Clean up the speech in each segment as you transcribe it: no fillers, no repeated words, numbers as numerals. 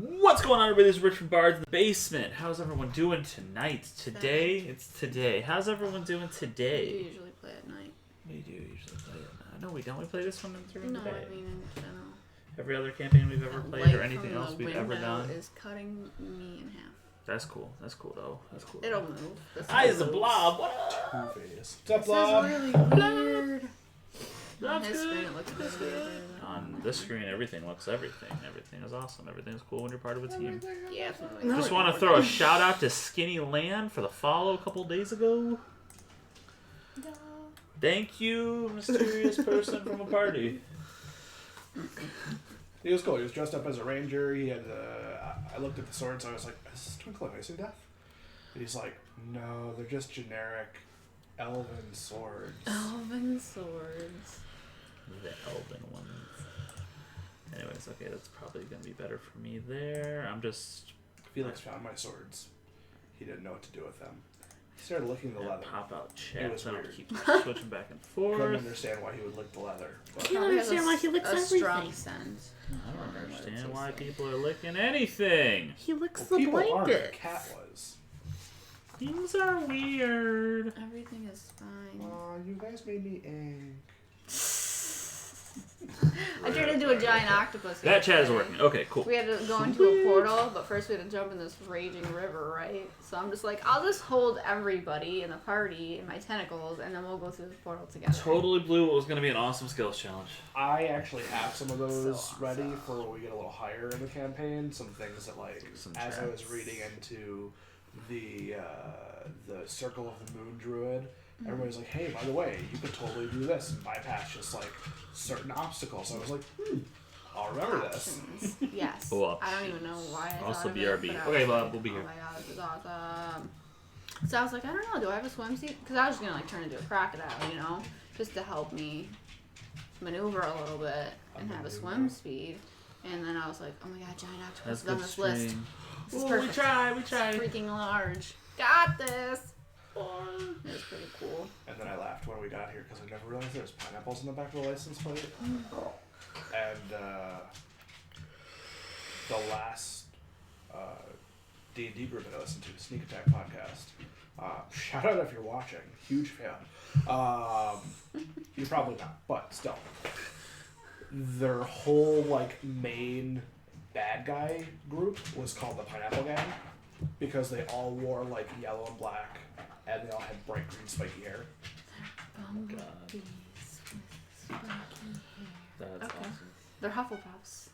What's going on, everybody? This is Rich from Bards in the Basement. How's everyone doing tonight? Today? It's today. How's everyone doing today? We usually play at night. We do usually play at night. No, we don't. We play this one during No, the day. I mean in general. Every other campaign we've ever played or anything else we've ever done. Is cutting me in half. That's cool. That's cool, though. That's cool. It'll move. Eyes a blob. What up? Two-Face. What's up, blob? This is really weird. That's On his good. screen, it looks That's really good. weird. On this screen, everything looks everything. Everything is awesome. Everything is cool when you're part of a team. Yeah. Just want to throw a shout out to Skinny Land for the follow a couple days ago. Thank you, mysterious person from a party. He was cool. He was dressed up as a ranger. He had I looked at the swords. I was like, "Is this Twinkle Ice and Death?" And he's like, "No, they're just generic elven swords." Elven swords. The elven ones. Anyways, okay, that's probably gonna be better for me there. I'm just Felix found my swords. He didn't know what to do with them. He started licking the leather. pop out It chat. was So I don't weird. keep switching back and Couldn't forth. understand why he would lick the leather. But Can't understand why he licks a everything. strong scent. I don't understand why people are licking anything. He licks well, the people aren't. A blanket. cat was. Things are weird. Everything is fine. Aw, you guys made me ink. I turned into a giant octopus. That chat is working. Okay, cool. We had to go into a portal, but first we had to jump in this raging river, right? So I'm just like, I'll just hold everybody in the party in my tentacles, and then we'll go through the portal together. Totally blew what was going to be an awesome skills challenge. I actually have some of those So ready awesome. for when we get a little higher in the campaign. Some things that, like, Some as I was traps. reading into the Circle of the Moon Druid, everybody's like, "Hey, by the way, you could totally do this and bypass just like certain obstacles." So I was like, I'll remember this. Options. Yes. Cool. I don't even know why I Also thought of BRB. It, but I Okay, was well, like, we'll be oh here. my god, this is awesome. So I was like, I don't know, do I have a swimsuit? Because I was just going to like turn into a crocodile, you know? Just to help me maneuver a little bit and have a swim speed. And then I was like, oh my god, giant octopus That's is on good this list. stream. This is Ooh, perfect. we tried. It's freaking large. Got this. It was pretty cool. And then I laughed when we got here because I never realized there's pineapples in the back of the license plate. And the last D&D group that I listened to, Sneak Attack Podcast. Shout out if you're watching. Huge fan. You're probably not, but still. Their whole like main bad guy group was called the Pineapple Gang because they all wore like yellow and black and they all had bright green spiky hair. Bumblebees with spiky hair. That's Okay. awesome. They're Hufflepuffs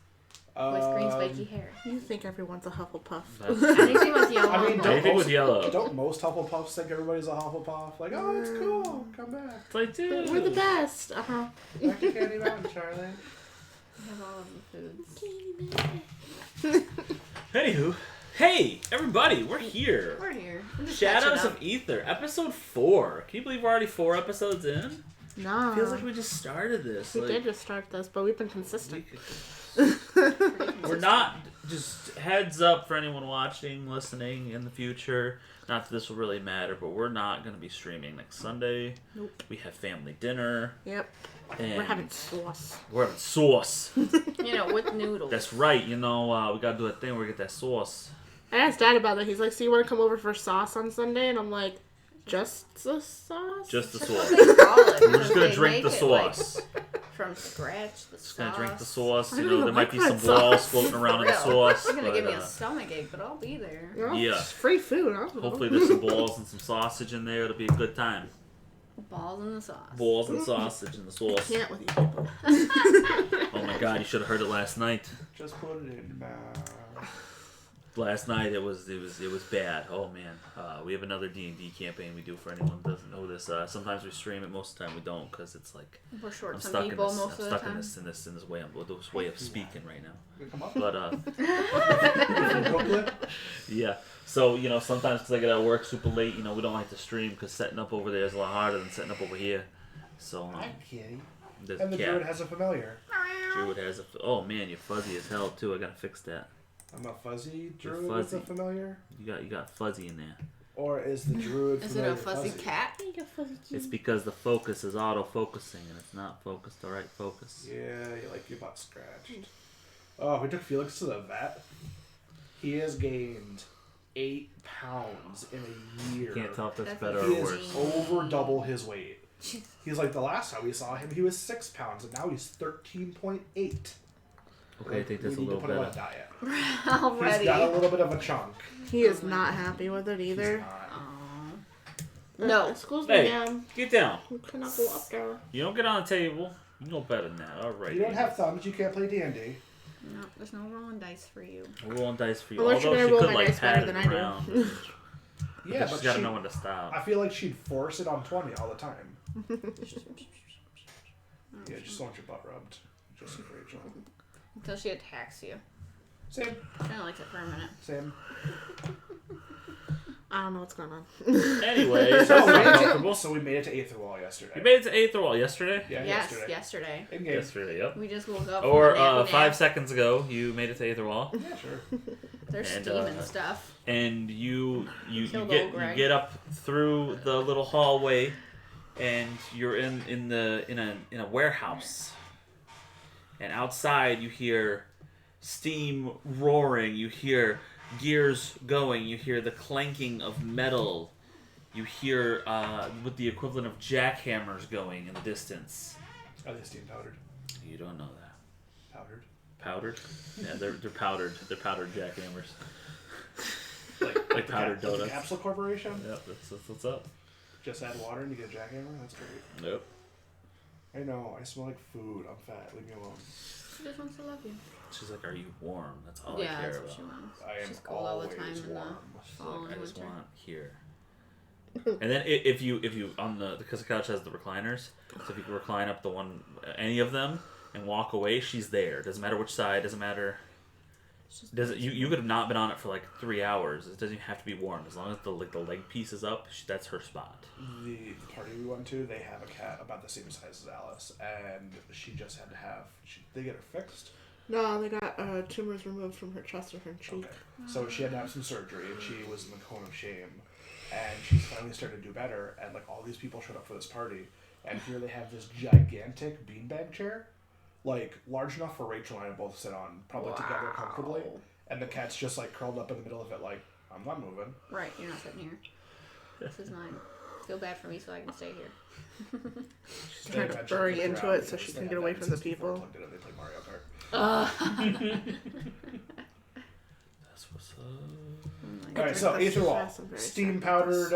with green spiky hair. You think everyone's a Hufflepuff. That's Anything with yellow. I mean, and Anything black. with yellow. Don't most Hufflepuffs think everybody's a Hufflepuff? Like, oh, it's cool, come back. It's like, dude. We're the best. Back to Candy Mountain, Charlie. We have all of the foods. Anywho, hey, everybody, we're here. We're here. We're just Shadows catching of up. Ether, episode 4. Can you believe we're already 4 episodes in? No. Feels like we just started this. We like, did just start this, but we've been consistent. We're not, just heads up for anyone watching, listening in the future. Not that this will really matter, but we're not going to be streaming next Sunday. Nope. We have family dinner. Yep. And We're having sauce. We're having sauce. You know, with noodles. That's right. You know, we got to do a thing where we get that sauce. I asked Dad about that. He's like, so you want to come over for sauce on Sunday? And I'm like, just the sauce? Just the That's sauce. what they call it. We're just going to They drink the make it, like, sauce. from scratch, the Just sauce. going to drink the sauce. I You don't know, even there might like be that some balls sauce. floating around in the Real. sauce. You're gonna but, give me a stomachache, but I'll be there. You know, Yeah. it's free food. I don't know. hopefully there's some balls and some sausage in there. It'll be a good time. Balls in the sauce. Balls and sausage in the sauce. Can't with you people. Oh my god, you should have heard it last night. Just put it in your mouth. Last night it was bad. Oh man, we have another D&D campaign we do for anyone who doesn't know this. Sometimes we stream it, most of the time we don't because it's like We're short I'm some stuck in people this. most I'm of the stuck time. in this way. This way of speaking right now. You come up. But Booklet? yeah. So you know sometimes because I get out of work super late, you know we don't like to stream because setting up over there is a lot harder than setting up over here. So Hi, kitty. there's And the a cat. druid has a familiar. Druid has a. Oh man, you're fuzzy as hell too. I gotta fix that. I'm a fuzzy You're druid fuzzy. with a familiar? You got fuzzy in there. Or is the druid Is it familiar a fuzzy cat? It's because the focus is auto-focusing and it's not focused the right focus. Yeah, you like your butt scratched. Oh, we took Felix to the vet. He has gained 8 pounds in a year. Can't tell if that's That's better He or is worse. over double his weight. He's like, the last time we saw him, he was 6 pounds, and now he's 13.8. Okay, I think that's a little put him on a better. diet. Already. He's got a little bit of a chunk. He is not happy with it He's either. not. No. Excuse me, Hey, ma'am. get down. You cannot go up there. You don't get on the table. You know better than that. All right. You don't have thumbs, you can't play D&D. No, there's no rolling dice for you. I'm rolling dice for you. Unless you're Although gonna she roll could my like dice better pat than it I do. around. Yeah, She's but got to she, know when to stop. I feel like she'd force it on 20 all the time. Yeah, just want your butt rubbed. Just like Rachel. Until she attacks you. Same. She only likes it for a minute. Same. I don't know what's going on. Anyway, so that's not comfortable. So we made it to Aether Wall yesterday. You made it to Aether Wall yesterday? Yeah, Yes, yesterday. yesterday. In game. Yesterday, yep. We just woke up. Or from a nappy 5 nap. seconds ago, you made it to Aether Wall. Yeah, sure. There's and, steam and stuff. And you Killed old Greg. get up through the little hallway, and you're in a warehouse. And outside you hear steam roaring, you hear gears going, you hear the clanking of metal, you hear with the equivalent of jackhammers going in the distance. Are they steam powdered? You don't know that. Powdered? Powdered? Yeah, they're powdered. They're powdered jackhammers. Like powdered the donuts. Capsule Corporation? Yep, that's what's up. Just add water and you get a jackhammer? That's great. Nope. I know, I smell like food. I'm fat. Leave me alone. She just wants to love you. She's like, are you warm? That's all Yeah, I care that's what about. she wants. I am She's cold all the always time in warm. the fall I and just winter. want here. And then if you on because the couch has the recliners, so if you can recline up the one, any of them, and walk away, she's there. Doesn't matter which side. Doesn't matter. Doesn't you could have not been on it for like 3 hours. It doesn't even have to be warm as long as the leg piece is up. That's her spot. The party we went to, they have a cat about the same size as Alice, and she just had to have. They get her fixed. No, they got tumors removed from her chest and her cheek. Okay. So she had to have some surgery, and she was in the cone of shame. And she's finally started to do better, and like all these people showed up for this party, and here they have this gigantic beanbag chair, like large enough for Rachel and I to both sit on, probably together comfortably. And the cat's just like curled up in the middle of it, like, I'm not moving. Right, you're not sitting here. This is mine. Feel bad for me so I can stay here. She's trying to bury into it so she can get away from the people. Plugged in and they play Mario Kart. That's what's up. Alright, so Aether Wall. That's very Steam sad. powdered,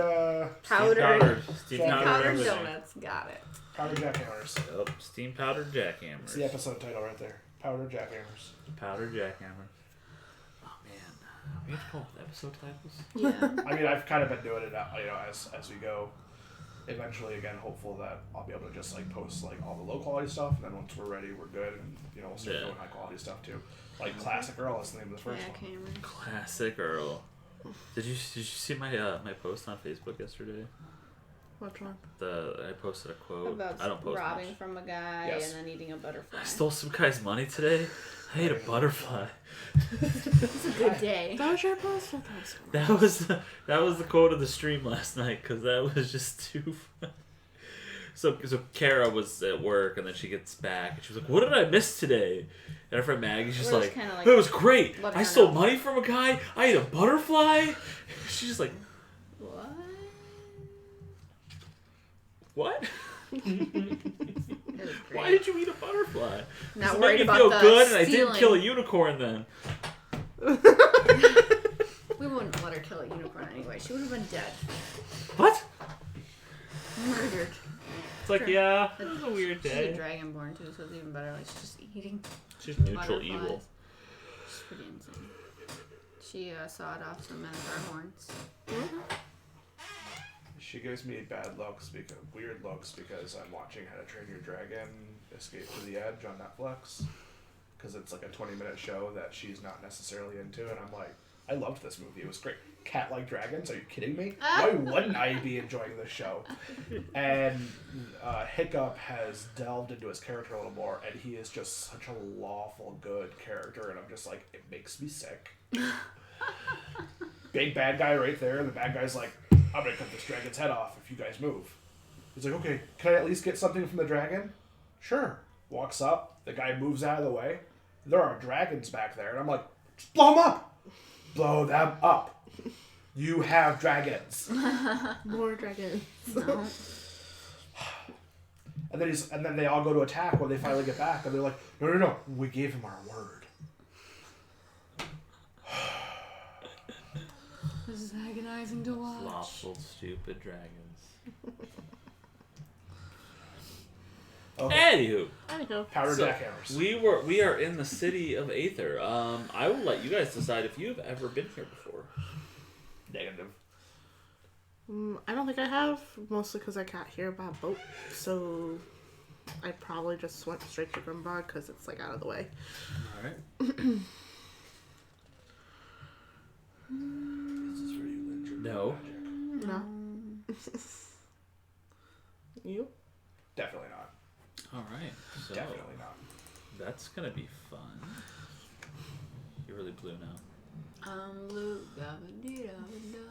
Powdered. Steam Jack- powdered. Powdered everything. donuts. Got it. powdered jackhammers. Yep. Steam powdered jackhammers. It's the episode title right there. Powdered jackhammers. Powdered jackhammer. Oh man, we have to come up with episode titles. Yeah. I mean, I've kind of been doing it, as we go. Eventually, again, hopeful that I'll be able to just like post like all the low quality stuff, and then once we're ready, we're good, and we'll start Yeah. doing high quality stuff too. Like Classic Earl is the name of the first Yeah, one. Cameron. Classic Earl. Did you see my my post on Facebook yesterday? Which one? I posted a quote. About I don't post robbing much. from a guy Yes. and then eating a butterfly. I stole some guy's money today. I ate a butterfly. It's a good day. That was your post? That was That was the quote of the stream last night because that was just too fun. So Kara was at work and then she gets back and she was like, "What did I miss today?" And her friend Maggie's just We're like, just kinda like "It was great. letting I her stole know." money from a guy. I ate a butterfly." She's just like, What? "What? It was great. Why did you eat a butterfly?" Not It worried made me about feel the good, and I didn't stealing. kill a unicorn then. We wouldn't let her kill a unicorn anyway. She would have been dead. What? Murdered. It's like, Sure. yeah, it was a weird She's a day. dragonborn too, so it's even better. Like she's just eating She's neutral butterflies. evil. She's pretty insane. She sawed off some minotaur horns. She gives me weird looks because I'm watching How to Train Your Dragon Escape to the Edge on Netflix. Because it's like a 20-minute show that she's not necessarily into, and I'm like, I loved this movie. It was great. Cat like dragons? Are you kidding me? Why wouldn't I be enjoying this show? And Hiccup has delved into his character a little more, and he is just such a lawful good character, and I'm just like, it makes me sick. Big bad guy right there, and the bad guy's like, I'm gonna cut this dragon's head off if you guys move. He's like, okay, can I at least get something from the dragon? Sure. Walks up, the guy moves out of the way. There are dragons back there, and I'm like, just blow them up! blow them up. You have dragons. More dragons. No. And then they all go to attack when they finally get back, and they're like, no, we gave him our word. This is agonizing to watch. Slothful, stupid dragons. Okay. Anywho, Powder so jackhammers. we are in the city of Aether. I will let you guys decide if you've ever been here before. Negative. I don't think I have, mostly because I can't hear by boat, so I probably just went straight to Grimbog because it's like out of the way. Alright. This is for you, Lynn. No. No. You? Definitely not. Alright. So Definitely not. that's gonna be fun. You're really blue now. Blue, da-ba-dee-da-ba-da.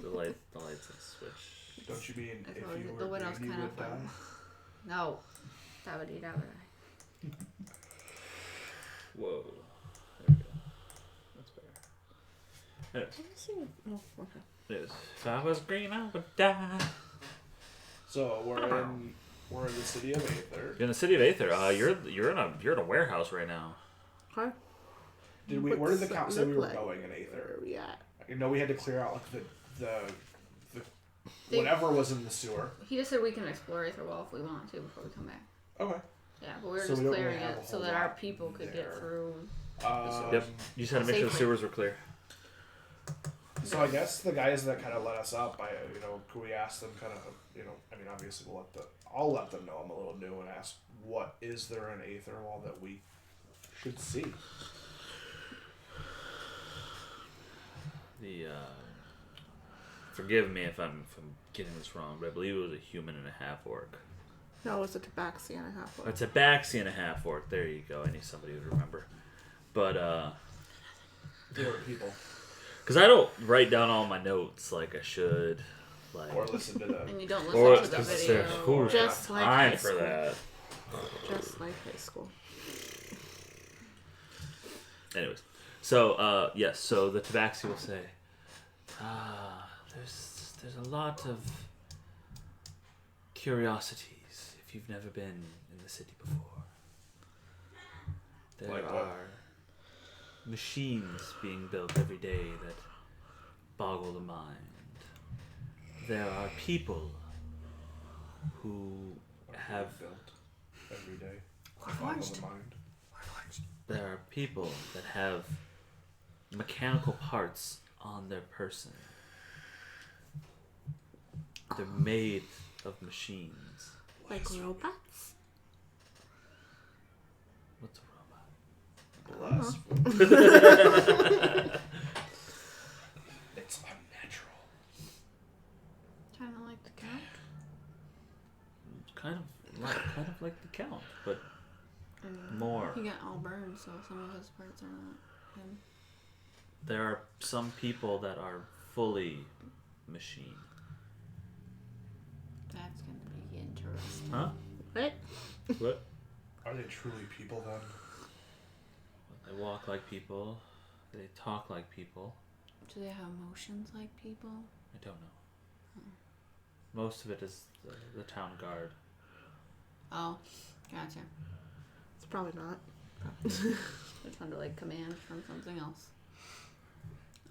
The lights have switched. Don't you mean That's if what you the were widow's green, you kind of would die? fun. No. Da-ba-dee-da-ba-da. Whoa. There we go. That's better. Anyways, Oh, okay. anyways, if I was green, I would die. So we're in the city of Aether. You're in the city of Aether. You're in a warehouse right now. Huh? Where did the What's cops that say we look were like? going in Where Aether? are we at? You know, we had to clear out like the They- whatever was in the sewer. He just said we can explore Aetherwall if we want to before we come back. Okay. Yeah, but we were So just we don't really clearing have it a so whole that our lot people could there. get through. Yep. You just had to make sure the Safely. sewers were clear. So I guess the guys that kind of let us up, could we ask them kind of, obviously I'll let them know I'm a little new and ask, what is there in Aetherwall that we should see? Forgive me if I'm getting this wrong, but I believe it was a human and a half orc. No, it's a tabaxi and a half one. It's a Baxi and a half orc. There you go. I need somebody to remember. But They were people. because I don't write down all my notes like I should. Like, Or listen to the... And you don't or listen to the video. who's Just got like time high for school. that. Just like high school. Anyways, so yes, so the Tabaxi will say, there's a lot of curiosities if you've never been in the city before. There Like what? are machines being built every day that boggle the mind. There are people who have built every day. We're Boggle forged. the mind. There are people that have mechanical parts on their person. They're made of machines. Like robots? What's a robot? Bless. It's unnatural. Kind of like the count. Kind of like the Count, but And more. He got all burned, so some of his parts are not him. There are some people that are fully machine. That's gonna be interesting. Huh? What? What? Are they truly people then? They walk like people. They talk like people. Do they have emotions like people? I don't know. Most of it is the town guard. Oh, gotcha. It's probably not. They're trying to like command from something else.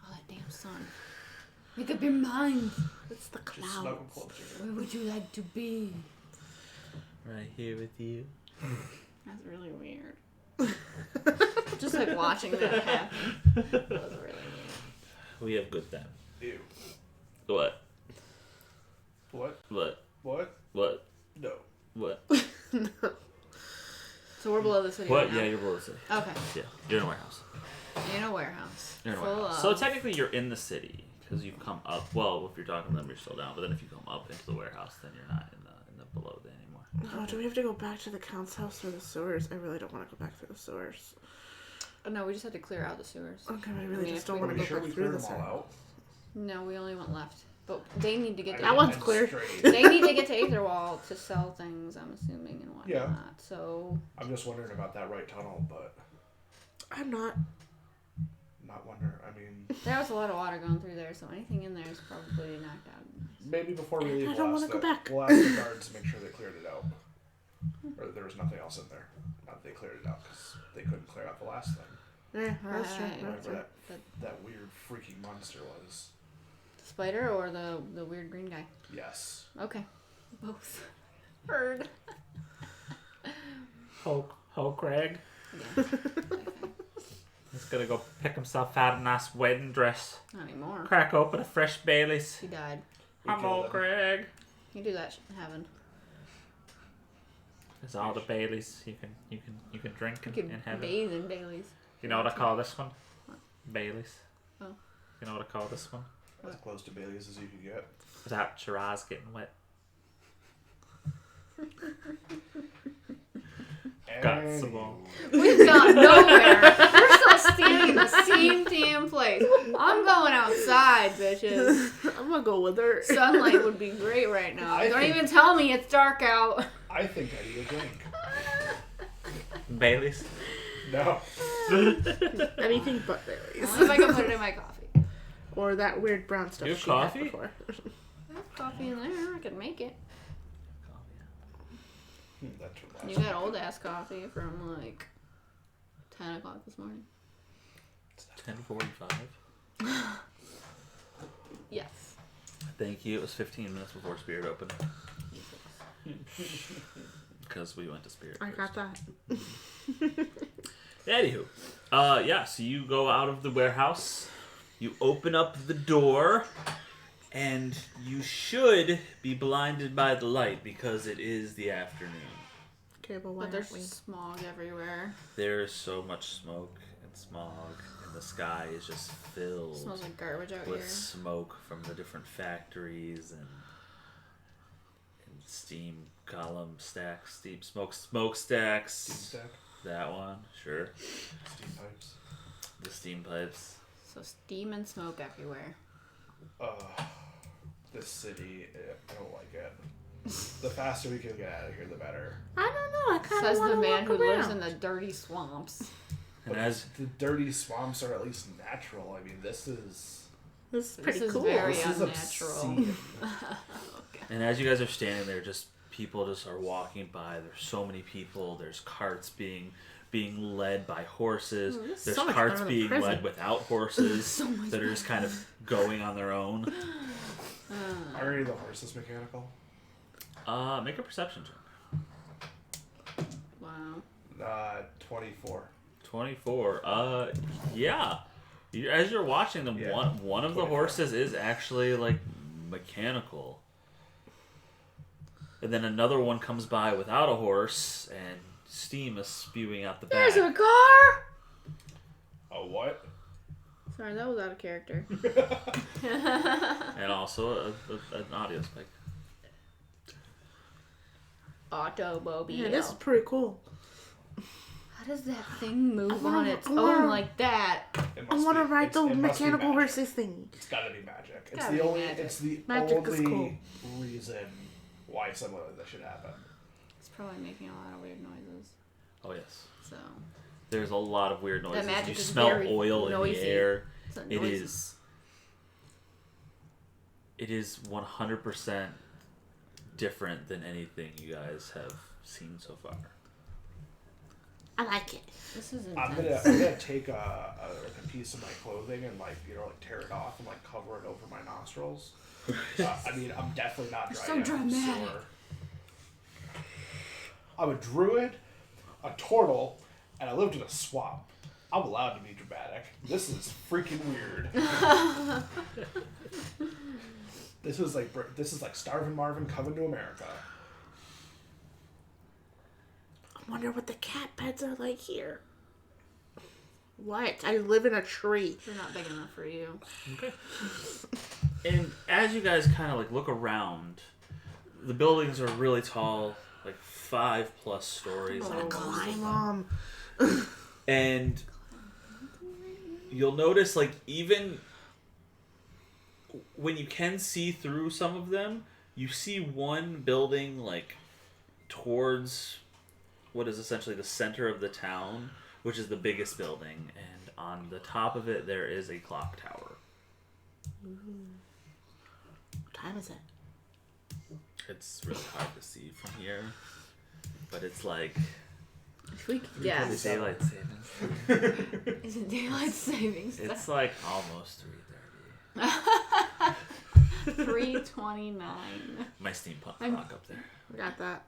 Oh, that damn sun. Make up your mind. It's the Just snuggle clouds. closer. Where would you like to be? Right here with you. That's really weird. Just like watching that happen was really weird. We have good time. Ew. What? What? What? What? What? No. What? So we're below the city. What? right now? Yeah, you're below the city. Okay. Yeah, you're in a warehouse. In a warehouse. You're in a Full warehouse. of- So technically, you're in the city because you've come up. Well, if you're talking to them, you're still down. But then if you come up into the warehouse, then you're not in the below there anymore. Oh, do we have to go back to the count's house or the sewers? I really don't want to go back through the sewers. Oh, no, we just had to clear out the sewers. Okay, I really mean, just if we don't Are want you to sure go we back through cleared the them all sewers. out? No, we only went left. But they need to get to That one's I'm clear. straight. they need to get to Aetherwall to sell things, I'm assuming, and whatnot. Yeah. So I'm just wondering about that right tunnel, but I'm not. not wonder. I mean, There was a lot of water going through there, so anything in there is probably knocked out. maybe before we leave, I don't want to go back. we'll ask the guards to make sure they cleared it out. Or there was nothing else in there. Not they cleared it out because they couldn't clear out the last thing. Yeah, that's true. Right. That's Whatever true. that weird freaking monster was. The spider or the weird green guy? Yes. Okay. Both. Heard. Ho, Greg. Yeah. He's gonna go pick himself out a nice wedding dress. Not anymore. Crack open a fresh Bailey's. He died. We I'm killed old him. Greg. You do that in heaven. There's all the Baileys you can drink You in could heaven. bathe in Bailey's. You know what I call this one? What? Baileys. Oh. You know what I call this one? As close to Bailey's as you could get. Without your eyes getting wet. Got some more. We've gone nowhere. We're still standing in the same damn place. I'm going outside, bitches. I'm gonna go with her. Sunlight would be great right now. I Don't think- even tell me it's dark out. I think I need a drink. Baileys. No. Anything but berries. Only if I can put it in my coffee. Or that weird brown stuff You have she had coffee? before. I have coffee in there. I could make it. That's from You last got week. old ass coffee from like 10 o'clock this morning. 10:45. Yes. Thank you. It was 15 minutes before Spirit opened. Because we went to Spirit. I got that. Anywho, yeah. So you go out of the warehouse. You open up the door, and you should be blinded by the light because it is the afternoon. Okay, but why But there's aren't we? smog everywhere. There's so much smoke and smog, and the sky is just It filled smells like garbage out with here. smoke from the different factories and steam column stacks, steam smokestacks. Steam stack. That one, sure. Steam pipes. The steam pipes. So steam and smoke everywhere. This city, I don't like it. The faster we can get out of here, the better. I don't know. I kind of Says want the to man walk who around. lives in the dirty swamps. And But as the dirty swamps are at least natural. I mean, this is This is pretty is cool. very this is unnatural. obscene. and as you guys are standing there, just people just are walking by. There's so many people. There's carts being led by horses. Oh, this is There's so much carts better than being prison. led without horses So much that are just kind of going on their own. Are any of the horses mechanical? Make a perception check. Wow. 24. 24. Yeah. As you're watching them, Yeah, one of the 24. horses is actually like mechanical. And then another one comes by without a horse, and steam is spewing out the back. There's a car! A what? Sorry, that was out of character. And also an audio spike. Automobile. Yeah, this is pretty cool. How does that thing move I wanna- on its I wanna- own like that? It I must want to be- ride it's- the it must be mechanical magic. horses thing. It's gotta be magic. It's Gotta the be only. magic. It's the Magic is only cool. reason why something like that should happen. It's probably making a lot of weird noises. Oh yes. So, There's a lot of weird noises. magic You is smell very oil noisy. in the air. it's a It noisy. is. It is 100% different than anything you guys have seen so far. I like it. This is I'm intense. gonna take like a piece of my clothing and like tear it off and like cover it over my nostrils. I mean, I'm definitely not You're dry. so I'm dramatic. sore. I'm a druid, a turtle, and I lived in a swamp. I'm allowed to be dramatic. This is freaking weird. This is like Starvin' Marvin coming to America. I wonder what the cat beds are like here. What? I live in a tree. They're not big enough for you. Okay. And as you guys kind of like look around, the buildings are really tall, like 5+ stories. Oh, on most of Climb them. And you'll notice, like, even when you can see through some of them, you see one building, like, towards what is essentially the center of the town, which is the biggest building. And on the top of it there is a clock tower. What time is it? It's really hard to see from here, but it's like If we could guess. daylight savings. Is it daylight savings? It's like almost 3:30. 3:29. My steampunk clock up there. We got that.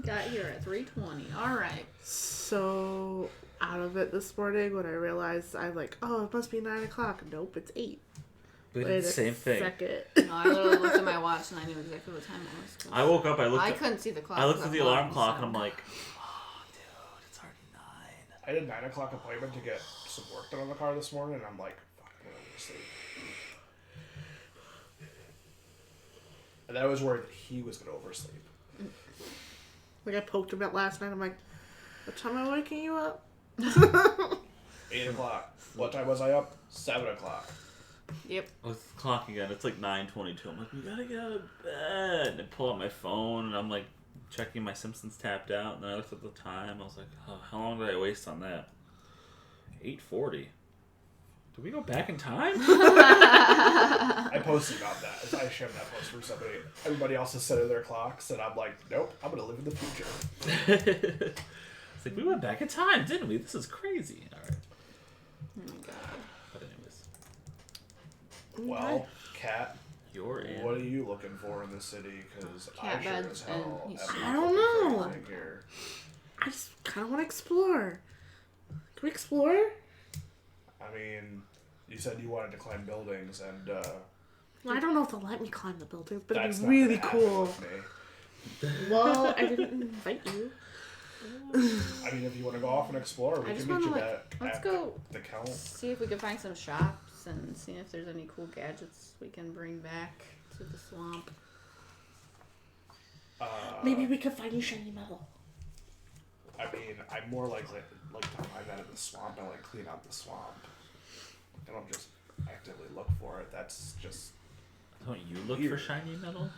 Got here at 3:20. All right. So out of it this morning when I realized I'm like, oh, it must be 9 o'clock. Nope, it's 8. We Wait did a the same thing. second. No, I literally looked at my watch and I knew exactly what time it was. I woke up. I couldn't see the clock. I looked at the alarm clock so. and I'm like, oh, dude, it's already 9. I had a 9 o'clock appointment to get some work done on the car this morning, and I'm like, fuck, I'm gonna go to sleep. And I was worried that he was gonna oversleep. Like I poked him at last night. I'm like, what time am I waking you up? 8 o'clock. What time was I up? 7 o'clock. Yep. What's the clock again? It's like 9:22. I'm like, we gotta get out of bed. And I pull out my phone and I'm like checking my Simpsons tapped out. And then I looked at the time. I was like, oh, how long did I waste on that? 8:40. Did we go back in time? I posted about that. I shared that post for somebody. Everybody else is setting their clocks, and I'm like, nope, I'm gonna live in the future. It's like, we went back in time, didn't we? This is crazy. All right. Oh my god. But anyways, Well, Kat, you're in. what are you looking for in the city? Because I Cat sure bed as hell and he's- am not I don't looking for know. anything here. I just kind of want to explore. Can we explore? I mean, you said you wanted to climb buildings, and Well, I don't know if they'll let me climb the buildings, but that's it'd not be really gonna happen cool. with me. Well, I didn't invite you. I mean, if you want to go off and explore, we I just can meet want to you like, at let's go the count. see if we can find some shops and see if there's any cool gadgets we can bring back to the swamp. Maybe we could find you shiny metal. I mean, I'm more likely like to find that in the swamp and like clean out the swamp. I don't just actively look for it. That's just Don't you look Weird. for shiny metal?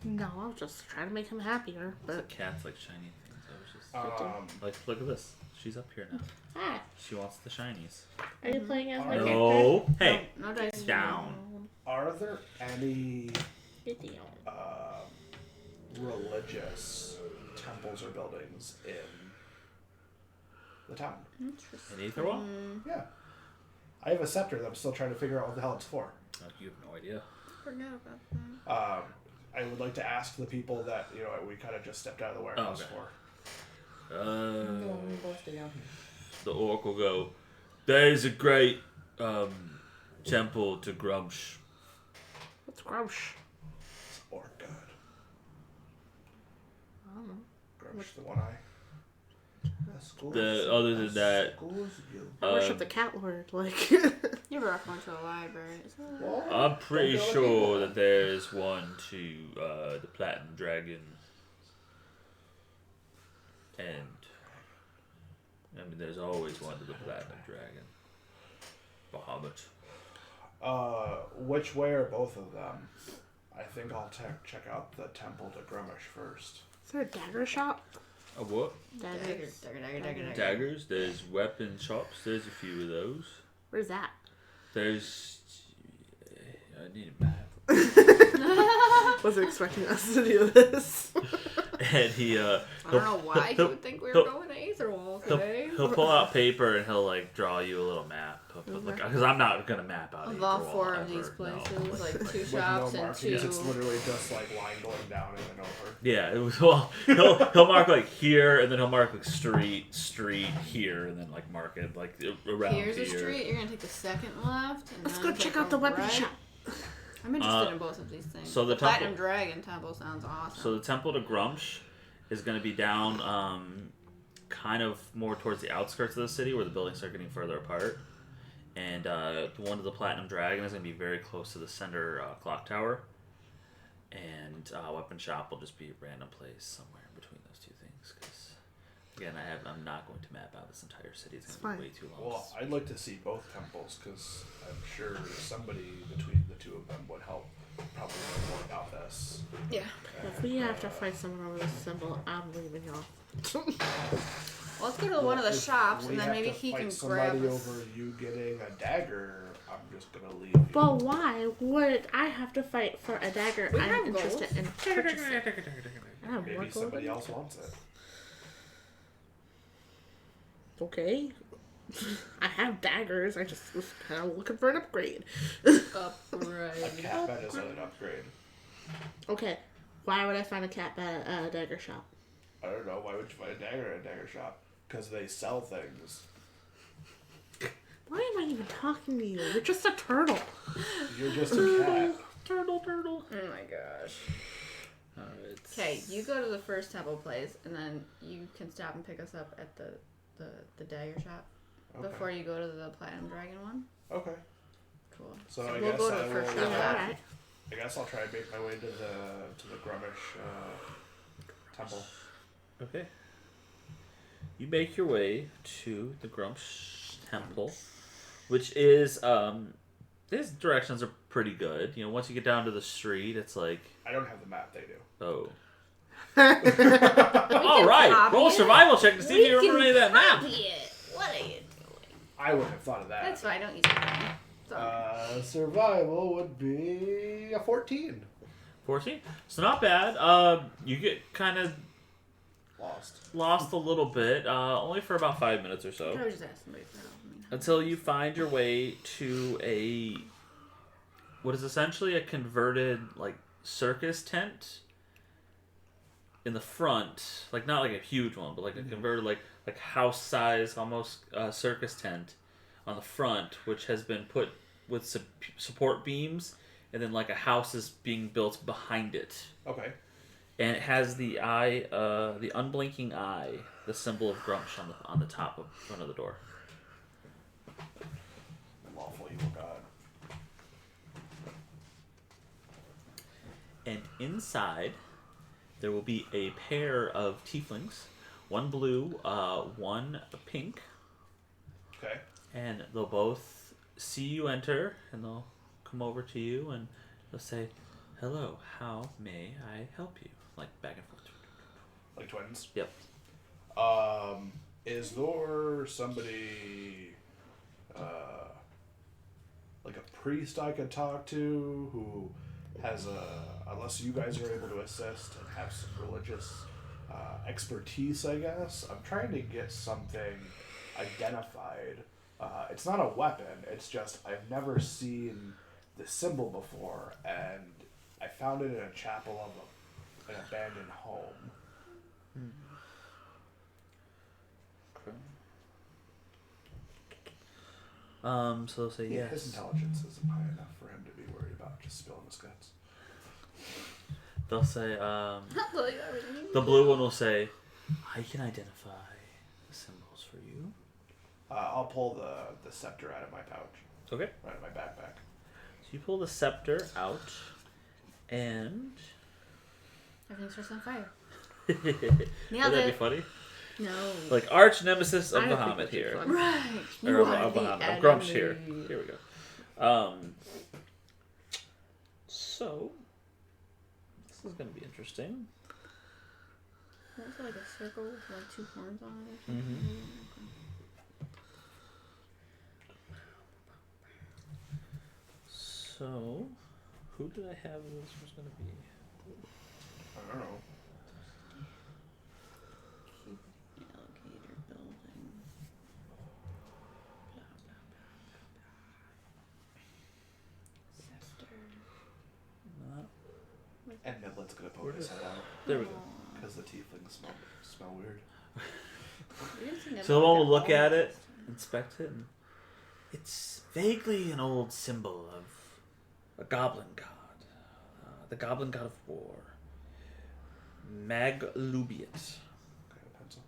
No, I'll just try to make him happier. The But cats like shiny things. I was just um. look at this. She's up here now. ah, She wants the shinies. are you playing as my No. Hey. No dice. Down. Are there any character? religious temples or buildings in the town? Interesting. An Aether wall? Yeah. I have a scepter that I'm still trying to figure out what the hell it's for. Oh, you have no idea. Forgot about that. I would like to ask the people that, you know, we kind of just stepped out of the warehouse okay. for. The orc will go, there's a great temple to Grumsh. What's Grouch? It's orc god. I don't know. Grumsh the one eye. Other than that, I worship the cat lord. Like, You were going to a library. Isn't it? Well, I'm pretty don't be other people sure then. that there's one to the Platinum Dragon. And I mean, there's always one to the Platinum Dragon. Bahamut. Which way are both of them? I think I'll check out the temple to Grummish first. is there a dagger shop? A what? Dagger. Daggers. There's weapon shops. There's a few of those. Where's that? There's. I need a map. Wasn't expecting us to do this. And he I don't know why he would think we were going to Aether Wall today. he'll pull out paper and he'll like draw you a little map. Because I'm not gonna map out Of Aether all Wall 4 of ever, these no. places, like 2 With shops no and markings, 2. it's literally just like line going down and then over. Yeah, it was well. He'll mark like here, and then he'll mark like street here, and then like mark it like around Here's here. a street. You're gonna take the second left. And Let's then go check take out the a weapon right. shop. I'm interested in both of these things. So the Platinum temple- Dragon Temple sounds awesome. So the temple to Grumsh is going to be down, kind of more towards the outskirts of the city, where the buildings start getting further apart. And the one to the Platinum Dragon is going to be very close to the center clock tower. And weapon shop will just be a random place somewhere in between those two things. Because again, I'm not going to map out this entire city. It's going to be way too long. Well, I'd like to see both temples because I'm sure somebody between the two of them would help probably know more about this. yeah. If we have to fight someone over this symbol, I'm leaving y'all. let's go to one of the If shops, we and then have maybe to he fight can somebody grab us. over you getting a dagger, I'm just gonna leave you. But why would I have to fight for a dagger We I'm have interested gold. in purchasing? I have Maybe more gold somebody than else wants it. you. Okay. I have daggers. I just was kind of looking for an upgrade. A Upright. cat bed is an upgrade. Okay. Why would I find a cat at a dagger shop? I don't know. Why would you find a dagger at a dagger shop? Because they sell things. Why am I even talking to you? You're just a turtle. You're just a cat. Turtle. Oh my gosh. Alright. Okay, you go to the first temple place, and then you can stop and pick us up at the dagger shop Okay. before you go to the platinum dragon one. Okay. Cool. So So I we'll guess go to I the first will, shop. Yeah, alright. I guess I'll try and make my way to the Grummish temple. Okay. You make your way to the Grumsh Temple, which is his directions are pretty good. You know, once you get down to the street, it's like, I don't have the map. They do. oh. We All can right, copy roll a it. survival check to see if you remember any of that map. Copy it. What are you doing? I wouldn't have thought of that. That's fine. Don't use it. Sorry. Survival would be a 14. 14. So not bad. You get kind of lost a little bit, only for about 5 minutes or so, I was just asking somebody for help. until you find your way to what is essentially a converted like circus tent in the front, like not like a huge one, but like a converted like house size almost circus tent on the front, which has been put with support beams, and then like a house is being built behind it. Okay. And it has the eye, the unblinking eye, the symbol of Grumsh on the top of front of the door. Lawful evil god. And inside, there will be a pair of tieflings, one blue, one pink, Okay. and they'll both see you enter, and they'll come over to you, and they'll say, "Hello, how may I help you?" Like back and forth. Like twins. Yep. Is there somebody, like a priest I could talk to who has unless you guys are able to assist and have some religious expertise, I guess. I'm trying to get something identified. It's not a weapon, it's just I've never seen the symbol before, and I found it in a chapel of an abandoned home. So they'll say yes. His intelligence isn't high enough for him to be worried about just spilling his guts. They'll say, the blue one will say, "I can identify the symbols for you." I'll pull the scepter out of my pouch, Okay. out of my backpack. So you pull the scepter out, and Everything starts on fire. would Nailed that be it. funny? No. Like arch nemesis of I think Bahamut that'd be here. fun. Right. Or You of are the Bahamut. Of Grumsh here. enemy. Here we go. So this is gonna be interesting. What was it, like a circle with like two horns on it or something? Mm-hmm. So, who did I have this was gonna be? I don't know. Alligator building. Blah, blah, blah, blah, blah. Scepter. And Midlet's gonna poke his head out There we go. because the tieflings smell weird. We didn't see nothing So the one like will look that at all it, last time. inspect it, and it's vaguely an old symbol of a goblin god, the goblin god of war, Maglubiet. Okay, a pencil.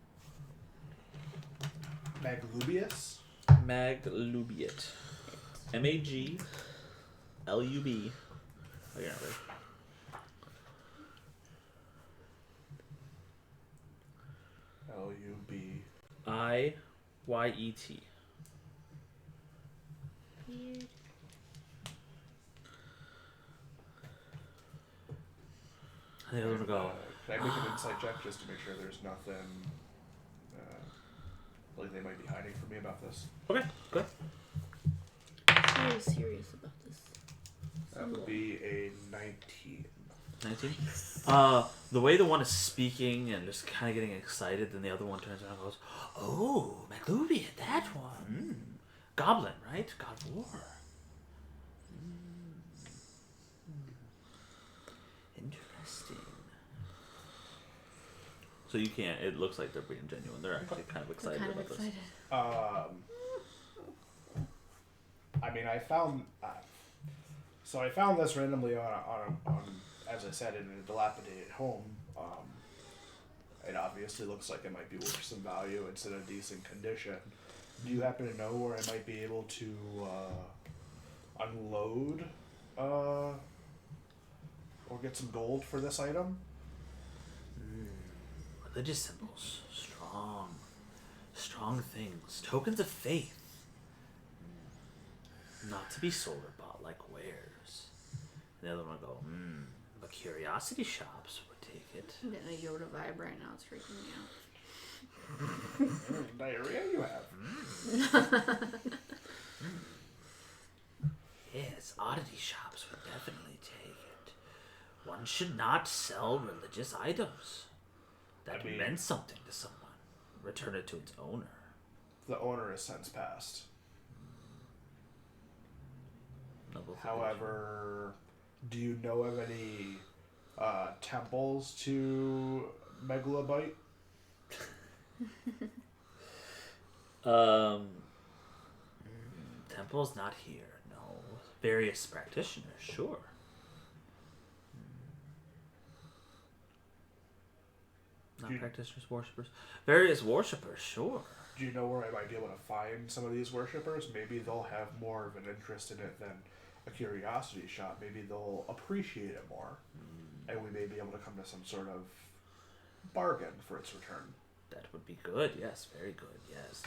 Maglubius? Maglubiet. Maglub. Oh, you're not ready. L-U-B. Iyet. Weird. I think I'm gonna go. Can I make an insight check just to make sure there's nothing like they might be hiding from me about this. Okay, good. I'm very serious about this. That would be a 19. 19. The way the one is speaking and just kind of getting excited, then the other one turns around and goes, "Oh, McLuby, that one. Goblin, right? God of War. Interesting." So you can't. It looks like they're being genuine. They're actually kind of excited kind of about excited. I mean, I found. So I found this randomly on as I said, in a dilapidated home. It obviously looks like it might be worth some value. It's in a decent condition. Do you happen to know where I might be able to unload or get some gold for this item? Religious symbols. Strong things. Tokens of faith. Not to be sold or bought like wares. And the other one go, but curiosity shops would take it. I'm getting a Yoda vibe right now. It's freaking me out. Diarrhea you have. Yes, oddity shops would definitely take it. One should not sell religious items. That meant something to someone. Return it to its owner. The owner has since passed. Noble However, do you know of any temples to Megalobite? Temple's not here, no. Various practitioners, sure. Not practitioners, worshippers. Various worshippers, sure. Do you know where I might be able to find some of these worshippers? Maybe they'll have more of an interest in it than a curiosity shop. Maybe they'll appreciate it more. And we may be able to come to some sort of bargain for its return. That would be good, yes. Very good, yes.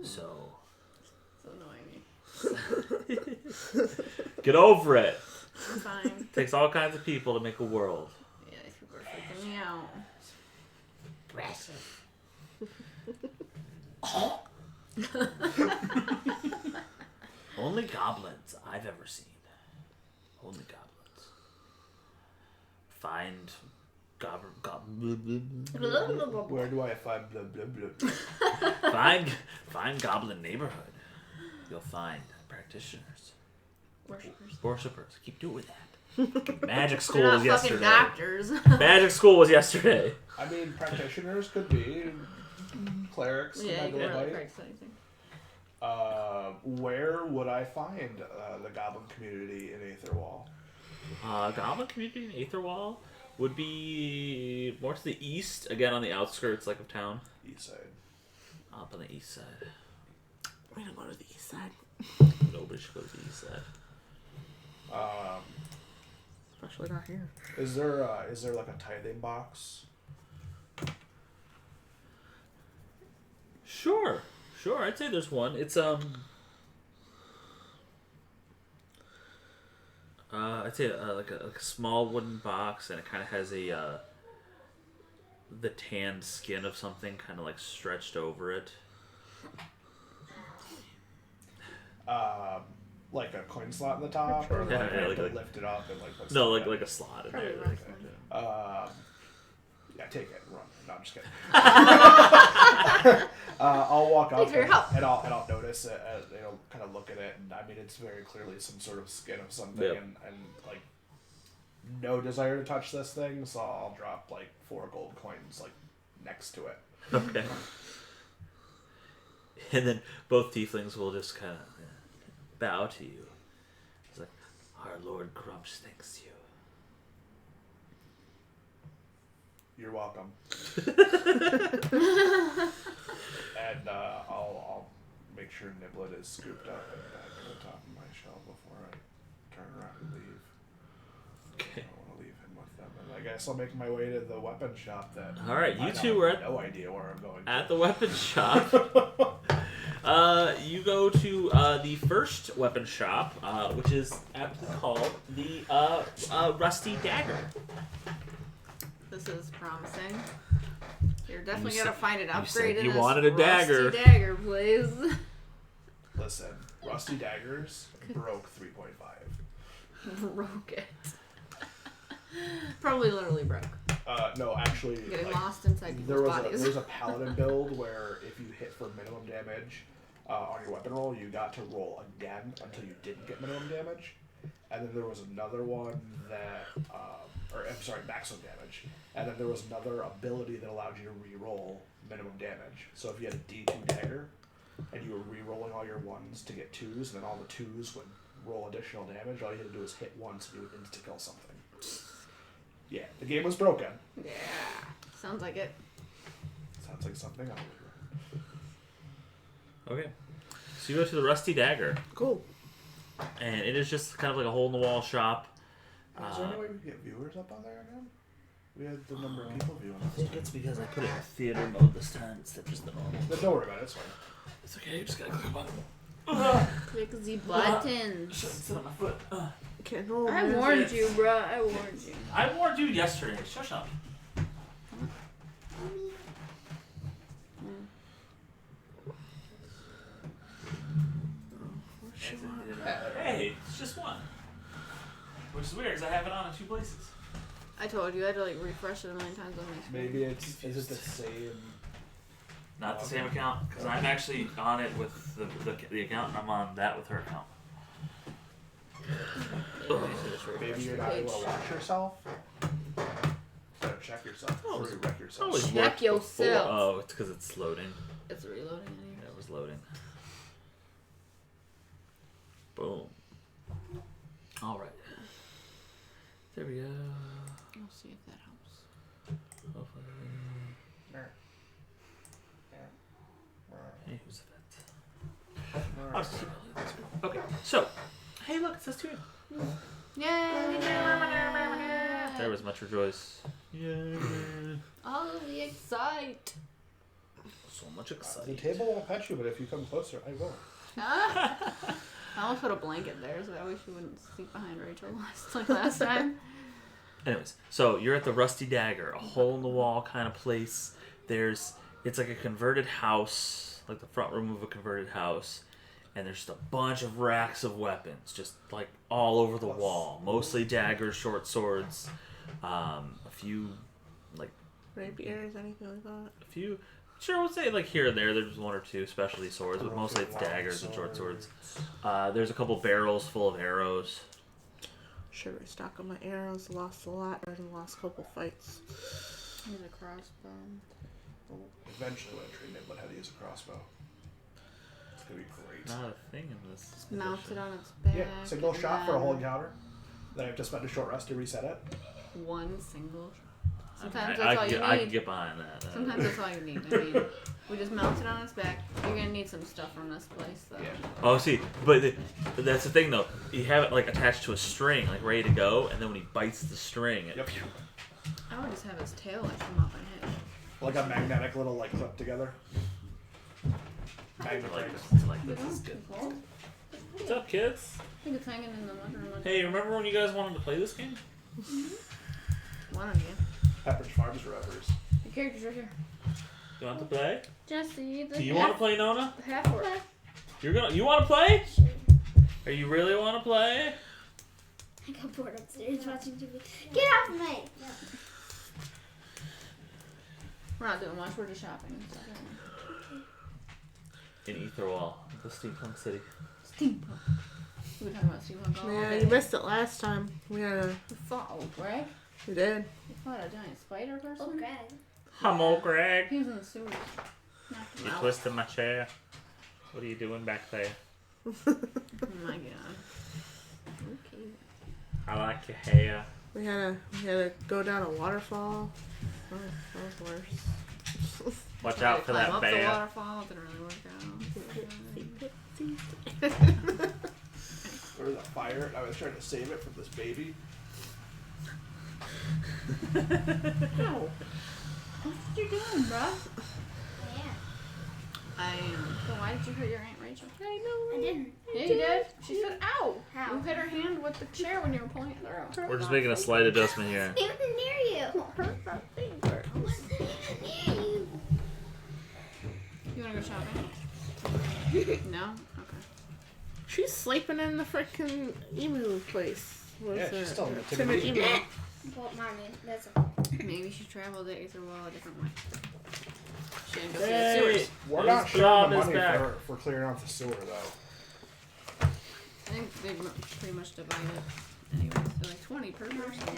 So... It's annoying me. Get over it. I'm fine. Takes all kinds of people to make a world. Yeah, these people are freaking me out. Impressive. Only goblins I've ever seen. Only goblins. Find Where do I find blah blah blah? find goblin neighborhood. You'll find practitioners. Worshippers. Keep doing that. Magic school They're not was fucking yesterday. doctors. Magic school was yesterday. I mean, practitioners could be clerics. Yeah, you Megalobite. can really practice anything. Where would I find the goblin community in Aetherwall? Goblin community in Aetherwall would be more to the east, again on the outskirts like of town. East side. Up on the east side. We don't go to the east side. Nobody should go to the east side. Especially not here. Is there like a tithing box? Sure, I'd say there's one. It's I'd say like a small wooden box, and it kind of has a the tanned skin of something kind of like stretched over it. Like a coin slot in the top, or Yeah, like, yeah, like, like- lift it up and like put No, stuff like in? a slot in Probably there. wrestling. Yeah, take it. Run. No, I'm just kidding. I'll walk up Thanks for your help. and I'll notice it. Kind of look at it, and I mean, it's very clearly some sort of skin of something, Yep. and like no desire to touch this thing, so I'll drop like 4 gold coins like next to it. Okay. And then both tieflings will just kind of bow to you. It's like, our Lord Grumsh thanks you. You're welcome. And I'll make sure Niblet is scooped up and back to the top of my shelf before I turn around and leave. Okay. I don't want to leave him with them. And I guess I'll make my way to the weapon shop then. All right, you I two have are no idea where I'm going. at the weapon shop. You go to the first weapon shop, which is aptly called the Rusty Dagger. This is promising. You're definitely You gonna said- find an you upgrade said in you this wanted a rusty dagger. dagger, please. Listen, rusty daggers broke 3.5. Broke it. Probably literally broke. No, actually, Getting like, lost inside people's bodies. There was a paladin build where if you hit for minimum damage on your weapon roll, you got to roll again until you didn't get minimum damage. And then there was another one that, maximum damage. And then there was another ability that allowed you to re-roll minimum damage. So if you had a D2 dagger, and you were re-rolling all your ones to get 2s, and then all the 2s would roll additional damage, all you had to do was hit once and you would insta-kill something. Yeah, the game was broken. Yeah. Sounds like it. Sounds like something I would. Okay. So you go to the Rusty Dagger, Cool. and it is just kind of like a hole-in-the-wall shop. Is there any way we could get viewers up on there again? We had the number of people viewing I us. think it's because I put it in theater mode this time instead of just the normal. But don't worry about it, it's fine. It's okay, you just gotta click a button. Click the buttons. Sit on my foot. Can't hold I it. warned you, bro. I warned you. I warned you yesterday. Shush up. What she want? Hey, it's just one. Which is weird because I have it on in 2 places. I told you I had to like refresh it a million times on my screen. Maybe is it the same? Not the same account because I'm actually on it with the account and I'm on that with her account. Maybe you're not able to watch yourself? Better check yourself before you wreck yourself. Always Check worked before. yourself. Oh, it's because it's loading. It's reloading anyway. Yeah, it was loading. Boom. All right. There we go. We'll see if that helps. Hopefully. Hey, who's that? I'll just keep it. Okay, so, hey, look, it says 2. Yay! We did it! There was much rejoice. Yay! All the excite. So much The excitement. table won't pet you, but if you come closer, I will. I almost put a blanket there, so I wish you wouldn't sleep behind Rachel last time. Anyways, so you're at the Rusty Dagger, a hole-in-the-wall kind of place. It's like a converted house, like the front room of a converted house, and there's just a bunch of racks of weapons, just like all over the wall. Mostly daggers, short swords, a few, like Rapiers, anything like that? Sure, I would say like here and there, there's 1 or 2 specialty swords, but mostly it's daggers and short swords. There's a couple barrels full of arrows. Should restock on my arrows. Lost a lot during the last couple fights. Here's a crossbow. Eventually, when I train Niblin how to use a crossbow. It's gonna be great. Not a thing in this. Mounted on its back. Yeah, single and shot for a whole then encounter. Then I have to spend a short rest to reset it. one single. I mean, Sometimes I that's all can you get, I can need. get behind that. Sometimes that's all you need. I mean, we just mount it on its back. You're gonna need some stuff from this place, though. Yeah. Oh, see, but that's the thing though. You have it like attached to a string, like ready to go, and then when he bites the string, it, Yep. I would just have his tail like come off my head. Like a magnetic little like clip together. Magnet like, rings. it's like You this know? is good. Well, What's up, kids? I think it's hanging in the mudroom. Hey, remember when you guys wanted to play this game? One of you. Pepperidge Farms Rovers. The character's right here. Do you want to play? Jesse, the Do you want to play, Nona? The half orc. You want to play? Are you really want to play? I got bored upstairs watching TV. Get off me! We're not doing much. We're just shopping. So In Aetherwall, the steampunk city. steampunk. We were talking about steampunk all Yeah, day. you missed it last time. We fought old Greg. did. We fought a giant spider person. Oh, Greg. Hello, Greg. He was in the sewers. Knocked him You out. twisted my chair. What are you doing back there? Oh my god. Okay. I like your hair. We had to go down a waterfall. Oh, that was worse. Watch Tried out to for climb that up the bear. waterfall. It didn't really work out. There was a fire, and I was trying to save it from this baby. Ow. What you doing, bruh? Yeah. So why did you hurt your Aunt Rachel? I didn't. Yeah, you did. She said, ow. How? You hit her hand with the chair when you were pulling it through. We're just making a slight adjustment here. It wasn't near you. Hurt that finger. It wasn't even near you. shopping? No? Okay. She's sleeping in the freaking emu place. What Yeah, is she's it? still in the Timid timid emu. Well, mommy, that's Maybe she traveled the Aether Wall a different way. She didn't go through the Hey, sewers. We're His not sharing job the is money back. for clearing out the sewer, though. I think they pretty much divided anyway. So like 20 per person.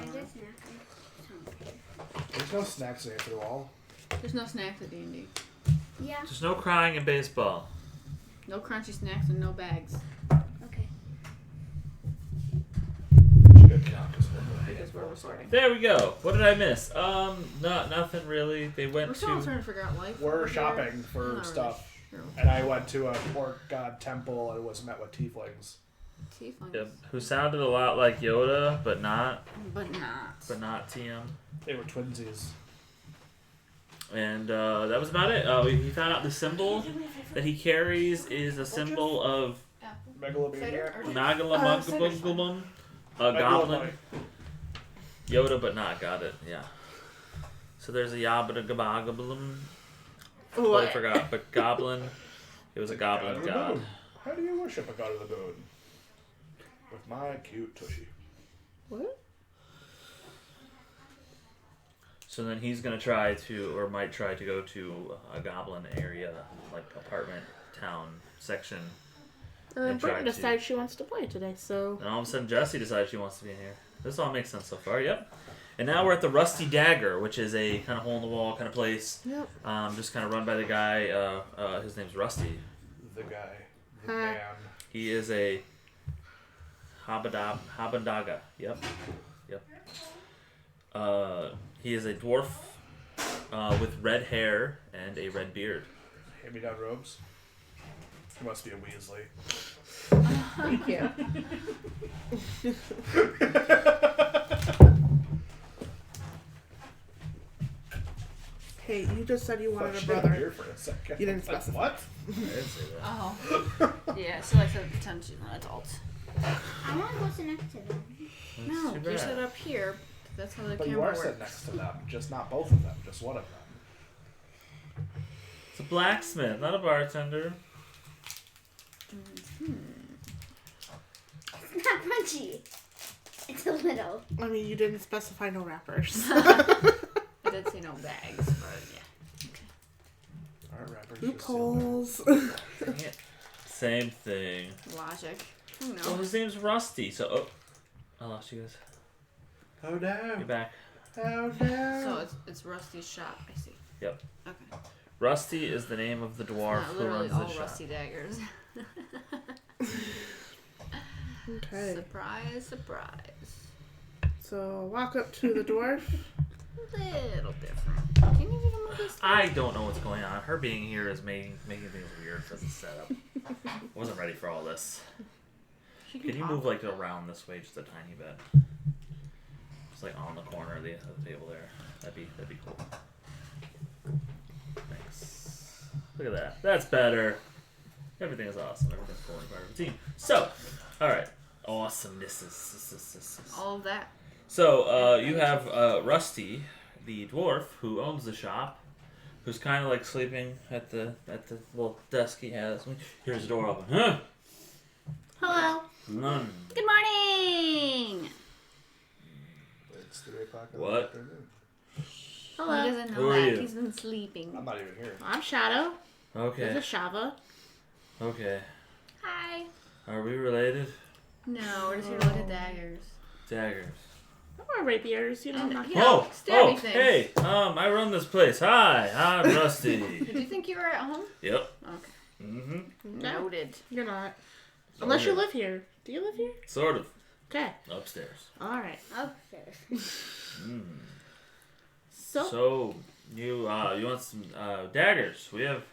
There's no snacks in it through all. There's no snacks at D&D. Yeah. There's no crying in baseball. No crunchy snacks and no bags. Okay. Good count, Because we're recording. There we go. What did I miss? Nothing really. They went We're still to. trying to figure out life. We're over shopping here. for I'm not stuff. Really sure. And I went to a orc god temple and was met with tieflings. Tieflings. Yep, who sounded a lot like Yoda, but not But not. TM. They were twinsies. And that was about it. He found out the symbol that he carries is a symbol of Apple. Megalomaniac. Nagalamugabugabum, a goblin. Yoda, but not. Got it. Yeah. So there's a Yabba-Gabagablum. Totally forgot. But goblin. It was a goblin of the god. moon. How do you worship a god of the moon? With my cute tushy. What? So then he's gonna try to, or might try to go to a goblin area, like apartment town section. And try Brittany to- decided she wants to play today, so. And all of a sudden, Jessie decides she wants to be in here. This all makes sense so far. Yep. And now we're at the Rusty Dagger, which is a kind of hole in the wall kind of place. Yep. Just kind of run by the guy. His name's Rusty. The guy. The Huh. man. He is a Habandaga. Yep. He is a dwarf with red hair and a red beard. Hand-me-down robes. He must be a Weasley. Thank you. Hey, you just said you wanted a She had brother. beard for a second. You didn't Like, specify. What? I didn't say that. Oh. Yeah, so like a potential adult. I want to go sit next to them. That's No, too you bad. sit up here. That's how the But you camera are works. sitting next to them. Just not both of them. Just one of them. It's a blacksmith, not a bartender. It's not crunchy. It's a little. I mean, you didn't specify no wrappers. I did say no bags, but yeah. Alright, rappers. Loopholes. Dang it. Same thing. Logic. Who knows? Well, his name's Rusty, so I lost you guys. Oh You're no. back. Oh no. So it's Rusty's shop. I see. Yep. Okay. Rusty is the name of the dwarf Not who literally runs all the shop. Rusty daggers. Okay. Surprise, surprise. So walk up to the dwarf. Little different. Can you even move this? I don't know what's going on. Her being here is making things weird for the setup. I wasn't ready for all this. She Can you talk. move like around this way just a tiny bit? Just like on the corner of the table there. That'd be cool. Thanks. Look at that. That's better. Everything is awesome. Everything's cool and part of the team. So, all right. Awesomeness. This. All of that. So, you have Rusty, the dwarf, who owns the shop, who's kind of like sleeping at the little desk he has. Here's the door open. Huh? Hello. None. Good morning. It's 3 o'clock in What? the afternoon. Hello. He doesn't know Who are that. you? He's been sleeping. I'm not even here. I'm Shadow. Okay. This is Shava. Okay. Hi. Are we related? No, we're just here to look at daggers. Daggers. Or rapiers, you know. And, Not you know, stabby things. Hey, I run this place. Hi, I'm Rusty. Did you think you were at home? Yep. Okay. Mm-hmm. No, Noted. you're not. Unless you live here. Do you live here? Sort of. Okay. Upstairs. All right. Upstairs. Mm. So, So you want some daggers? We have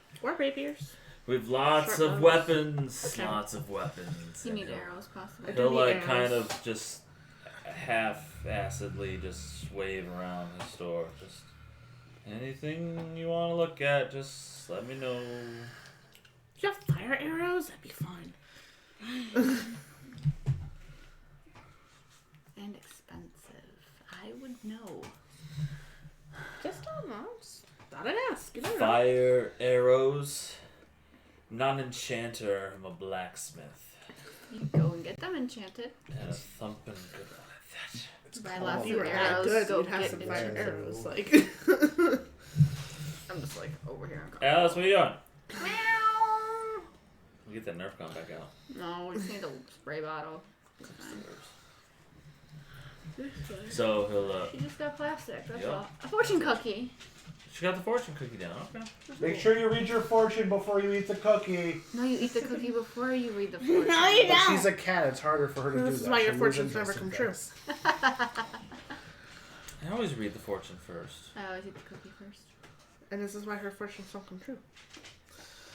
lots Short of bows. weapons. Okay. Lots of weapons. You And need he'll- arrows, possibly. I do He'll need like kind arrows. of just half-assedly just wave around his store. Just anything you want to look at, just let me know. do you have fire arrows? That'd be fun. And expensive. I would know. Just don't know. Thought I'd ask. You never know. Fire arrows. not an enchanter. I'm a blacksmith. You go and get them enchanted. And a thumping good one at that. It's Buy called lots You of were that arrows. good. Go You'd have get some fire enchanted. arrows. Like. I'm just like over here. Alice, what are you doing? Meow. We'll get that Nerf gun back out. No, we just need a spray bottle. It's fine. So he'll. She just got plastic. That's Yeah. all. A fortune cookie. She got the fortune cookie down. Okay. Make sure you read your fortune before you eat the cookie. No, you eat the cookie before you read the fortune. No, you But don't. she's a cat. It's harder for her to do that. This is why your She fortunes loses never come in true. things. I always read the fortune first. I always eat the cookie first. And this is why her fortunes don't come true.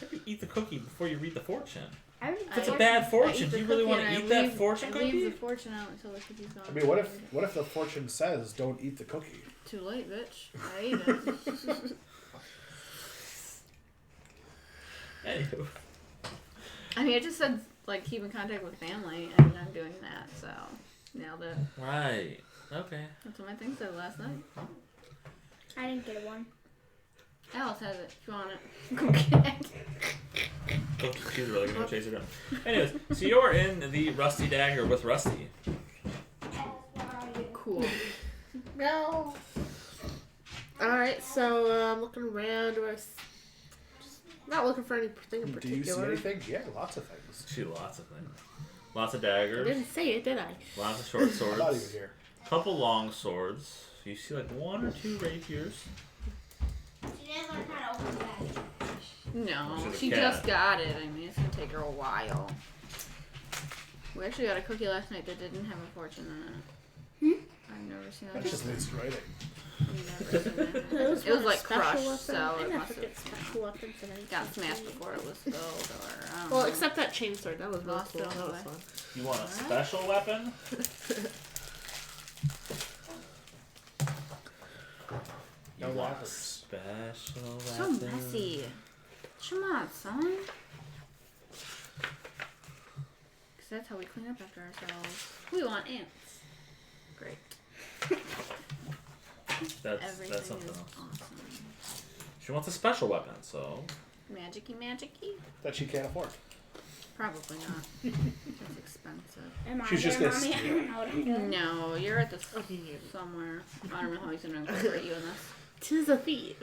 Maybe eat the cookie before you read the fortune. I If it's I- a bad I fortune, eat do the you really cookie want and to I eat that leave- fortune I cookie? leave the fortune out until the cookie's gone. I mean, what if the fortune says don't eat the cookie? Too late, bitch. I ate it. Anywho. I mean, it just said, like, keep in contact with family, and I'm doing that, so nailed it. Right. Okay. That's what my thing said last night. I didn't get one. Alice has it. If you want it, go get it. Oh, she's really gonna chase it down. Anyways, so you're in the Rusty Dagger with Rusty. Cool. No. Alright, so I'm looking around. Not looking for anything in Do you see particular. anything? Yeah, lots of things. See lots of things. Lots of I daggers. didn't say it, did I? Lots of short I'm not even swords. here. Couple long swords. You see like one or two rapiers. She doesn't learn how to open that. No, She's a she cat. just got it. I mean, it's gonna take her a while. We actually got a cookie last night that didn't have a fortune in it. I've never seen that. That's just lazy writing. I've never seen that. It was like crushed, so I it never must get have special weapons and got smashed before it was spilled, or I don't Well, know. except that chainsword. That was really Lost cool. it That all was the way. fun. You want a Alright. special weapon? You No want a ladders. special So weapon? messy. Come on, son. Because that's how we clean up after ourselves. We want ants. Great. That's Everything something is else. awesome. She wants a special weapon, so Magicy. That she can't afford. Probably not. That's expensive. Am I She's just there, gonna Mommy? I steal. don't know what I'm doing. No, you're at the Okay, you. somewhere. I don't know how he's gonna incorporate you in this. 'Tis a thief.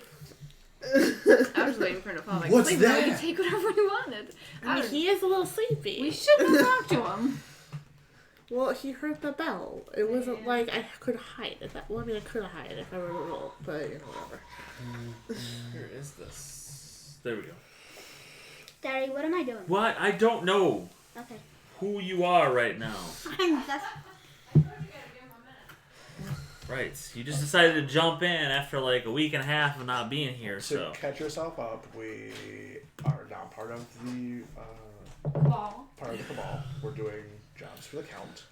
I was waiting for him to fall back What's asleep, so we that? could take whatever we wanted. I mean, he is a little sleepy. We shouldn't have talked to him. Well, he heard the bell. It wasn't like I could hide it. Well, I mean, I could hide it if I were to roll, but you know, whatever. where is this? There we go. Daddy, what am I doing? What? I don't know Okay. who you are right now. That's Right. You just decided to jump in after like a week and a half of not being here, To so. catch yourself up, we are now part of the Ball. cabal. We're doing jobs for the count.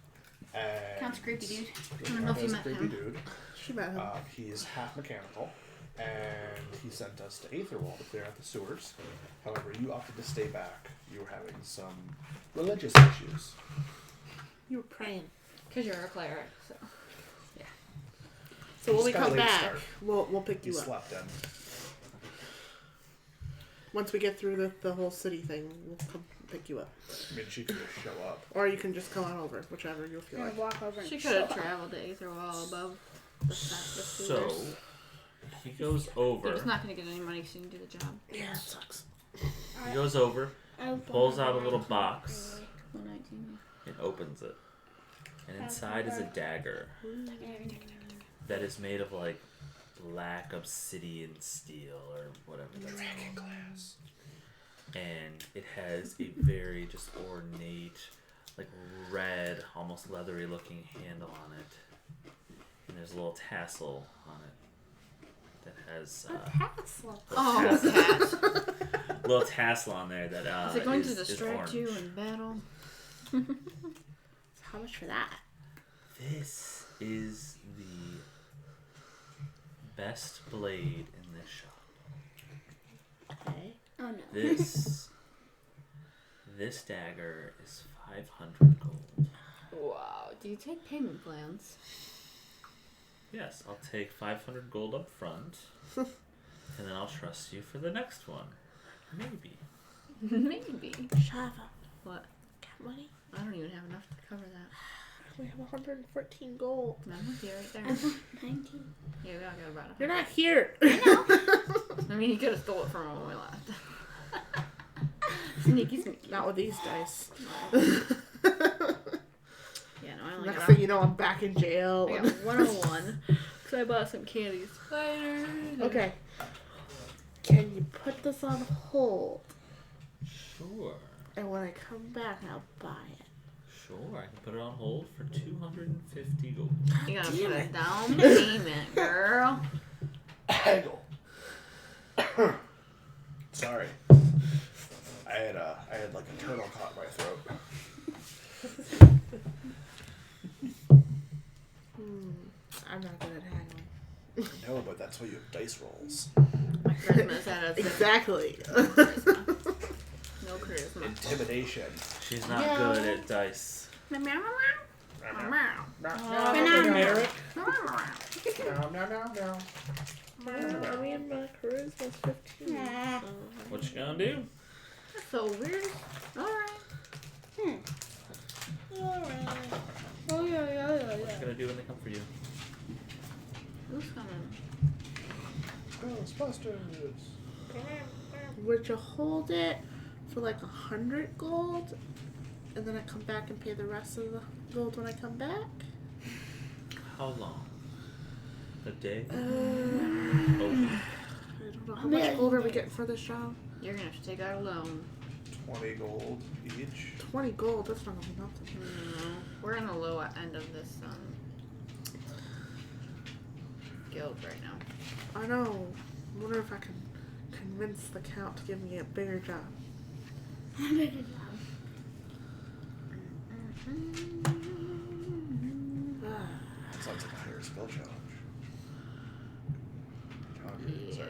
And Count's creepy, dude. the I don't know Count if you is a met creepy him. dude. She met him. He's half mechanical, and he sent us to Aetherwall to clear out the sewers. However, you opted to stay back. You were having some religious issues. You were praying. Because you're a cleric, so. So when Just we got a come late back, start. we'll pick You you up. slept in. Once we get through the whole city thing, we'll come pick you up. I mean, she could just show up. Or you can just come on over, whichever you feel I'm like. gonna walk over and She could have traveled to Aetherwall above the So, sewers. he goes You're over. just not going to get any money so you can do the job. Yeah, it sucks. He goes over, I pulls out a little box, 119. and opens it. And inside is a dagger that is made of like black obsidian steel or whatever that's Dragon called. glass. And it has a very just ornate, like red, almost leathery looking handle on it. And there's a little tassel on it that has Oh, cat. little tassel on there that Is it going is to distract orange. you in battle? How much for that? This is the best blade in this shop. Okay. Oh no. This dagger is 500 gold. Wow. Do you take payment plans? Yes, I'll take 500 gold up front, and then I'll trust you for the next one. Maybe. Maybe. Shava. What? Cat money? I don't even have enough to cover that. We have 114 gold. I'm with you right there. 19. Yeah, we all got about it. You're not here. I mean, you could have stole it from him when we left. Sneaky. Not with these dice. Yeah, no, I only Next got thing you know, I'm back in jail. I got 101. Because I bought some candy spiders. Okay. Can you put this on hold? Sure. And when I come back, I'll buy it. Sure, I can put it on hold for 250 gold. You gotta Damn put a it. down payment, girl. Haggle. Sorry. I had like a turtle caught in my throat. I'm not good at haggling. No, but that's why you have dice rolls. My Christmas had a Exactly. no charisma. Intimidation. She's not Yeah. good at dice. Eric. No. I mean, my charisma's 15. So. What you gonna do? That's so weird. Alright. Oh, yeah. What you gonna do when they come for you? Who's coming? Ghostbusters. Would you hold it for like 100 gold? And then I come back and pay the rest of the gold when I come back? How long? A day? I Oh, don't know. How much gold are we getting for this job? You're gonna have to take out a loan. 20 gold each. 20 gold, that's not gonna be nothing. No, we're in the low end of this guild right now. I know. I wonder if I can convince the count to give me a bigger job. That sounds like a higher skill challenge. Sorry.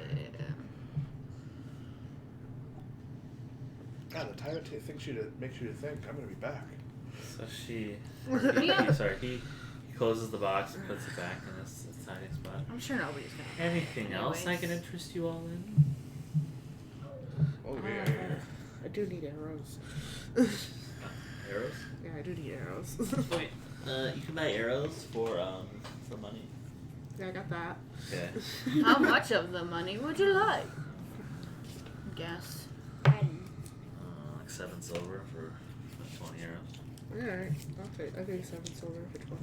God, the tyrant makes you to think I'm gonna be back. so she. Yeah. Sorry, he closes the box and puts it back in its tiny spot. I'm sure nobody's gonna. Anything else I can interest you all in? Oh I do need arrows. Arrows? Yeah, I do need arrows. Wait, you can buy arrows for money. Yeah, I got that. Okay. How much of the money would you like? Guess. Like 7 silver for 20 arrows. Alright, I'll give you 7 silver for 20.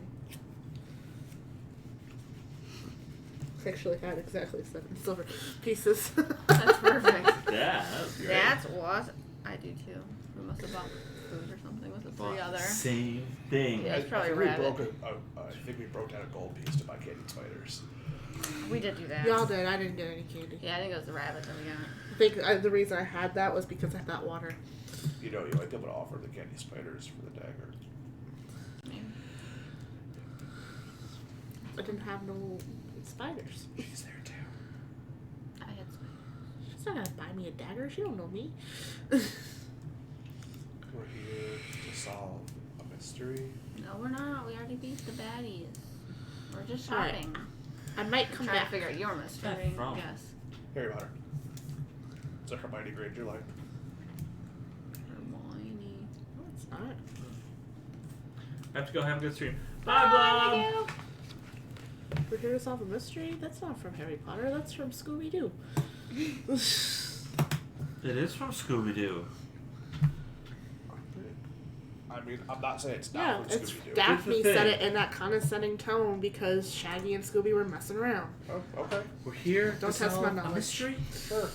I actually had exactly 7 silver pieces. That's perfect. Yeah, that was great. That's what I do too. We must have bought food or something with the Bought 3 other. Same thing. Yeah. It's probably I rabbit. think we broke down a gold piece to buy candied spiders. We did do that. Y'all did, I didn't get any candy. Yeah, I think it was the rabbit that we got. I think the reason I had that was because I got water. You know, you might be able to offer the candy spiders for the dagger. Maybe. I didn't have no spiders. She's there too. I had some. She's not gonna buy me a dagger, she don't know me. We're here to solve a mystery. No, we're not. We already beat the baddies. We're just Alright. shopping. I might come Trying to back. figure out your mystery. from? Yes. Harry Potter. Is that Hermione Granger like? Hermione. No, it's not. I have to go have a good stream. Bye, Bye, Blob. We're here to solve a mystery? That's not from Harry Potter, that's from Scooby-Doo. It is from Scooby-Doo. I mean, I'm not saying it's Yeah, not from it's Scooby-Doo. Daphne Here's the said thing. it in that condescending tone because Shaggy and Scooby were messing around. Oh, okay. We're here Don't to test solve my a knowledge. mystery. Sure.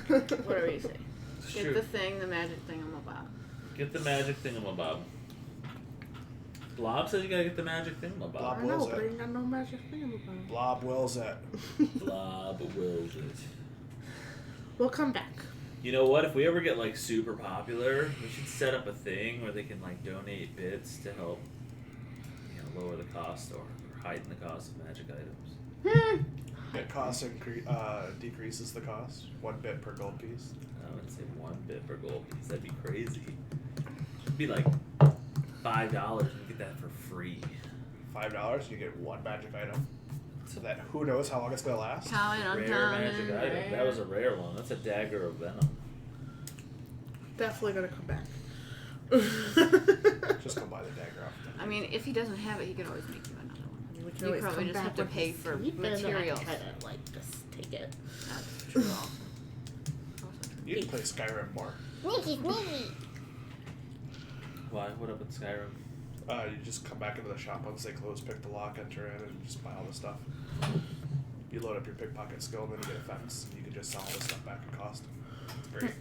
What do we say? Shoot. Get the thing, the magic thingamabob. Get the magic thingamabob. Blob says you gotta get the magic thingamabob. Blob. I know, wills but it. I ain't got no magic thingamabob. Blob wills it. Blob wills it. We'll come back. You know what? If we ever get like super popular, we should set up a thing where they can like donate bits to help, lower the cost or heighten the cost of magic items. It cost decreases the cost. 1 bit per gold piece. I would say 1 bit per gold piece. That'd be crazy. It'd be like $5 and you get that for free. $5, you get 1 magic item. So that who knows how long it's gonna last. Common, Rare uncommon. magic item. That was a rare one. That's a dagger of venom. definitely gonna come back. Just go buy the dagger off. I mean, if he doesn't have it, he could always make you another one. I mean, we can You always probably come just back have to when pay he's for asleep, and then I can materials. try to, like, just take it. That's true also. You can play Skyrim more. Sneaky, sneaky. Why? What up in Skyrim? You just come back into the shop once they close, pick the lock, enter in, and just buy all the stuff. You load up your pickpocket skill, and then you get a fence, and you can just sell all the stuff back at cost. It's great.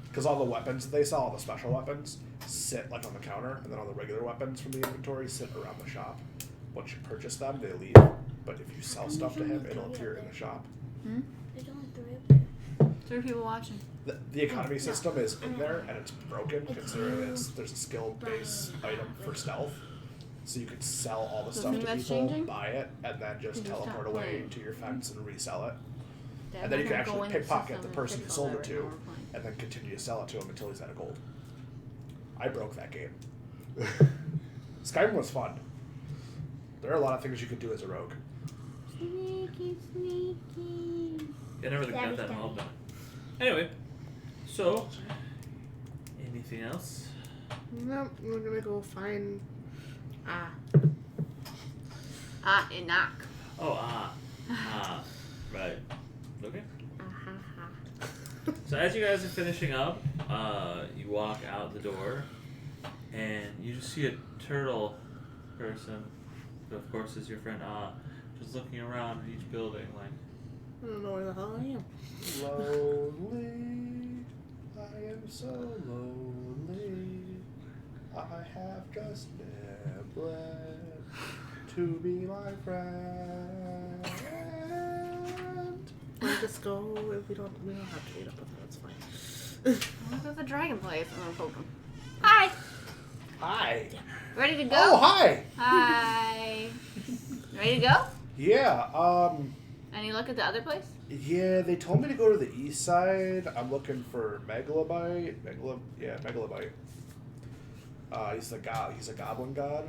Because all the weapons they sell, all the special weapons, sit like on the counter, and then all the regular weapons from the inventory sit around the shop. Once you purchase them, they leave. But if you sell stuff to him, it'll appear in the shop. There's only 3 up there. 3 people watching. The economy system is in there, and it's broken, considering there's a skill-based item for stealth. So you can sell all the stuff to that's people, changing? buy it, and then just Can you teleport stop away playing? to your fence and resell it. Dad, And then you we're can gonna go actually in the pickpocket system the and person you fix all sold that it right to, now we're playing. and then continue to sell it to him until he's out of gold. I broke that game. Skyrim was fun. There are a lot of things you could do as a rogue. Sneaky, sneaky. I never really got Daddy, that daddy. involved in it. Anyway, so anything else? No, we're gonna go find. Enoch. Oh, right. Okay. So as you guys are finishing up, you walk out the door, and you just see a turtle person, who of course is your friend just looking around at each building like, I don't know where the hell I am. Lonely, I am so lonely. I have just Neblet to be my friend. We'll just go. If we don't have to meet up with her. It's fine. Look at the dragon place. I'm gonna poke him. Hi. Hi. Ready to go? Oh, hi. Hi. Ready to go? Yeah. Any look at the other place? Yeah, they told me to go to the east side. I'm looking for Megalobite. Megalobite. He's a god. He's a goblin god.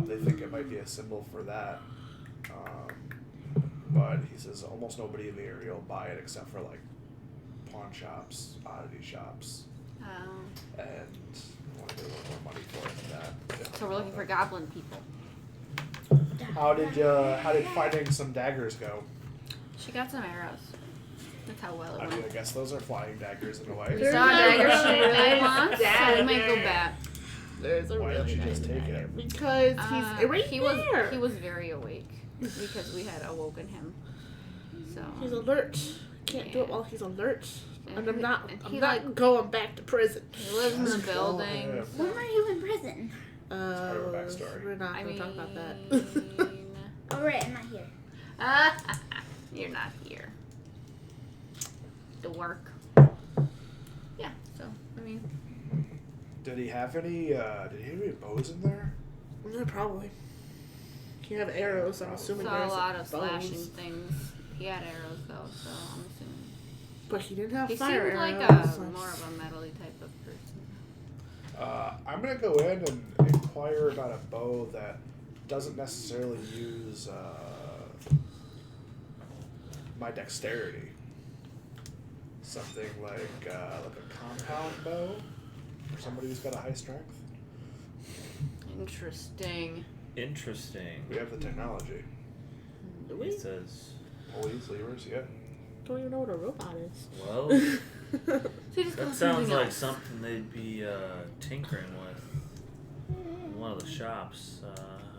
They think it might be a symbol for that. But he says almost nobody in the area will buy it except for like pawn shops, oddity shops, Oh. and I want to get a little more money for it than that. So we're looking for goblin people. How did finding some daggers go? She got some arrows. That's how well it I went. mean, I guess those are flying daggers in a We way. There's saw a a dagger really she really nice wants, so we might go dagger. back. There's a Why really didn't you nice just take dagger. it? Because he's right he there. was very awake because we had awoken him. So He's alert. Can't do it while he's alert. And I'm not. And I'm he, not like- going back to prison. he lives in the Just kill building. him. When were you in prison? part of a backstory. We're not I going mean, to talk about that. Oh, right, I'm not here. You're not here. To work. Yeah. So I mean, Did he have any? Did he have any bows in there? Yeah, probably. He had arrows. I'm assuming saw a there's lot of bows. slashing things. He had arrows though, so I'm assuming. But he didn't have He fire seemed like arrows. more of a metally type of person. I'm gonna go in and inquire about a bow that doesn't necessarily use my dexterity. Something like a compound bow for somebody who's got a high strength. Interesting. Interesting. We have the technology. Do He we? says, Pulleys, levers, yeah. Don't even know what a robot is. well, So he just that got sounds something like else. something they'd be tinkering with in one of the shops.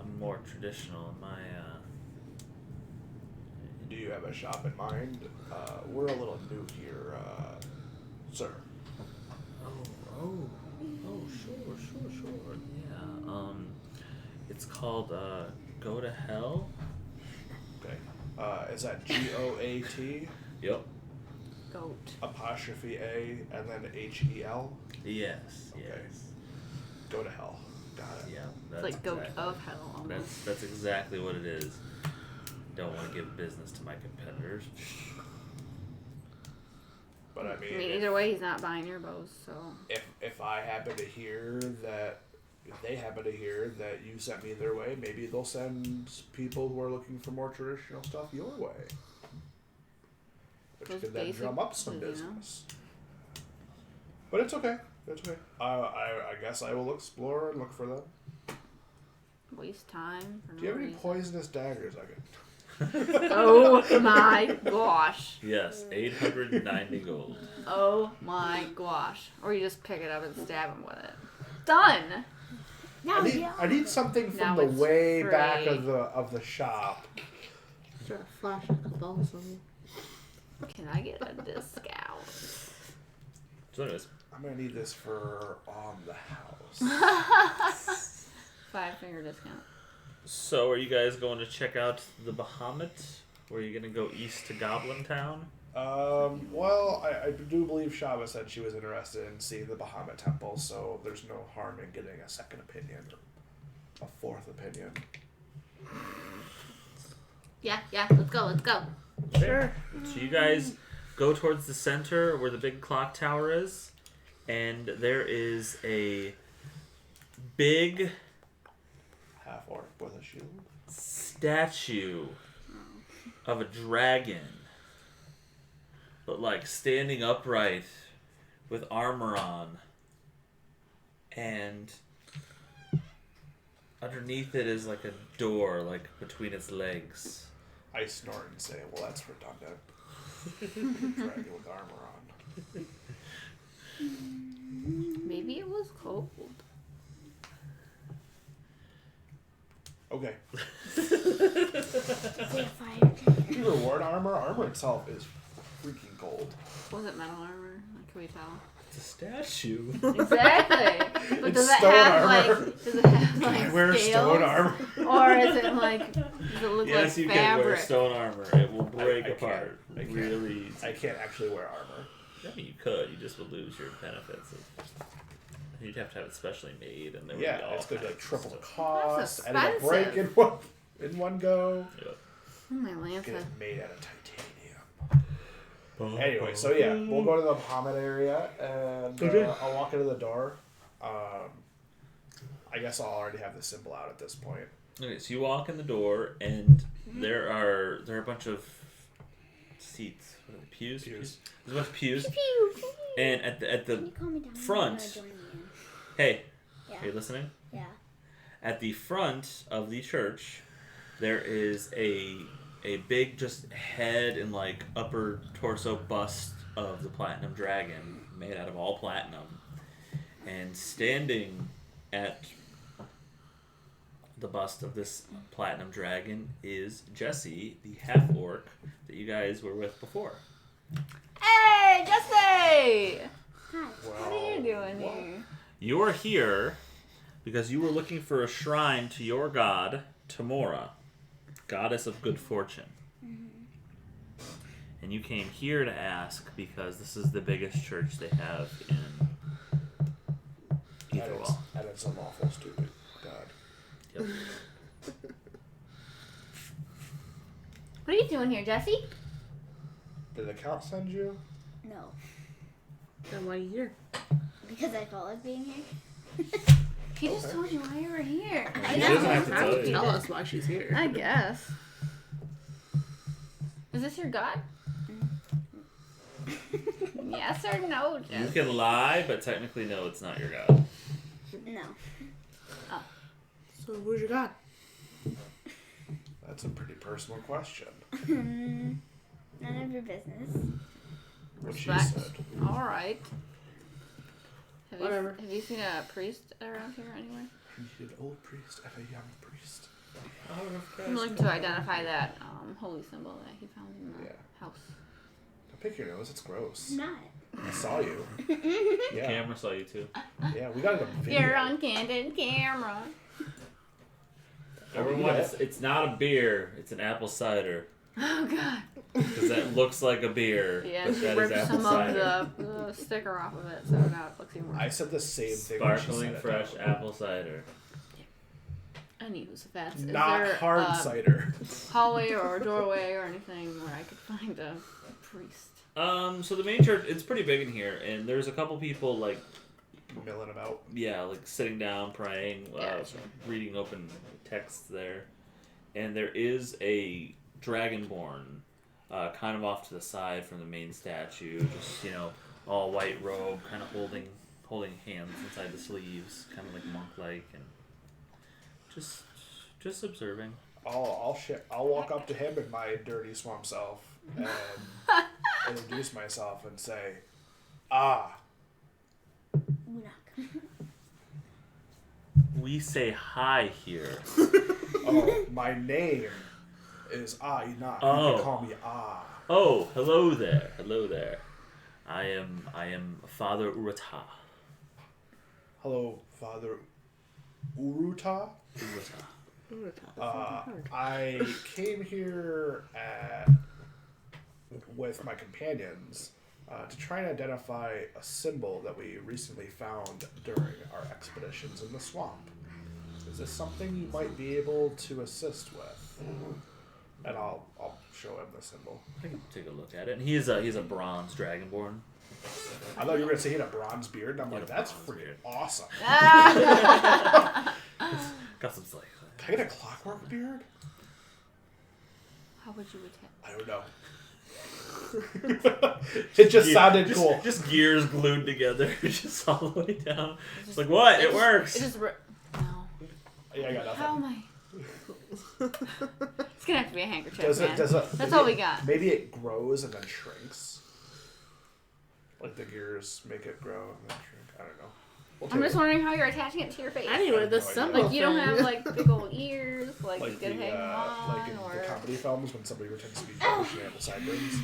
I'm more traditional in my Do you have a shop in mind? We're a little new here, sir. Sure. Yeah. It's called Go to Hell. Okay. Is that GOAT Yep. Goat. apostrophe A and then HEL? Yes. Okay. Yes. Go to hell. Got it. Yeah. It's That's like goat exactly, of hell almost. That's exactly what it is. Don't want to give business to my competitors. But I I mean, mean, either way, he's not buying your bows, so. if I happen to hear that, if they happen to hear that you sent me their way, maybe they'll send people who are looking for more traditional stuff your way. Which Those could then basic drum up some ones, you know? business. But it's okay. It's okay. I guess I will explore and look for them. Waste time. For Do you have any reason. poisonous daggers I can... Oh my gosh. Yes, 890 gold. Oh my gosh. Or you just pick it up and stab him with it. Done. Now I need something from Now the it's way back free. of the shop. Sure, flash a couple of them. Can I get a discount? So anyways, I'm gonna need this for on the house. 5-finger discount. so are you guys going to check out the Bahamut? Or are you going to go east to Goblin Town? Well, I do believe Shava said she was interested in seeing the Bahamut temple, so there's no harm in getting a second opinion or a fourth opinion. Yeah, let's go. Okay. Sure. So you guys go towards the center where the big clock tower is, and there is a big Half orc with a shield. statue of a dragon, but like standing upright with armor on, and underneath it is like a door, like between its legs. I snort and say, well, that's redundant. Dragon with armor on. Maybe it was cold. Okay. Say fire. You reward armor. Armor itself is freaking gold. Was it metal armor? Like, can we tell? It's a statue. Exactly. But does It's it stone have armor. like? Does it have Can like I wear scales? stone armor? Or is it like? Does it look Yes, like you fabric? can wear stone armor. It will break I can't. apart I can't. really easy. I can't actually wear armor. I mean, you could. You just would lose your benefits. You'd have to have it specially made, and there would be Yeah, all it's going to kinds like triple the of stuff. cost, That's and it'll break expensive. in one go. Yep. Oh my Get Lanta. it made out of titanium. Anyway, so yeah, we'll go to the Bahamut area, and Okay. I'll walk into the door. I guess I'll already have the symbol out at this point. Okay, so you walk in the door, and there are a bunch of seats. What are they, pews? Pews. There's a bunch of pews, Pew. and at Can the you calm me down? front. I'm gonna join you. hey, Yeah. are you listening? Yeah. At the front of the church, there is a big just head and like upper torso bust of the platinum dragon made out of all platinum, and standing at the bust of this platinum dragon is Jesse, the half orc that you guys were with before. Hey, Jesse! Hi. What are you doing here? You're here because you were looking for a shrine to your god, Tamora, goddess of good fortune. And you came here to ask because this is the biggest church they have in Etherwall. And it's an awful stupid god. Yep. What are you doing here, Jesse? Did the count send you? No. Then why are you here? Because I felt like being here. He just told you why you were here. He I doesn't know. have to Have tell to you. tell us why she's here. I guess. Is this your god? Yes or no, You Jesse? can lie, but technically, no, it's not your god. No. So who's your god? That's a pretty personal question. None of your business. What she Respect. said. All right. Whatever. Have you seen a priest around here anywhere? I need an old priest and a young priest. I'm looking to identify that holy symbol that he found in the Yeah. house. Don't pick your nose, it's gross. I'm not. I saw you. Yeah. Camera saw you too. Yeah, we got it on video. You're on candid camera. Everyone, it's not a beer. It's an apple cider. Oh god. Because that looks like a beer. Yeah, but she that is ripped apple some cider. of the sticker off of it, so now it looks even worse. I said the same thing. when she Sparkling said it. fresh apple cider. Any use if that's Not is there hard cider. hallway or a doorway or anything where I could find a priest. So the main church, it's pretty big in here, and there's a couple people like, Milling about. yeah, like sitting down, praying, Gotcha. reading open texts there, and there is a dragonborn, kind of off to the side from the main statue, just all white robe, kind of holding hands inside the sleeves, kind of like monk-like, and just observing. I'll walk up to him in my dirty swamp self and introduce myself and say, Unak. We say hi here. oh, my name is Enoch. You Oh. can call me Oh, hello there. Hello there. I am Father Urata. Hello, Father Uruta. I came here with my companions to try and identify a symbol that we recently found during our expeditions in the swamp. Is this something you might be able to assist with? And I'll show him the symbol. I can take a look at it. And he's a bronze dragonborn. I thought you were going to say he had a bronze beard, and I'm like, that's freaking awesome. Got some like. Can I get a clockwork beard? How would you attack? I don't know. It just sounded cool. Just gears glued together, just all the way down. It's like, what? It works. No. Yeah, I got nothing. How am I? It's gonna have to be a handkerchief, Does man. it, That's all we got. Maybe it grows and then shrinks. Like the gears make it grow and then shrink. I don't know. We'll I'm take just it. wondering how you're attaching it to your face. Anyway, the no idea. symbol Like you don't thing. have like big old ears, like you Like could hang them on, like in or the comedy films when somebody pretends to be Jewish and they have the sideburns.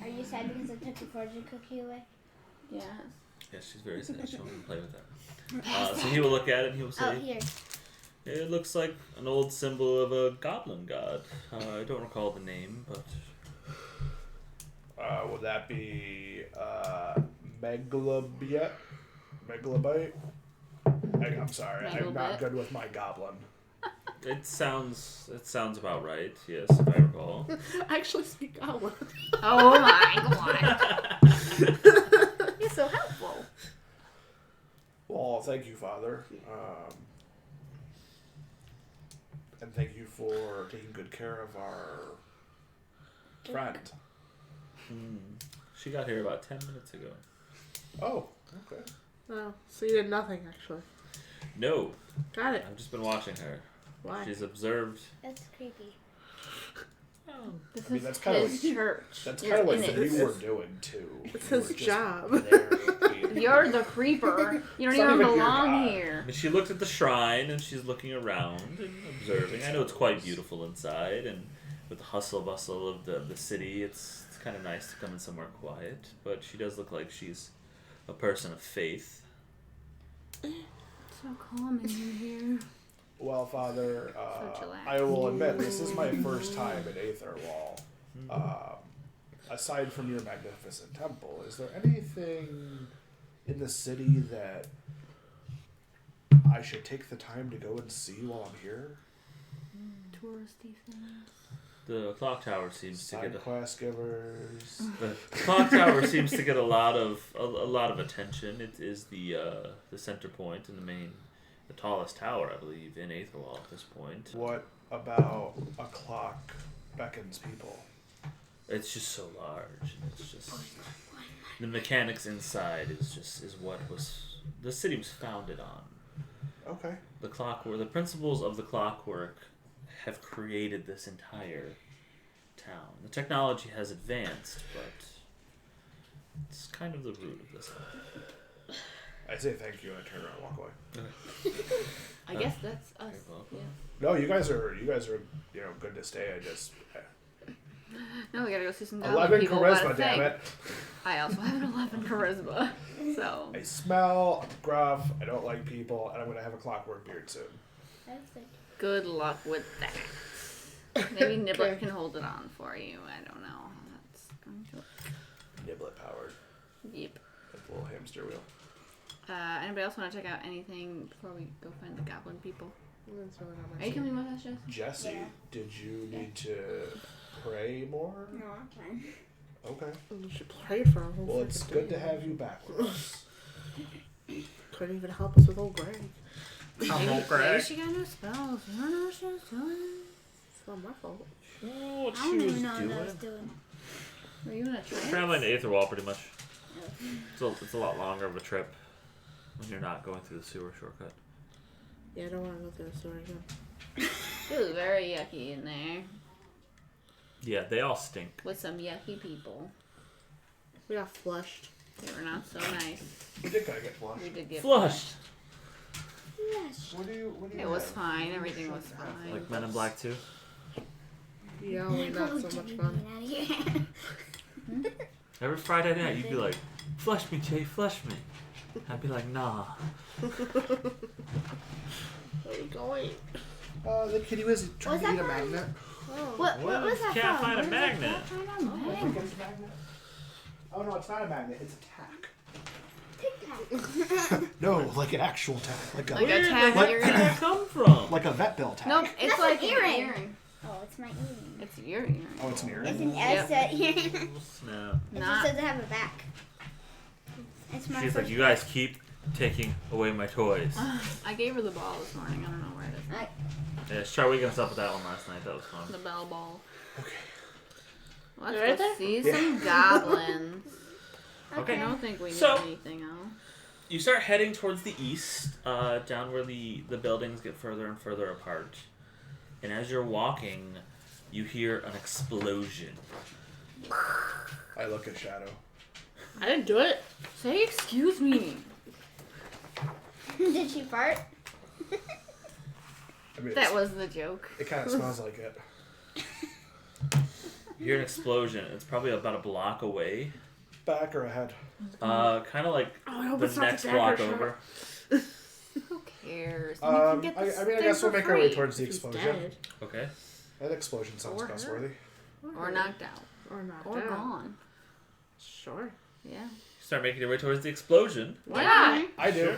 Are you sad because I took the fortune cookie away? yes. Yeah, she's very sad. She'll even play with that. So he will look at it and he will Oh, say, here. it looks like an old symbol of a goblin god. I don't recall the name, but Would that be Megalobite? Megalobite? I'm sorry, I'm not Megalobite? good with my goblin. it sounds about right. Yes, if I recall. I actually speak goblin. Oh my god. You're so helpful. Well, thank you, Father. And thank you for taking good care of our friend. She got here about 10 minutes ago. Oh, okay. Oh, so you did nothing, actually. No, Got it. I've just been watching her. Why? She's observed. That's creepy. This I mean, is that's kinda his like- church. That's You're kind of in like it. you were doing, too. It's You his were just job. there being- You're the creeper. You don't It's not even even your belong job. here. I mean, she looked at the shrine and she's looking around and observing. I know it's quite beautiful inside, and with the hustle bustle of the city, it's kind of nice to come in somewhere quiet. But she does look like she's a person of faith. So calm in here. Well, Father, So chillax. I will admit, this is my first time at Aether Wall. Aside from your magnificent temple, is there anything in the city that I should take the time to go and see while I'm here? Touristy things. The clock tower seems to Side get quest givers. the clock tower seems to get a lot of attention. It is the center point and the tallest tower, I believe, in Aetherwall at this point. What about a clock beckons people? It's just so large. And it's just the mechanics inside is what the city was founded on. Okay. The principles of the clockwork have created this entire town. The technology has advanced, but it's kind of the root of this. I say thank you and I turn around and walk away. I guess that's us. You're welcome. Yeah. No, you guys are good to stay. I just No, we gotta go see some goblin 11 people. charisma, Gotta damn think. it. I also have an 11 charisma. So. I smell, I'm gruff, I don't like people, and I'm gonna have a clockwork beard soon. That's like Good luck with that. Maybe Nibbler can hold it on for you. I don't know. That's going to. Niblet powered. Yep. Like a little hamster wheel. Anybody else want to check out anything before we go find the goblin people? That's really not my Are you coming with us, Jess? Jesse, Yeah. did you need to pray more? no, I'm fine. Okay. You should pray for a whole Well, it's freaking good day. to have you back with us. Couldn't even help us with old Greg. Maybe she got no spells. You don't know what she was doing. It's not my fault. Oh, what I don't even know what I was doing. Were you in a trance? Traveling to Aetherwall, pretty much. It's a lot longer of a trip when you're not going through the sewer shortcut. Yeah, I don't want to go through the sewer again. It was very yucky in there Yeah, they all stink. with some yucky people. We got flushed. They were not so nice. We did kind of get flushed. We did get Flushed. Yes. What do you It was have? fine. Everything was fine. Like Men in Black 2. Yeah, only not so much fun. Out of here. Every Friday night, you'd be like, "Flush me, Jay, flush me." I'd be like, "Nah." Where are we going? The kitty was trying What's to eat that a from? magnet. Oh. What was that Can't from? find a What is that magnet. from? I think it's a magnet. Oh no, it's not a magnet. It's a tack. Tic Tac. No, like an actual tack, like a Like a tag Like- Where did earring. that come from? like a vet bill tack. Nope, it's That's like an an earring. earring. Oh, it's my earring. It's your earring. Oh, it's an earring. It's an Yep. S earring. Snap. It just Not. doesn't have a back. It's my She's first like, "You guys keep taking away my toys." I gave her the ball this morning. I don't know where it is. Yeah, let's try waking us up with that one last night. That was fun. The bell ball. Okay. Let's Right go there? see Yeah. some goblins. Okay. I don't think we need So- anything else. You start heading towards the east, down where the buildings get further and further apart. And as you're walking, you hear an explosion. I look at Shadow. I didn't do it. Say excuse me. Did she fart? I mean, That was the joke. it kind of smells like it. You hear an explosion. It's probably about a block away. Back or ahead? Kind of like Oh, I hope the it's not next the block dagger shot. over. Who cares? You I can get this mean, I thing guess we'll for make our way free. towards the He's explosion. dead. Okay. That explosion sounds Or her. trustworthy. Or knocked out. Or not. Or gone. Sure. Yeah. You start making your way towards the explosion. Why not? I do.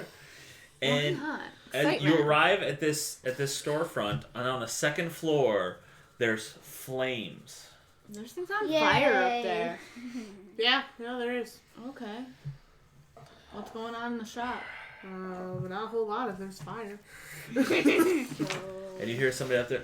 And Why not? as you Excitement. arrive at this storefront, and on the second floor, there's flames. There's things on Yay. fire up there. Yeah, there is. Okay. What's going on in the shop? Not a whole lot if there's fire. And you hear somebody out there,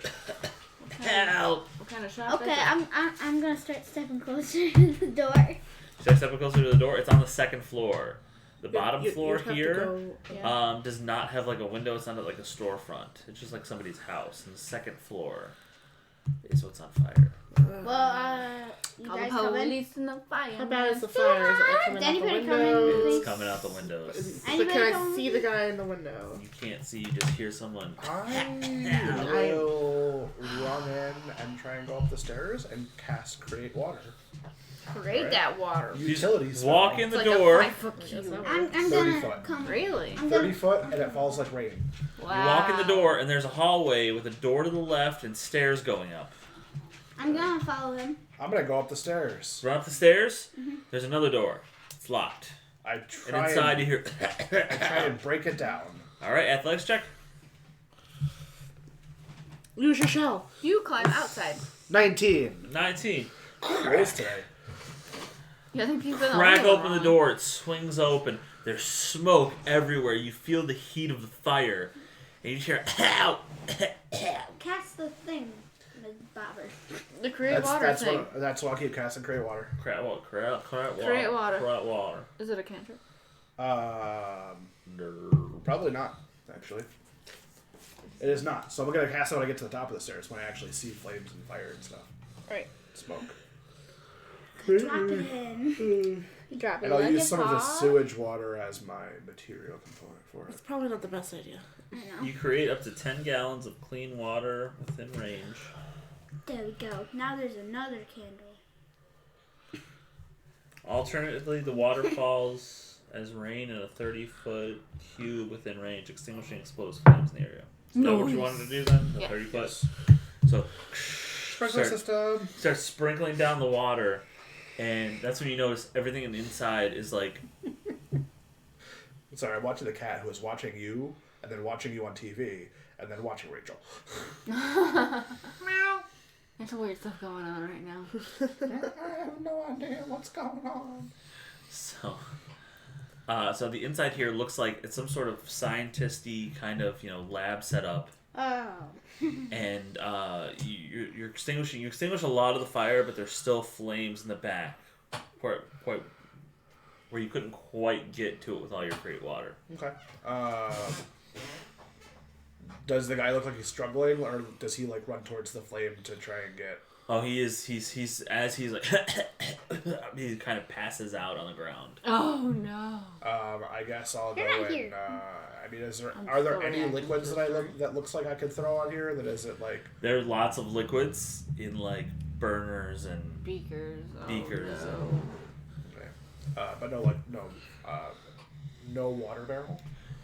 "Help!" What kind of shop Okay, is it? I'm gonna start stepping closer to the door. Start stepping closer to the door. It's on the second floor. The bottom You- floor you'd have to here go- Yeah. does not have like a window. It's not like a storefront. It's just like somebody's house. And the second floor is what's on fire. Well, you Call the guys come in. police and the fire. How bad is the fire? Is it like coming out the Anybody come in, window? please? It's coming out the windows. But Anybody can I come- see the guy in the window? You can't see. You just hear someone. I will run in and try and go up the stairs and cast Create Water. Create Alright. that water. Utilities. Walk in It's the like door. a 5-foot Yes, cube. that I'm 30 gonna foot. come. Really? I'm 30 gonna. foot and it falls like rain. Wow. You walk in the door, and there's a hallway with a door to the left and stairs going up. I'm gonna follow him. I'm gonna go up the stairs. Run up the stairs. There's another door. It's locked. I And try inside you and, hear. I try and break it down. All right, athletics check. Use your shell. You climb outside. 19. 19. Rolls today. You think you've been Crack open the door. It swings open. There's smoke everywhere. You feel the heat of the fire, and you just hear "Ow!" Cast the thing, the bobber. The create water thing. That's why I keep casting Create Water. Crap water. Create water. Crap water. Is it a cantrip? Probably not, actually. It is not. So I'm gonna cast it when I get to the top of the stairs, when I actually see flames and fire and stuff. Right. Smoke. Drop it in. You drop it And I'll like use it's some of the hot. sewage water as my material component for It's it. probably not the best idea. I know. You create up to 10 gallons of clean water within range. There we go. Now there's another candle. Alternatively, the water falls as rain in a 30-foot cube within range, extinguishing explosive flames in the area. Is that what you Nice. wanted to do then? The Yeah. 30 foot? Yes. So, Sprinkler system. start sprinkling down the water, and that's when you notice everything in the inside is like, Sorry, I'm watching the cat who is watching you, and then watching you on TV, and then watching Rachel. There's some weird stuff going on right now. I have no idea what's going on. so. So the inside here looks like it's some sort of scientist-y kind of, lab setup. Oh. And you extinguish a lot of the fire, but there's still flames in the back, quite where you couldn't quite get to it with all your great water. Okay. Does the guy look like he's struggling, or does he like run towards the flame to try and get? Oh, he is. He's as he's like, he kind of passes out on the ground. Oh no. I guess I'll go You're not and. here. I mean, I'm are there still any reacting liquids to that it. that looks like I could throw on here? That is it like? There are lots of liquids in like burners and Beakers. Oh, Beakers, No. Okay. But no water barrel.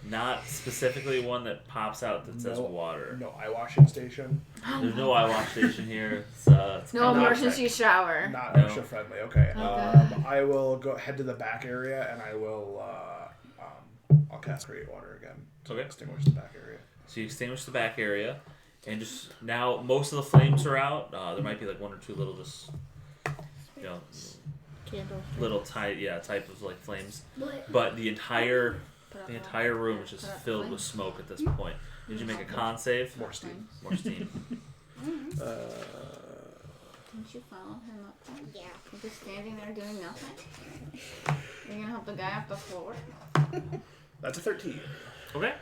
not specifically one that pops out that says water. No eye washing station. There's no eye wash station here. It's No kinda emergency shower. Not No. OSHA friendly. Okay. God. I will head to the back area and I will. I'll cast create water again. Okay. Extinguish the back area. So you extinguish the back area, and just now most of the flames are out. There might be like one or two little just, Candle. little type of like flames, What? but the entire Put up room is just Put up filled flames. with smoke at this point. Did you make a con save? More steam. More steam. Didn't you follow him up there? Yeah. You're just standing there doing nothing? You're gonna help the guy off the floor? That's a 13. Okay.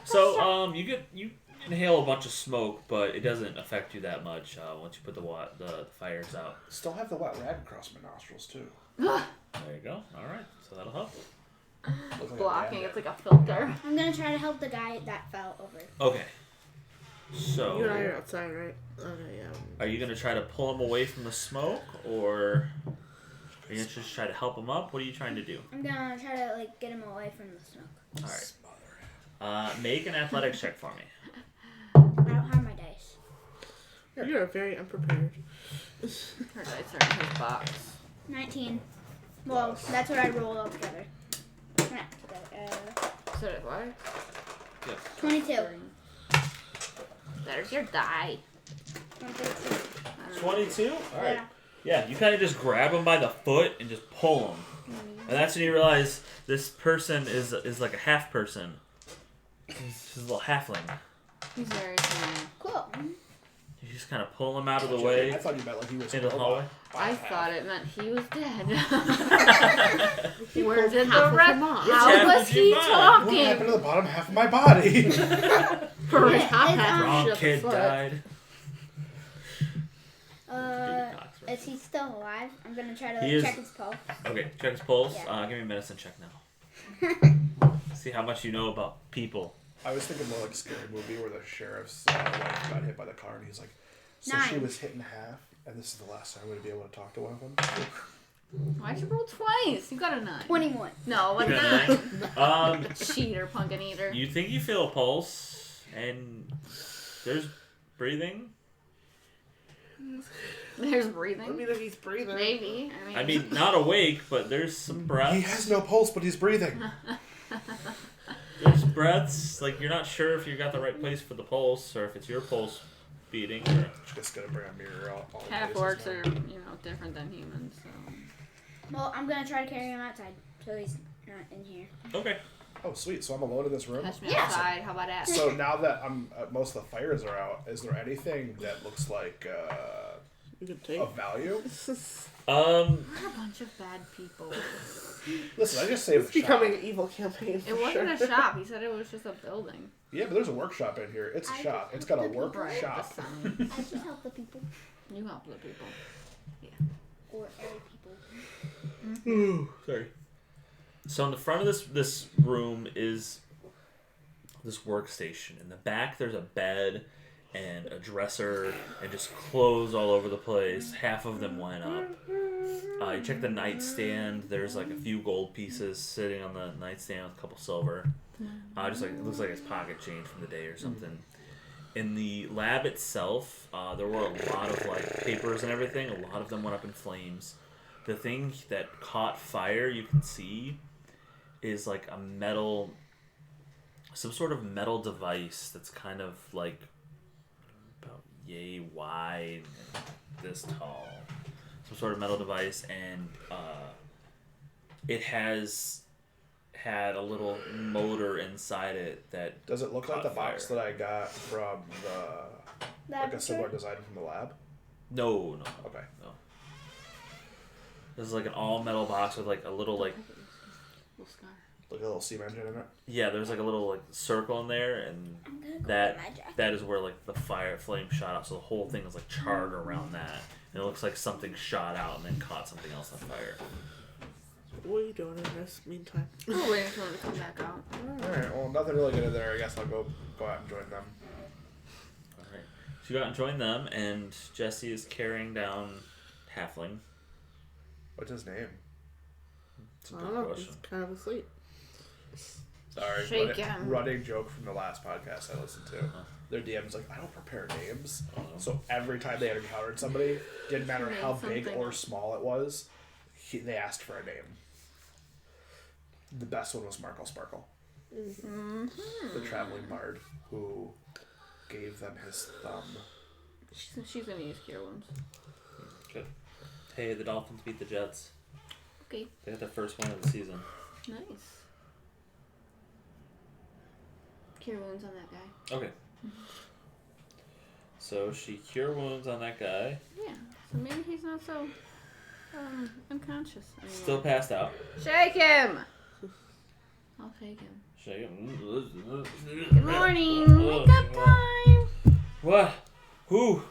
So you inhale a bunch of smoke, but it doesn't affect you that much once you put the fires out. Still have the wet rag across my nostrils too. There you go. All right. So that'll help. Look like Blocking, a it's like a filter. I'm gonna try to help the guy that fell over. Okay. So You and I are outside, right? Okay, yeah. are you gonna try to pull him away from the smoke, or are you gonna just try to help him up? What are you trying to do? I'm gonna try to like get him away from the smoke. All right. Make an athletics check for me. I don't have my dice. You are very unprepared. Her dice are in his box. 19. Well, that's what I rolled all together. So did what? 22. There's your die. 22. All right. Yeah. Yeah, you kind of just grab him by the foot and just pull him, and that's when you realize this person is like a half person. He's a little halfling. He's very small. Cool. You just kind of pull him out of the way I thought you meant like he was into the hallway. I thought it meant he was dead. He Where pulled did half the of rest? him off. half How was did you he buy? What happened talking? to the bottom half of my body? For Yeah, real. Top it's, half Wrong shit up kid the foot. died. Is he still alive? I'm gonna try to He like, is- check his pulse. Okay, check his pulse. Yeah. Give me a medicine check now. See how much you know about people. I was thinking more like a scary movie where the sheriff's wife got hit by the car and he's like, so she 9. was hit in half, and this is the last time I'm going to be able to talk to one of them. Why'd you roll twice? You got a 9. 21. No, what You got a 9? Cheater, pumpkin eater. You think you feel a pulse, and there's breathing. There's I breathing. mean, if he's breathing. Maybe. I mean, not awake, but there's some breaths. He has no pulse, but he's breathing. There's breaths. Like, you're not sure if you got the right place for the pulse, or if it's your pulse beating. Or... Just going to bring a mirror all Half places orcs now. are, different than humans, so. Well, I'm gonna try to carry him outside so he's not in here. Okay. Oh, sweet. So I'm alone in this room? Catch me Yeah. outside. How about that? So now that most of the fires are out, is there anything that looks like You could take. of value? We're a bunch of bad people. Listen, I just saved It's the shop. becoming an evil campaign. It wasn't a shop. He said it was just a building. Yeah, but there's a workshop in here. It's a I shop. just It's got a have to work Right, shop. the sign. I just help the people. You help the people. Or every people. Sorry. So in the front of this room is this workstation. In the back, there's a bed and a dresser and just clothes all over the place. Half of them line up. You check the nightstand. There's like a few gold pieces sitting on the nightstand with a couple silver. Just like it looks like it's pocket change from the day or something. In the lab itself, there were a lot of like papers and everything. A lot of them went up in flames. The thing that caught fire, you can see, is like a metal, some sort of metal device that's kind of like about yay wide, and this tall. Some sort of metal device, and it has had a little motor inside it that Does it look like caught the box fire. that I got from the like a similar design from the lab? No. Okay. This is like an all metal box with like a little like Little scar. Like a little steam engine in it. Yeah, there's like a little like circle in there, and I'm gonna go that get my jacket. that is where like the flame shot out. So the whole thing is like charred around that, and it looks like something shot out and then caught something else on fire. What are you doing in this meantime? Oh, waiting for them to come back out. Alright, well, nothing really good in there. I guess I'll go out and join them. All right, so you go out and join them, and Jesse is carrying down Halfling. What's his name? It's a I good don't know. question. He's kind of asleep. Sorry, Shake him. running joke from the last podcast I listened to. Their DM's like, I don't prepare names. So every time they encountered somebody, didn't matter Made how big something or up. small it was, they asked for a name. The best one was Markle Sparkle, the traveling bard who gave them his thumb. She's gonna use cure wounds. Good. Hey, the Dolphins beat the Jets. Okay. They got their first win of the season. Nice. Cure wounds on that guy. Okay. So she cure wounds on that guy. Yeah. So maybe he's not so unconscious anymore. Still passed out. Shake him! I'll shake him. Shake him. Good morning! Wake up time! What? Who?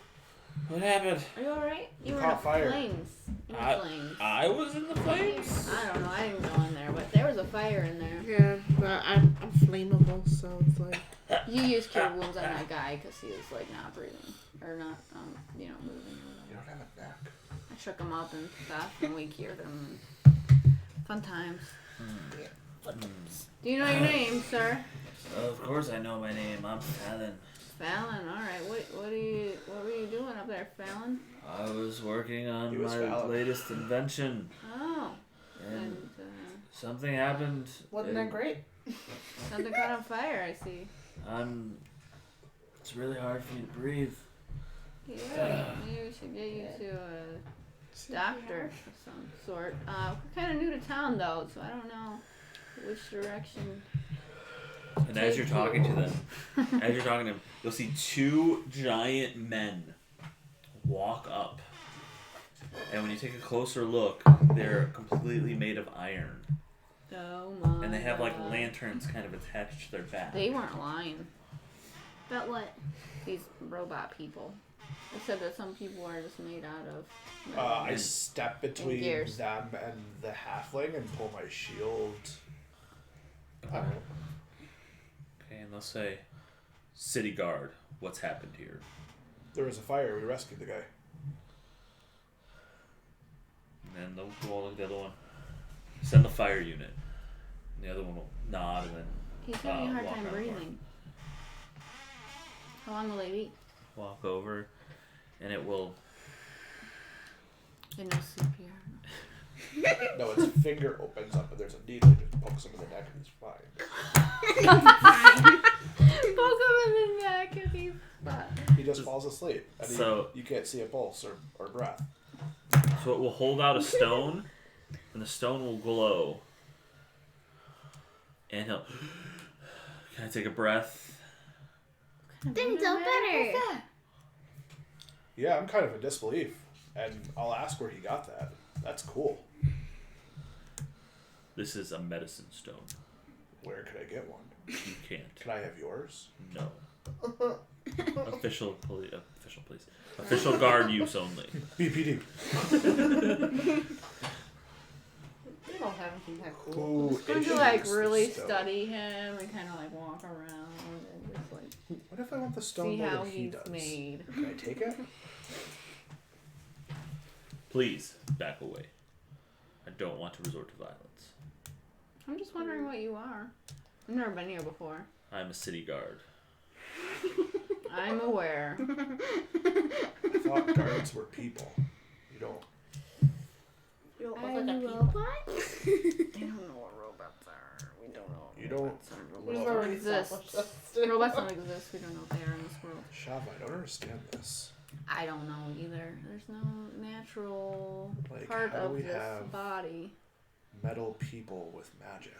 What happened? Are you alright? You were caught in fire. flames. You were in flames. I was in the flames. I don't know. I didn't go in there, but there was a fire in there. Yeah, but I'm flammable, so it's like. You used cure wounds on that guy because he was like not breathing or not, moving. Or whatever. You don't have a neck. I shook him up and stuff, and we cured him. Fun times. Do you know your name, sir? Of course I know my name. I'm Fallon. Fallon. All right. What were you doing up there, Fallon? I was working on He was my Fallon. latest invention. Oh. And And something happened. Wasn't that great? something caught on fire. I see. It's really hard for me to breathe. Yeah. Maybe we should get you to a doctor of some sort. We're kind of new to town though, so I don't know which direction. And as you're talking to them, you'll see two giant men walk up. And when you take a closer look, they're completely made of iron. Oh my. And they have like God. lanterns kind of attached to their back. They weren't lying. But what? These robot people. They said that some people are just made out of. I step between gears. them and the halfling and pull my shield. out. Okay, and they'll say, City Guard, what's happened here? There was a fire. We rescued the guy. And then they'll go look at the other one. Send the fire unit. And the other one will nod and then He's having a hard walk time out breathing. How long will they be? walk over, and it will. They no CPR. No, his finger opens up and there's a needle. He just pokes him in the neck and he's fine. Poke him in the neck if he's He just falls asleep. And So- you can't see a pulse or breath. So it will hold out a stone, and the stone will glow. And he'll. Can I take a breath? Didn't feel better. Yeah, I'm kind of in disbelief. And I'll ask where he got that. That's cool. This is a medicine stone. Where could I get one? You can't. Can I have yours? No. Official police. Official guard use only. BPD. They don't have anything that cool. Who going issues to like the really stone? study him and kind of like walk around and just like What if I want the stone see more how than he he's does? made. Can I take it? Please back away. I don't want to resort to violence. I'm just wondering what you are. I've never been here before. I'm a city guard. I'm aware. I thought guards were people. You don't. You don't Are look like a you people. robots? We don't know what robots are. We don't know. What You don't- robots are. We've Robots already don't exist. established that. Robots don't exist. We don't know what they are in this world. Shava, I don't understand this. I don't know either. There's no natural Like, part how do of we this have body. metal people with magic?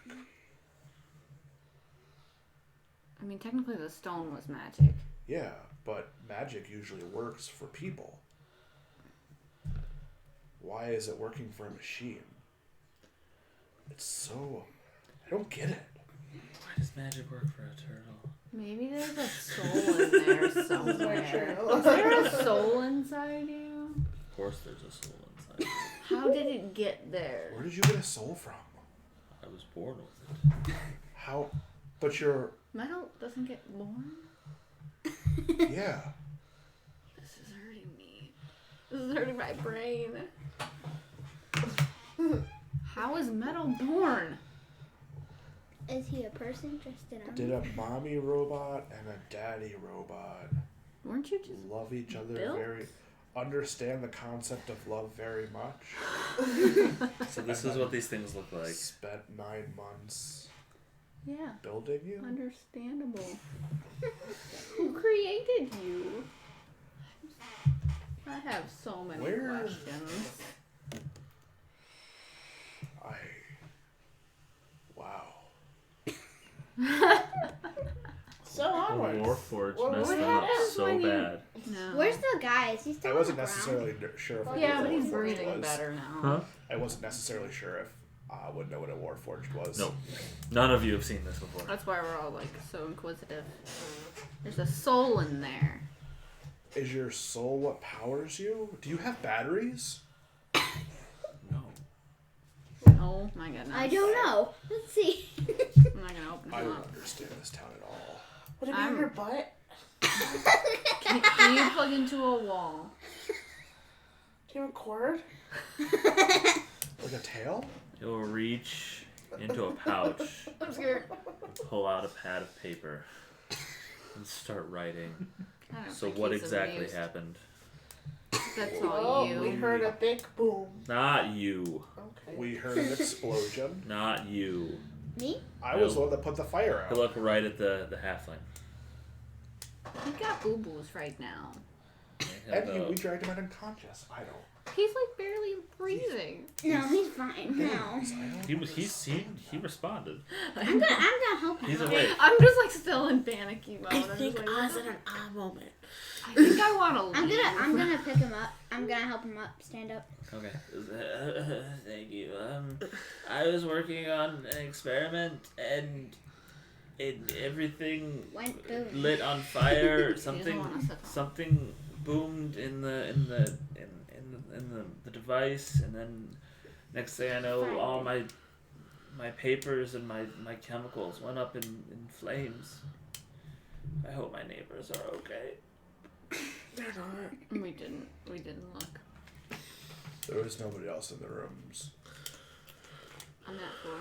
I mean, technically the stone was magic. Yeah, but magic usually works for people. Why is it working for a machine? It's so I don't get it. Why does magic work for a turtle? Maybe there's a soul in there somewhere. Is there a soul inside you? Of course there's a soul inside. How did it get there? Where did you get a soul from? I was born with it. How? But you're... Metal doesn't get born? Yeah. This is hurting me. This is hurting my brain. How is metal born? Is he a person just in a... Did a mommy robot and a daddy robot Weren't you just love each other built? understand the concept of love very much? So this is what these things look like. Spent 9 months Yeah, building you? understandable. Who created you? I have so many Where- questions. Wow. So onwards. Warforged What messed what them up happens so when you- bad. No. Where's the guy? Is he still I on wasn't the ground? necessarily sure if I knew Yeah, what but a he's Warforged breathing was. better now. Huh? I wasn't necessarily sure if I would know what a Warforged was. No. None of you have seen this before. That's why we're all like so inquisitive. There's a soul in there. Is your soul what powers you? Do you have batteries? No. Oh my goodness. I don't know. Let's see. I'm not gonna open I him don't up. understand this town at all. Would it be in your butt? Can you plug into a wall? Do you have a cord? Like a tail? You'll reach into a pouch, I'm scared. pull out a pad of paper, and start writing. I don't So think what he's exactly amused. happened? That's Oh, all we you. heard a big boom. Not you. Okay. We heard an explosion. Not you. Me? I was the one that put the fire You out. look right at the halfling. He got boo boos right now. And we dragged him out unconscious. I don't. He's like barely breathing. No, he's fine. No. He responded. I'm gonna help him. He's out. awake. I'm just like still in panicky mode. I I'm just think like, Oz in an ah moment. I think I want to leave. I'm gonna pick him up. I'm gonna help him up. Stand up. Okay. Thank you. I was working on an experiment and everything Went boom. lit on fire. doesn't wanna sit down. Something boomed in the device, and then next thing I know, Fire. all my papers and my chemicals went up in flames. I hope my neighbors are okay. They're not. We didn't look There was nobody else in the rooms. on that floor.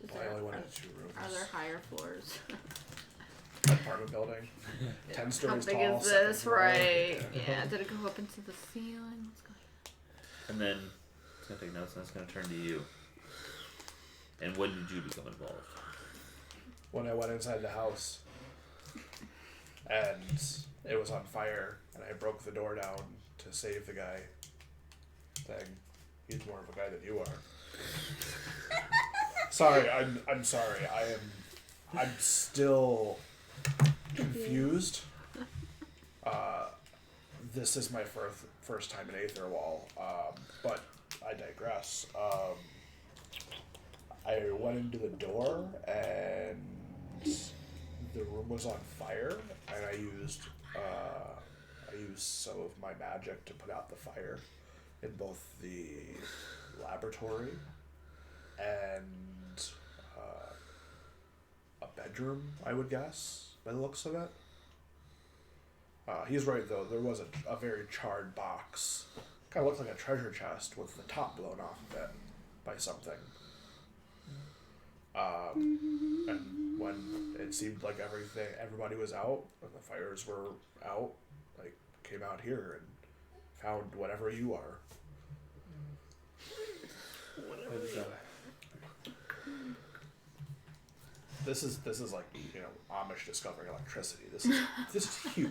Is Well, I there, only went into 2 rooms. are there higher floors? Apartment building. 10 How stories big tall. is second this? floor. Right. Yeah. Did it go up into the ceiling? What's going on? And then it's gonna take notes, and it's gonna turn to you. And when did you become involved? When I went inside the house. And it was on fire. And I broke the door down to save the guy. Thing. He's more of a guy than you are. Sorry, I'm sorry. I'm still confused. This is my first time in Aether Wall, but I digress. I went into the door and the room was on fire, and I used some of my magic to put out the fire in both the laboratory and a bedroom, I would guess, by the looks of it. He's right, though. There was a very charred box. Kind of looked like a treasure chest with the top blown off of it by something. And when it seemed like everybody was out, and the fires were out, I came out here and found whatever you are. This is like, Amish discovering electricity. This is huge.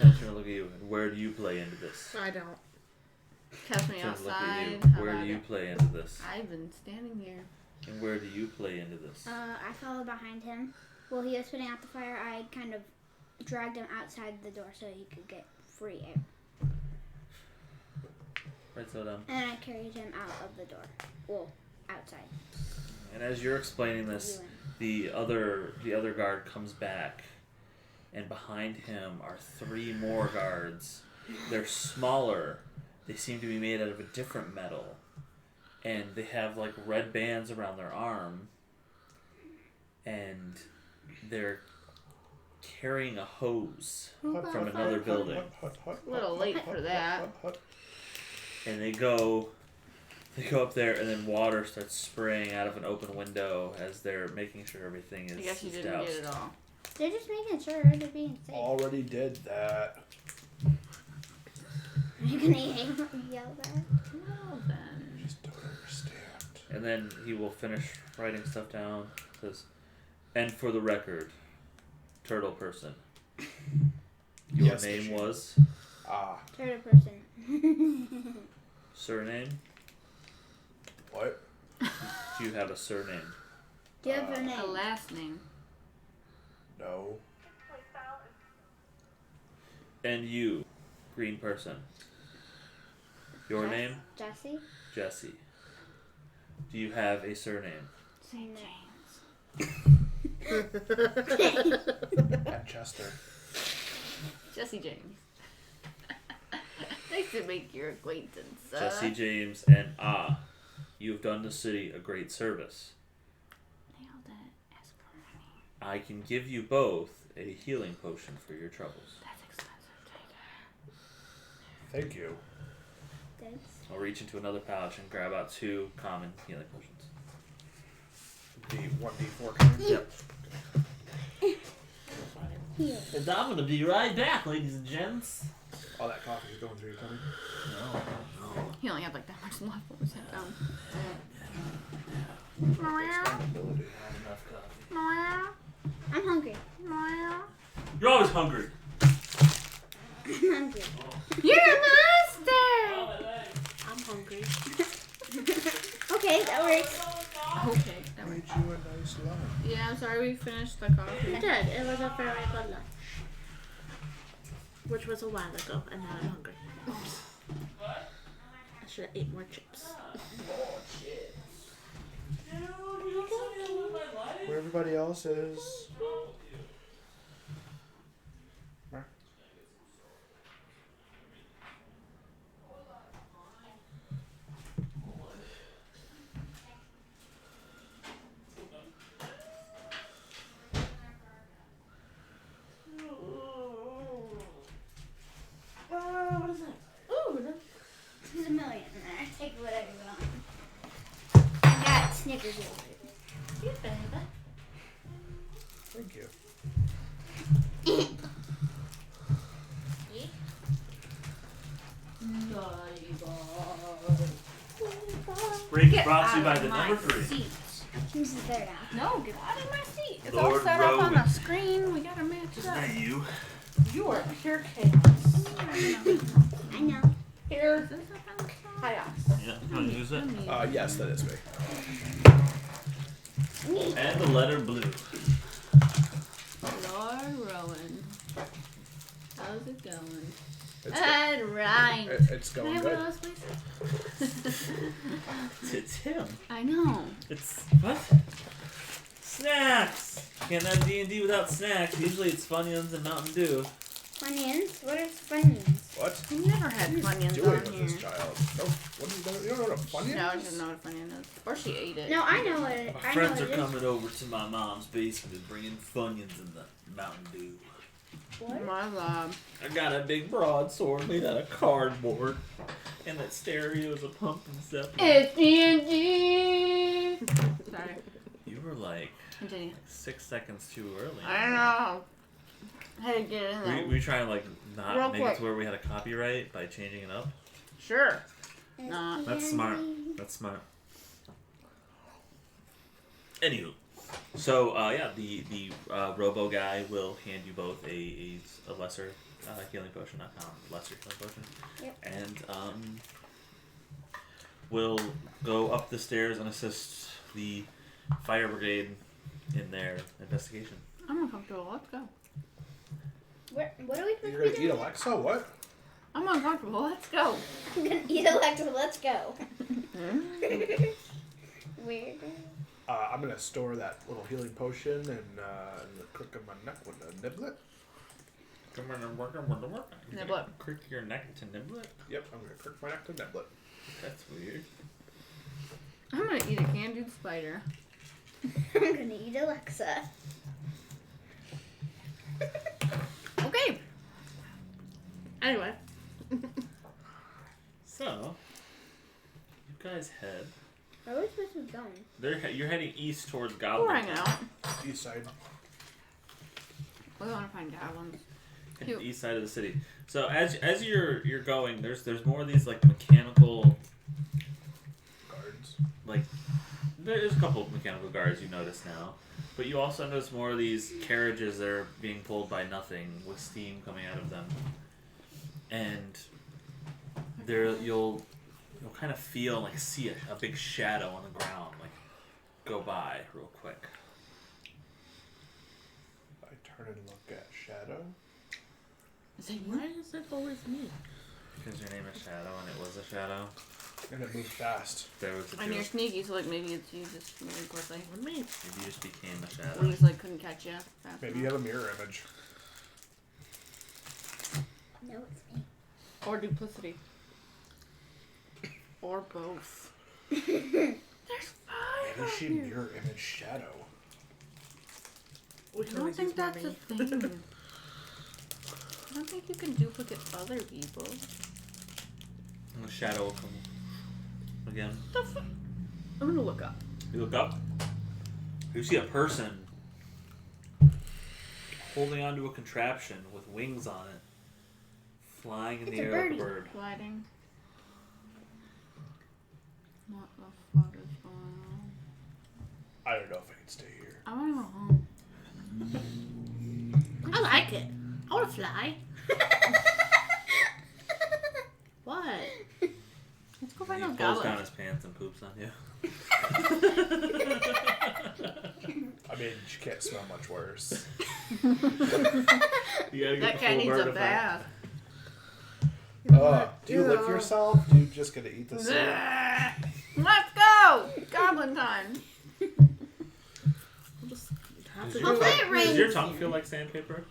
I'm just gonna look at you. And where do you play into this? I don't. Catch me Just look at outside. you. How Where about do you it? play into this? I've been standing here. And where do you play into this? I followed behind him. While he was putting out the fire, I kind of dragged him outside the door so he could get free air. Right, so down. And I carried him out of the door. Well, outside. And as you're explaining this, the other guard comes back, and behind him are 3 more guards. They're smaller. They seem to be made out of a different metal, and they have like red bands around their arm, and they're carrying a hose from another building. A little late for that. And they go up there, and then water starts spraying out of an open window as they're making sure everything is I guess you is didn't doused. get it all. They're just making sure they're being safe. Already did that. Are you gonna yell that? Well then. Just don't understand. And then he will finish writing stuff down. Says, and for the record, turtle person, your Yes, name Michelle. was Turtle person. surname. What? Do you have a surname? Do you have a A name? last name. No. And you, green person. Your name? Jesse? Jesse. Do you have a surname? St. No. James. At Chester. Jesse James. Nice to make your acquaintance. Jesse James, and you've done the city a great service. Nailed it. Ask for money. I can give you both a healing potion for your troubles. That's expensive, Thank you. Thanks. I'll reach into another pouch and grab out 2 common healing potions. The 1d4 kind. Yep. Here. And I'm gonna be right back, ladies and gents. All that coffee is going through your tummy. No. He only had like that much left when we sat down. Expandability. Not enough coffee. I'm hungry. You're always hungry. I'm hungry. You're a monster! I'm hungry. Okay, that works. Okay. That Made works. you a nice lunch. Yeah, I'm sorry we finished the coffee. We did. It was a very good lunch. Which was a while ago, and now I'm hungry. I should have ate more chips. Where everybody else is. What is that? Ooh, There's a million in there. Take whatever you want. I got Snickers yogurt. you baby. Thank you. Break brought to you by the number 3. Seat. Who's there now? No, get out of my seat. It's Lord all set up on Rowan. the screen. We gotta match it up. Not you. You are pure chaos. I know. Pure Is this up on the side? chaos. Yeah, you wanna use it? Yes, that is me. And the letter blue. Lord Rowan. How's it going? It's, And Ryan. it's Can I going have one good. of those, please? It's him. I know. It's what? Snacks. Can't have D&D without snacks. Usually it's Funyuns and Mountain Dew. Funyuns? What are Funyuns? What? I've never had Funyuns Doing on with here. this child? No, what do you don't know what a Funyun No, I is? didn't know what a Funyun is. Or she ate it. No, I know what it, My I know friends what are it is. coming over to my mom's basement and bringing Funyuns and the Mountain Dew. What? My love. I got a big broadsword made out of cardboard, and that stereo is a pumpkin step. It's D&D. Sorry. You were like Continue. 6 seconds too early. I know. I had to get in there. We trying to like not Real make quick. it to where we had a copyright by changing it up. Sure. It's Nah. That's smart. That's smart. Anywho, so yeah, the Robo guy will hand you both a lesser healing potion, not common, lesser healing potion. Yep. And we'll go up the stairs and assist the fire brigade in their investigation. I'm uncomfortable. Let's go. What are we supposed You're to gonna be eat doing? Alexa? What? I'm uncomfortable. Let's go. I'm gonna eat Alexa. Let's go. Weird. I'm gonna store that little healing potion in the crook of my neck with a niblet. Niblet. Crick your neck to niblet? Yep, I'm gonna crook my neck to niblet. That's weird. I'm gonna eat a candied spider. I'm gonna eat Alexa. Okay. Anyway. So, you guys head. Where are we supposed to be going? You're heading east towards We're Goblin. hanging out. East side. We want to find goblins. Heading Cute. east side of the city. So as you're going, there's more of these like mechanical Guards. like there's a couple of mechanical guards you notice now, but you also notice more of these carriages that are being pulled by nothing with steam coming out of them, and there you'll kind of feel like see a big shadow on the ground like go by real quick. I turn and look at Shadow. Is it Why is it always me? Because your name is Shadow and it was a shadow. And it moves fast. There was a And you're joke. sneaky, so like maybe it's you just moving quickly. What me? Maybe you just became a shadow. We just like couldn't catch you. Fast Maybe you enough. have a mirror image. No, it's me. Or duplicity. Or both. There's five. Maybe she mirror image Shadow. We I can don't always think use that's a mommy. thing. I don't think you can duplicate other people. And the shadow will come again. I'm gonna look up. You look up. You see a person holding onto a contraption with wings on it, flying in It's the a air like a birdie. bird. Gliding. What the fuck is going on? I don't know if I can stay here. I wanna go home. I like it. I want to fly. What? Let's go find He those pulls down goblins. his pants and poops on you. I mean, she can't smell much worse. You gotta get That the cat full needs bird a effect. bath. Do you lick yourself? Do you just gonna eat the soup? Let's go! Goblin time. We'll just have Does to your, do Hopefully it. it rains. does your tongue feel like sandpaper?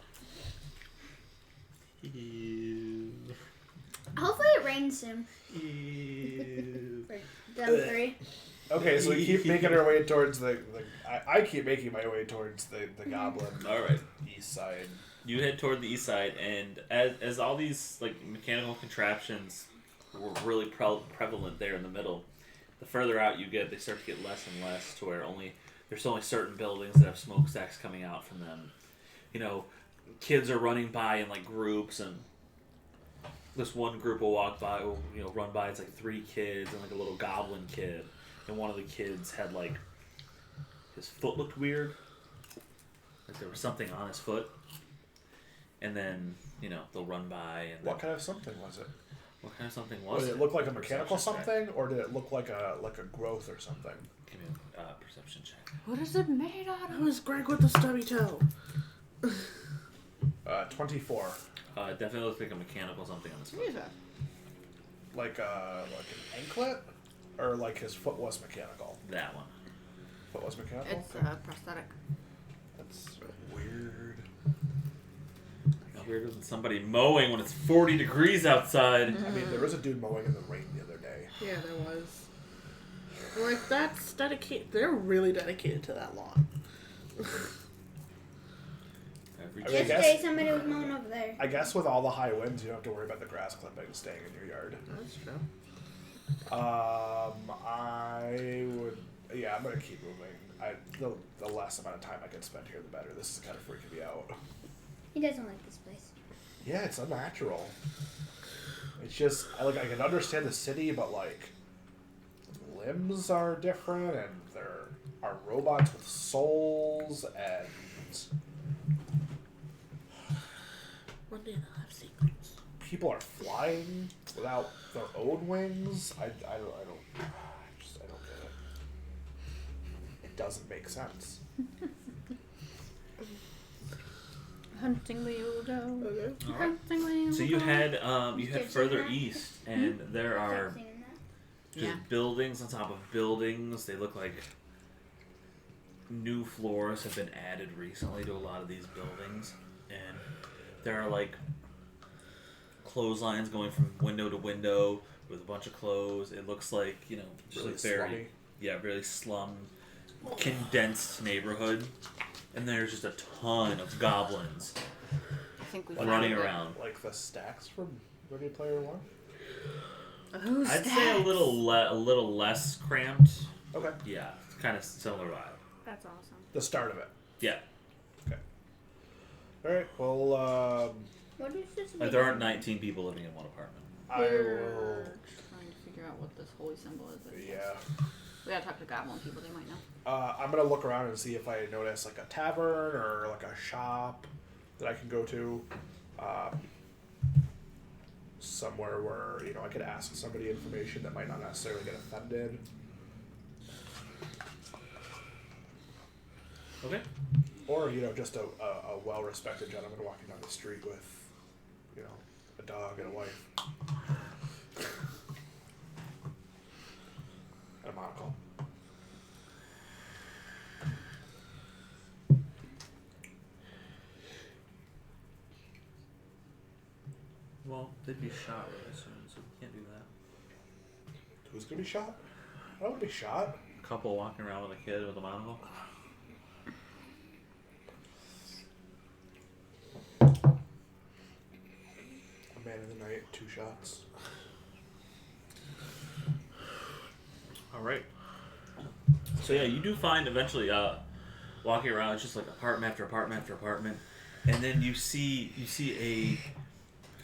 Ew. Hopefully it rains soon. Ew. For them three. Okay, so we keep making our way towards the I keep making my way towards the goblin Alright. east side. You head toward the east side, and as all these like mechanical contraptions were really prevalent there in the middle, the further out you get, they start to get less and less to where there's only certain buildings that have smokestacks coming out from them. You know, kids are running by in like groups, and this one group will walk by, run by. It's like 3 kids and like a little goblin kid, and one of the kids had like his foot looked weird, like there was something on his foot. And then, they'll run by and What kind of something was it? what kind of something was Did it? it look like a mechanical Perception check. something, or did it look like a growth or something? Give me a perception check. What is it made out of? Who is Greg with the stubby toe? 24. It definitely looks like a mechanical something on his foot. Jesus. Like an anklet, or like his foot was mechanical. That one. Foot was mechanical. It's prosthetic. That's weird. No weirder than somebody mowing when it's 40 degrees outside. I mean, there was a dude mowing in the rain the other day. Yeah, there was. Like, that's dedicated. They're really dedicated to that lawn. Every I mean, I Yesterday guess- somebody was mowing over there. I guess with all the high winds, you don't have to worry about the grass clippings staying in your yard. That's true. I would. Yeah, I'm gonna keep moving. The less amount of time I can spend here, the better. This is kind of freaking me out. He doesn't like this place. Yeah, it's unnatural. It's just I can understand the city, but like limbs are different, and there are robots with souls, and One day they'll have secrets. people are flying without their own wings. I don't get it. It doesn't make sense. Hunting the Udo. Okay. Hunting the So you Udo. head Did you further say that? east, and there Stop are singing that. Just Yeah. buildings on top of buildings. They look like new floors have been added recently to a lot of these buildings. And there are like clotheslines going from window to window with a bunch of clothes. It looks like, you know, Really just very, slummy. yeah, really slum, condensed neighborhood. And there's just a ton of goblins I think we running found it. around. Like the stacks from Ready Player One. Oh, I'd say stacks. a little less cramped. Okay. Yeah, kind of similar vibe. That's awesome. The start of it. Yeah, All right. Well, What is this? like there aren't 19 people living in one apartment. I will. We're trying to figure out what this holy symbol is. Yeah. We gotta talk to goblin people. They might know. I'm gonna look around and see if I notice like a tavern or like a shop that I can go to. Somewhere where, you know, I could ask somebody information that might not necessarily get offended. Okay. Or, you know, just a well-respected gentleman walking down the street with, you know, a dog and a wife. And a monocle. Well, they'd be shot really soon, so we can't do that. Who's gonna be shot? I don't want to be shot. A couple walking around with a kid with a monocle. A man in the night, 2 shots. All right. So yeah, you do find eventually, walking around, it's just like apartment after apartment after apartment, and then you see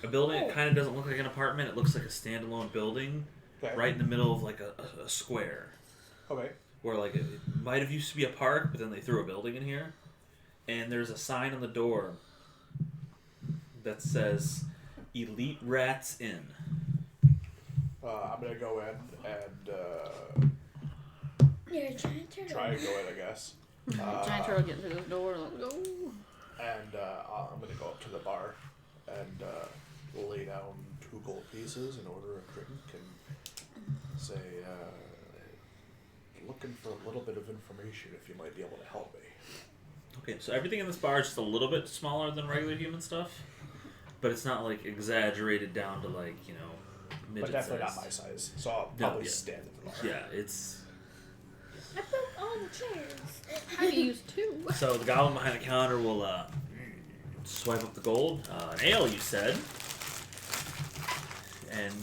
a building that kind of doesn't look like an apartment. It looks like a standalone building, Okay. right in the middle of like a square, Okay. where like it might have used to be a park, but then they threw a building in here, and there's a sign on the door that says "Elite Rats Inn." I'm gonna go in and You're a giant turtle. try and go in, I guess. Giant turtle getting through this door. Let's go. And I'm gonna go up to the bar and lay down 2 gold pieces and order a drink and say, looking for a little bit of information if you might be able to help me. Okay, so everything in this bar is just a little bit smaller than regular human stuff, but it's not like exaggerated down to like, you know, midget But definitely size. not my size, so I'll No, probably yeah. stand at the bar. Yeah, it's I broke all the chairs. I used 2. so the goblin behind the counter will swipe up the gold. An ale, you said, and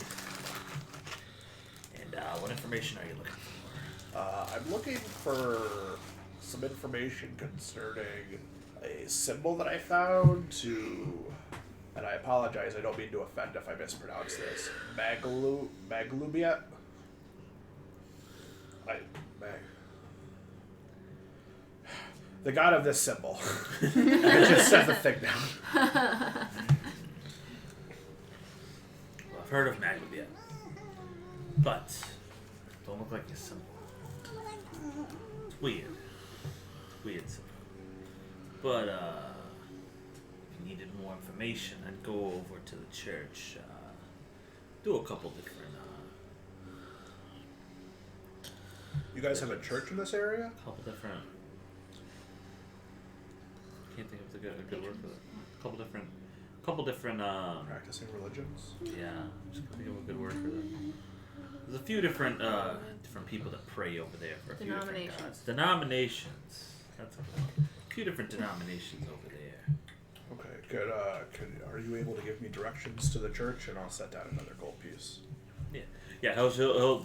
what information are you looking for? I'm looking for some information concerning a symbol that I found and I apologize, I don't mean to offend if I mispronounce this. Maglubiet? The god of this symbol. I just said the thing down. Well, I've heard of Maglubiet, but don't look like a symbol. It's weird. Weird symbol. But if you needed more information, I'd go over to the church. Do a couple different. You guys have a church in this area? Couple different. Can't think of a good word for it. Couple different. Practicing religions? Yeah, I'm just gonna think of a good word for that. There's a few different people that pray over there for a few different Denominations. gods. Denominations. That's a good one. A few different denominations over there. Okay, good. Are you able to give me directions to the church, and I'll set down another gold piece? Yeah, he'll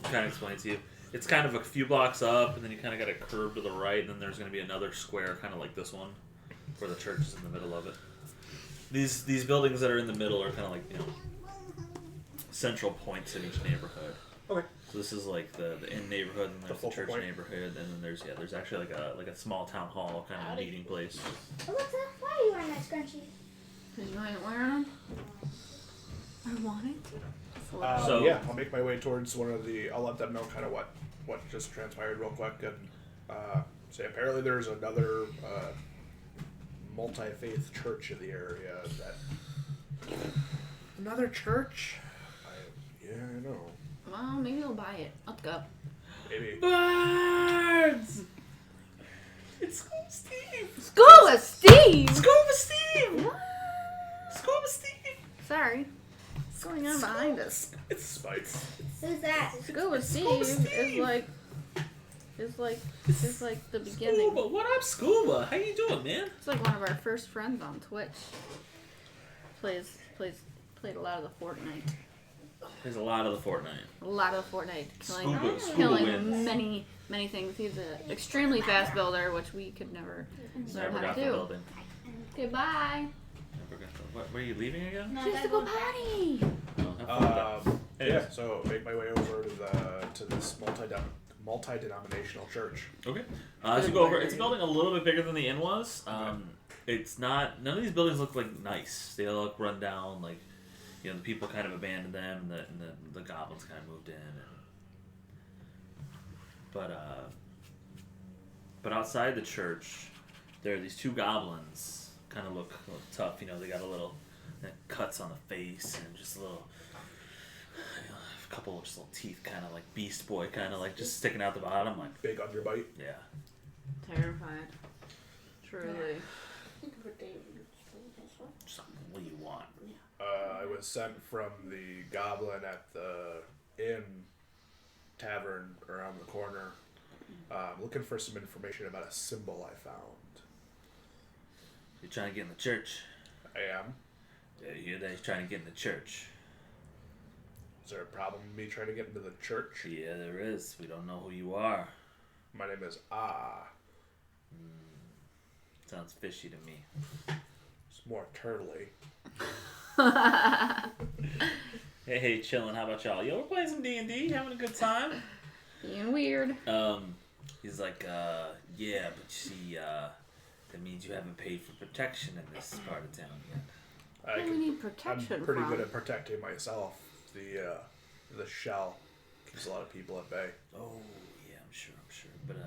kind of explain to you. It's kind of a few blocks up, and then you kind of got a curve to the right, and then there's going to be another square, kind of like this one, where the church is in the middle of it. These buildings that are in the middle are kind of like, you know, central points in each neighborhood. Okay. So this is like the inn neighborhood, and there's the focal church point. neighborhood, and then there's actually like a small town hall kind of meeting place. Alexa, why are you wearing that scrunchie? Because you ain't wearing them? I wanted to. So- Yeah, I'll make my way towards one of the. I'll let them know kind of what just transpired real quick, and say apparently there's another multi-faith church in the area. That another church? Yeah, I know. Well, maybe they'll buy it. Let's go. Maybe. Birds! It's Scuba Steve! Scuba Steve! Scuba Steve! What? Scuba Steve! Sorry. What's going on behind us? It's Spikes. Who's that? Scuba Steve is like the beginning. Scuba, what up, Scuba? How you doing, man? It's like one of our first friends on Twitch. Played a lot of the Fortnite. There's a lot of the Fortnite. A lot of Fortnite. Scuba Killing wins. many things. He's an extremely fast builder, which we could never learn Never how got to the do. building. Goodbye. Never got the. What? Were you leaving again? No, She has to go potty. Oh, have fun with that. Yeah, Anyways. so make my way over to this multi-denominational church. Okay. So you go over. It's a building a little bit bigger than the inn was. It's not. None of these buildings look like nice. They all look run down. Like, the people kind of abandoned them, and the goblins kind of moved in. But outside the church, there are these two goblins. Kind of look a little tough. They got a little cuts on the face and just a little. A couple of just little teeth, kind of like Beast Boy, kind of like just sticking out the bottom, like Big underbite. yeah. Terrified. Truly. What do you want? I was sent from the goblin at the inn tavern around the corner, looking for some information about a symbol I found. You're trying to get in the church. I am. Yeah, you hear that? He's trying to get in the church. Is there a problem with me trying to get into the church? Yeah, there is. We don't know who you are. My name is Sounds fishy to me. It's more turtly. Hey, chillin'. How about y'all? Yo, we're playing some D&D, having a good time. Being weird. He's like, yeah, but you see, that means you haven't paid for protection in this part of town yet. What do we need protection I'm pretty from? good at protecting myself. The shell keeps a lot of people at bay. Oh, yeah, I'm sure. But,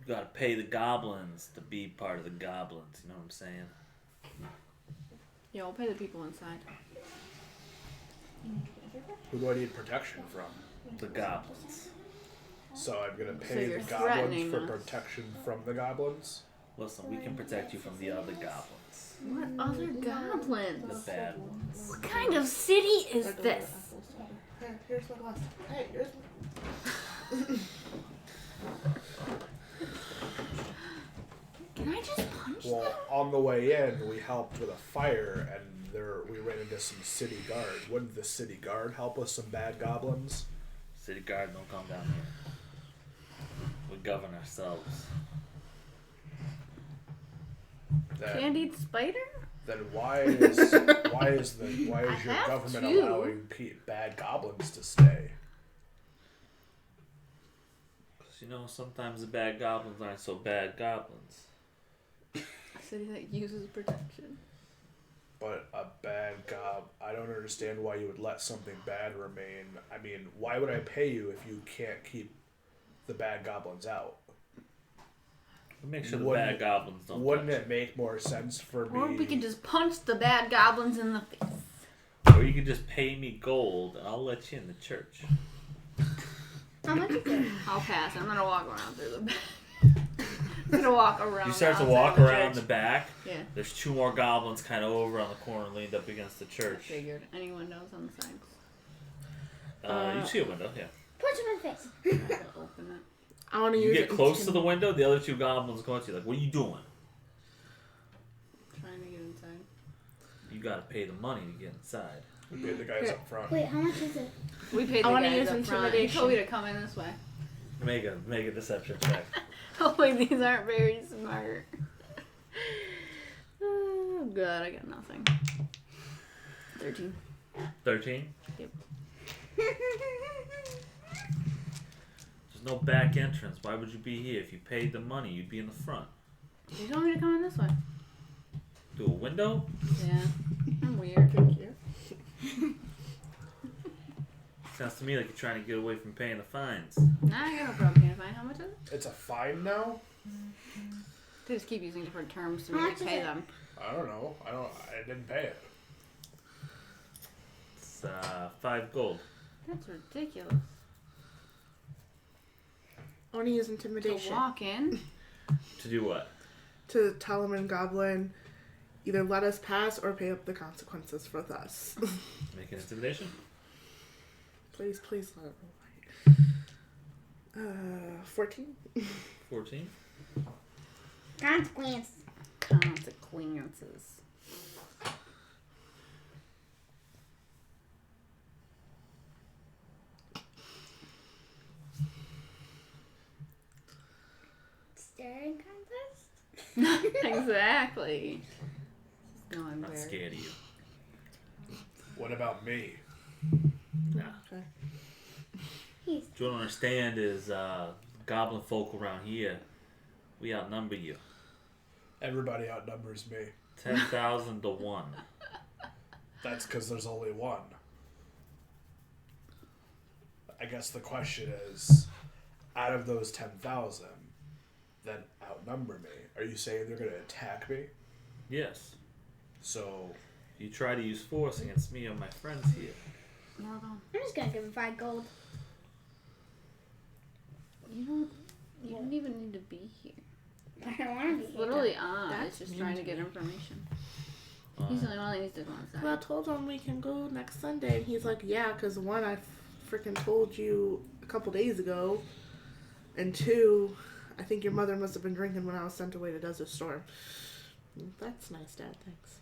you gotta pay the goblins to be part of the goblins, you know what I'm saying? Yeah, we'll pay the people inside. Who do I need protection from? The goblins. So I'm gonna So pay you're the goblins threatening for us. protection from the goblins? Listen, we can protect you from the other goblins. What other The goblins? bad ones. What kind of city is this? Here, here's my glass. Hey, here's my... Can I just punch Well, them? on the way in, we helped with a fire, and we ran into some city guard. Wouldn't the city guard help with some bad goblins? City guard don't come down here. We govern ourselves. Candied spider? Then why is I your have government two. allowing bad goblins to stay? Because, sometimes the bad goblins aren't so bad goblins. A city that uses protection. But a bad I don't understand why you would let something bad remain. I mean, why would I pay you if you can't keep the bad goblins out? We make sure the Wouldn't- bad goblins don't Wouldn't touch it make more sense for me? Or we can just punch the bad goblins in the face. Or you can just pay me gold and I'll let you in the church. How much is it? I'll pass. I'm gonna walk around through the back. I'm gonna walk around. You start to outside walk the around the church. back. Yeah. There's two more goblins kind of over on the corner leaned up against the I church. figured. Any windows on the sides? You see a window, yeah. Punch him in the face. I gotta open it. I want to You use get it close to the window, the other two goblins go at you like, what are you doing? Trying to get inside. You gotta pay the money to get inside. We paid the guys up front. Wait, how much is it? We paid I the wanna guys use up front. He intimidation. told me to come in this way. Make a deception check. Oh wait, these aren't very smart. Oh god, I got nothing. 13. 13? Yep. There's no back entrance. Why would you be here? If you paid the money, you'd be in the front. You told me to come in this way. Through a window? Yeah. I'm weird. Thank you. Sounds to me like you're trying to get away from paying the fines. Nah, I got no problem paying a fine. How much is it? It's a fine now? They just keep using different terms to How make much me is pay it? them. I don't know. I didn't pay it. It's 5 gold. That's ridiculous. I want to use To intimidation walk in. To do what? to tell him in Goblin, either let us pass or pay up the consequences with us. Make an intimidation. Please let it roll. 14. 14. Consequence. Consequences. Staring contest? Exactly. No, I'm I'm not very. scared of you. What about me? Nah. Okay. He's What you don't understand is goblin folk around here, we outnumber you. Everybody outnumbers me. 10,000 to 1. That's because there's only one. I guess the question is, out of those 10,000 that outnumber me, are you saying they're going to attack me? Yes. So, If you try to use force against me or my friends here, Morgan, I'm just gonna give him 5 gold. you don't even need to be here. I don't want to be It's here. literally on. That's It's just mean trying to to get me. information. He's the only one that needs to go inside. Well, I told him we can go next Sunday, and he's like, yeah, because one, I freaking told you a couple days ago, and two, I think your mother must have been drinking when I was sent away to Desert Storm. That's nice, Dad. Thanks.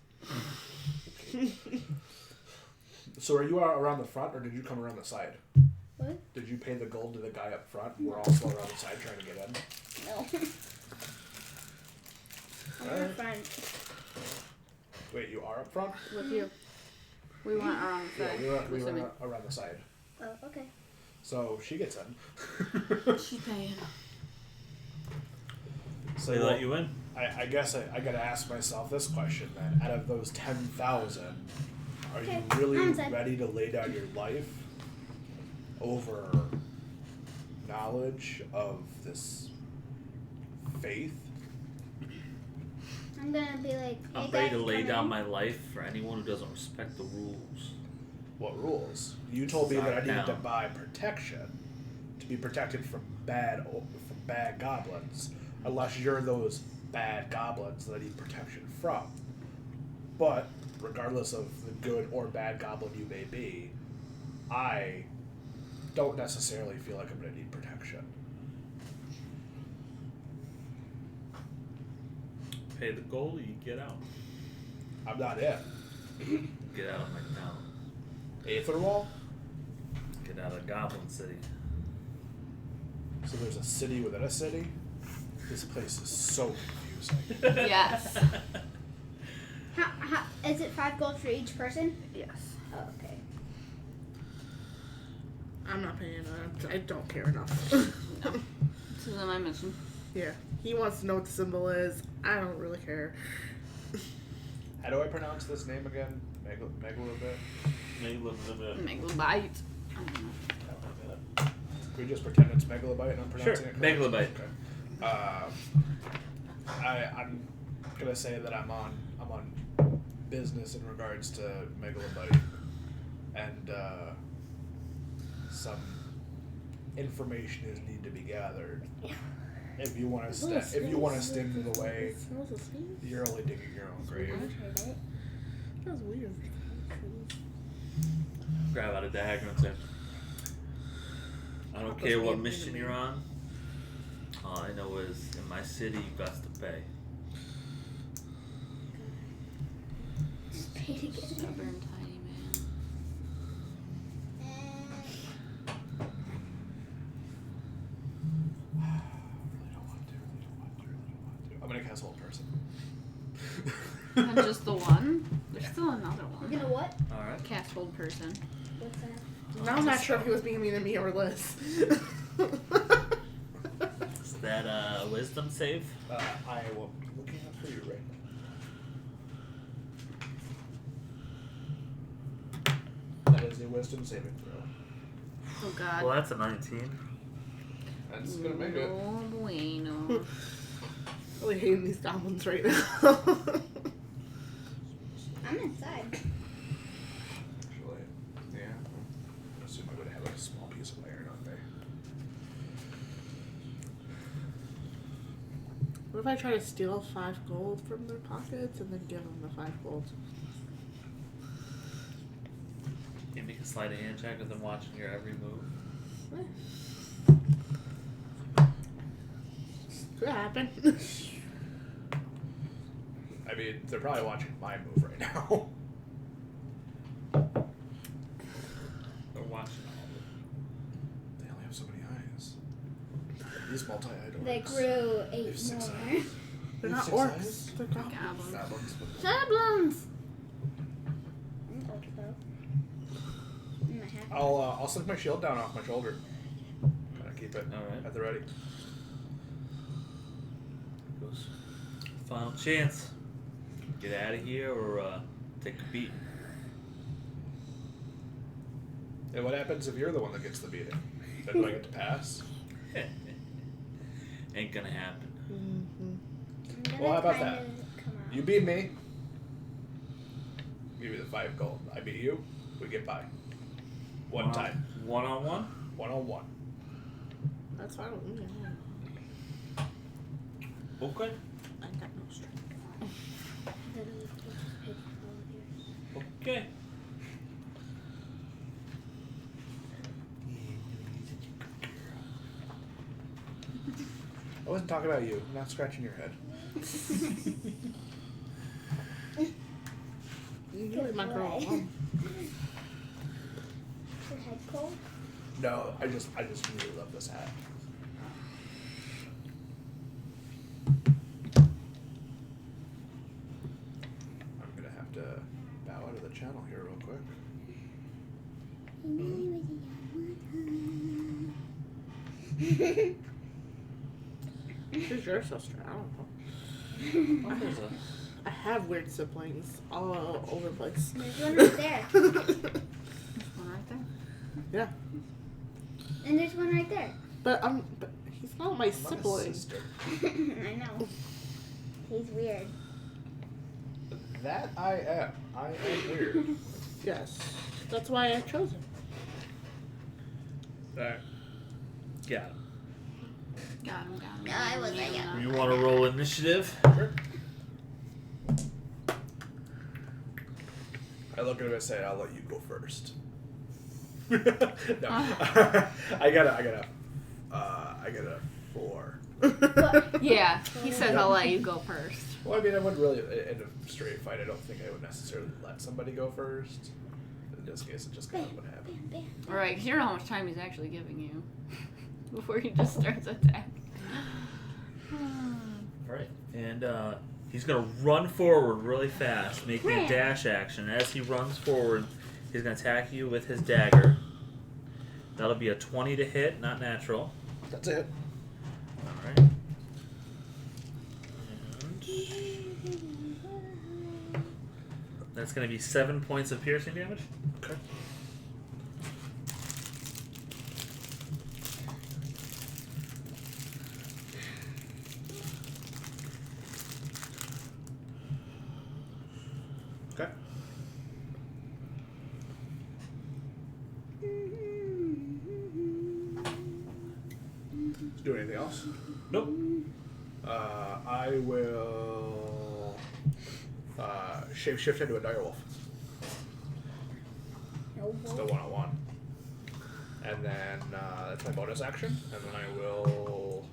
So are you around the front, or did you come around the side? What? Did you pay the gold to the guy up front? We're also around the side trying to get in. No. I'm in front. Wait, you are up front? With you. We want our own Yeah, side. we were Assuming. around the side. Oh, okay. So she gets in. She's paying. So they let you in. I guess I gotta ask myself this question then. Out of those 10,000, are Okay, you really I'm set. ready to lay down your life over knowledge of this faith? I'm gonna be like, hey I'm guys, ready to lay come down in. my life for anyone who doesn't respect the rules. What rules? You told me that I Sorry, needed to down. buy protection to be protected from bad goblins, unless you're those bad goblins that I need protection from. But regardless of the good or bad goblin you may be, I don't necessarily feel like I'm gonna need protection. Pay the gold or you get out. I'm not in. Get out of my town. Aether wall? Get out of Goblin City. So there's a city within a city? This place is so confusing. Yes. How, is it 5 gold for each person? Yes. Oh, okay. I'm not paying that. I don't care enough. This is my mission. Yeah. He wants to know what the symbol is. I don't really care. How do I pronounce this name again? Megalobit? Megalobite. I don't know. Can we just pretend it's Megalobite and I'm pronouncing Sure, it correctly? Megalobite. Okay. I'm gonna say that I'm on business in regards to Megalobite and some information is need to be gathered. If you want to stand in the way, Smells of sneeze? you're only digging your own grave. That was weird. Grab out a dagger and say, I don't care what mission you're on. All I know is in my city you got to pay. Stubborn tiny man. I'm gonna cast Hold Person. And just the one? There's still another You're one. gonna what? Alright. Cast hold person. What's that? Now I'm not sure if he was being mean to me or Liz. Is that a wisdom save? I will be looking up for you right now. That is a wisdom saving throw. Oh god. Well, that's a 19. That's gonna make it. No bueno. Really hating these goblins right now. I'm inside. Actually, yeah. I assume I would have piece of iron on me. What if I try to steal 5 gold from their pockets and then give them the 5 gold? You make a sleight of hand check with them watching your every move. Could happen. I mean, they're probably watching my move right now. They're watching all of it. They only have so many eyes. These multi-eyed orcs. They grew They 8 have 6 more. eyes. They're They not have 6 orcs. eyes? They're goblins. Goblins. Goblins, but- Goblins! I'll slink my shield down off my shoulder. Kind of keep it Alright. at the ready. Goes. Final chance. Get out of here or take a beating. And what happens if you're the one that gets the beating? Then do I get to pass? Ain't gonna happen. Mm-hmm. Well, how about that? You beat me. Give me the 5 gold. I beat you. We get by. One time. 1-on-1? 1-on-1. That's fine with me. Okay. I got no strength. Okay. I wasn't talking about you. I'm not scratching your head. You really my girl. Your head cold? No, I just really love this hat. I'm gonna have to bow out of the channel here real quick. Who's your sister? I don't know. Oh, there's a... I have weird siblings all over the place. There's one right there. There's one right there. Yeah, And there's one right there. but he's not my I'm not a sibling. sister. I know. He's weird. That I am. I am weird. Yes, that's why I chose him. Alright. Got him. Got him, got him. No, I wasn't yet. You want to roll initiative? Sure. I look at him and say, "I'll let you go first." No, I got a 4. Yeah, he says I'll let you go first. Well, I mean, I wouldn't really in a straight fight. I don't think I would necessarily let somebody go first. In this case, it just kind of would happen. Bam, bam. Alright, because you don't know how much time he's actually giving you before he just starts attacking. Alright. And he's going to run forward really fast, making a Ram. dash action. As he runs forward, he's going to attack you with his dagger. That'll be a 20 to hit, not natural. That's it. Alright. And that's going to be 7 points of piercing damage. Okay. Okay. Do anything else? Nope. I will shapeshift into a direwolf. No Still bull. 1-on-1. And then that's my bonus action. And then I will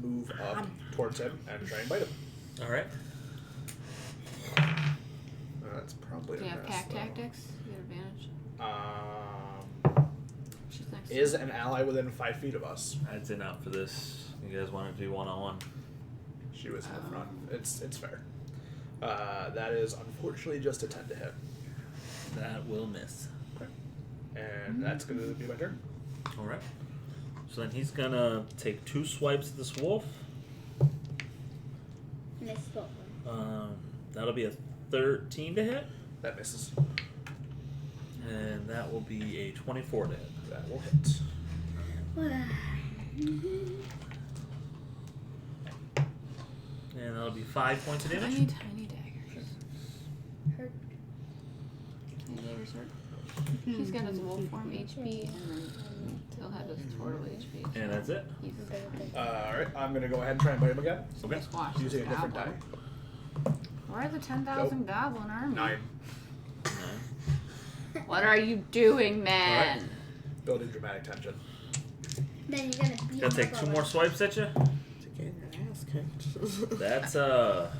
move up towards him and try and bite him. Alright. That's probably Do you a have miss, pack though. tactics? You get advantage. She's next. Is an ally within 5 feet of us. That's enough for this. You guys want to do 1-on-1? She was in the front. It's fair. That is unfortunately just a 10 to hit. That will miss. And that's going to be my turn. Alright. So then he's going to take 2 swipes at this wolf. Miss both of them. That'll be a 13 to hit. That misses. And that will be a 24 to hit. That will hit. And that'll be 5 points of damage. Tiny daggers. Hurt. Tiny daggers hurt. He's got his wolf form HP, and then he'll have his turtle HP. And that's it. He's Alright, I'm gonna go ahead and try and bite him again. Okay. squashed Using a this different goblin. die. Where are the 10,000 goblin army? 9. What are you doing, man? Building dramatic tension. Then you're gonna beat Gonna him take up 2 over. more swipes at you. To get your ass kicked. That's Where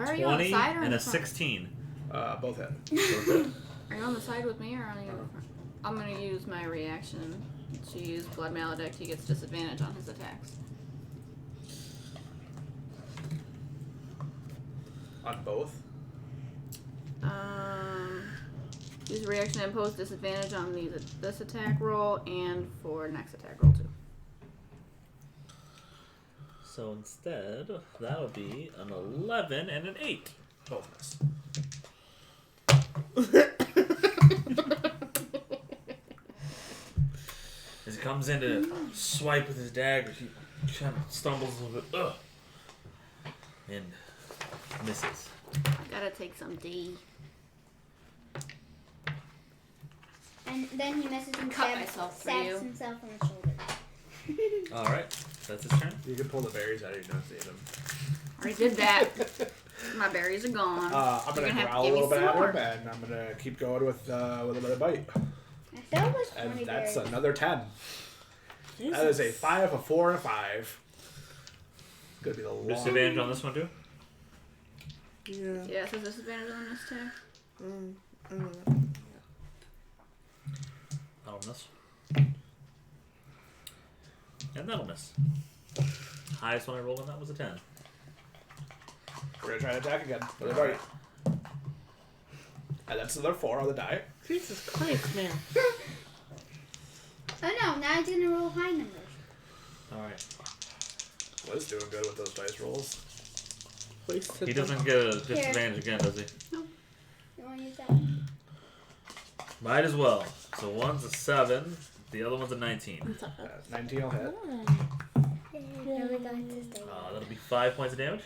are you on the 20 side or in and the a front? 16. Both hit. Both hit? Are you on the side with me or on the other front? I'm gonna use my reaction to use Blood Maledict. He gets disadvantage on his attacks. On both. Use reaction to impose disadvantage on this attack roll and for next attack roll too. So instead, that'll be an 11 and an 8. Both miss. As he comes in to swipe with his dagger, he kind of stumbles a little bit. Ugh. And misses. I gotta take some D. And then he messes and Cut stabs, myself for stabs you. himself in the shoulder. Alright, that's his turn. You can pull the berries out of your nose to eat them. Already did that. My berries are gone. I'm You're gonna have to growl a give me little bit some at more. him, and I'm gonna keep going with another bite. I thought it was 20 And that's berries. another 10. That is a 5, a 4, and a 5. Gonna be the long. Disadvantage on this one too? Yeah. Yeah, so disadvantage on this too. I don't know. That'll miss. And that'll miss. Highest one I rolled on that was a 10. We're gonna try to attack again. Another bite. And that's another 4 on the die. Jesus Christ, man. Oh no, now he's gonna roll high numbers. Alright. Liz doing good with those dice rolls. Wasted He them. doesn't get a disadvantage again, does he? You wanna use that one? Might as well. So one's a 7, the other one's a 19. 19 will hit. Yeah, we got to stay. That'll be 5 points of damage.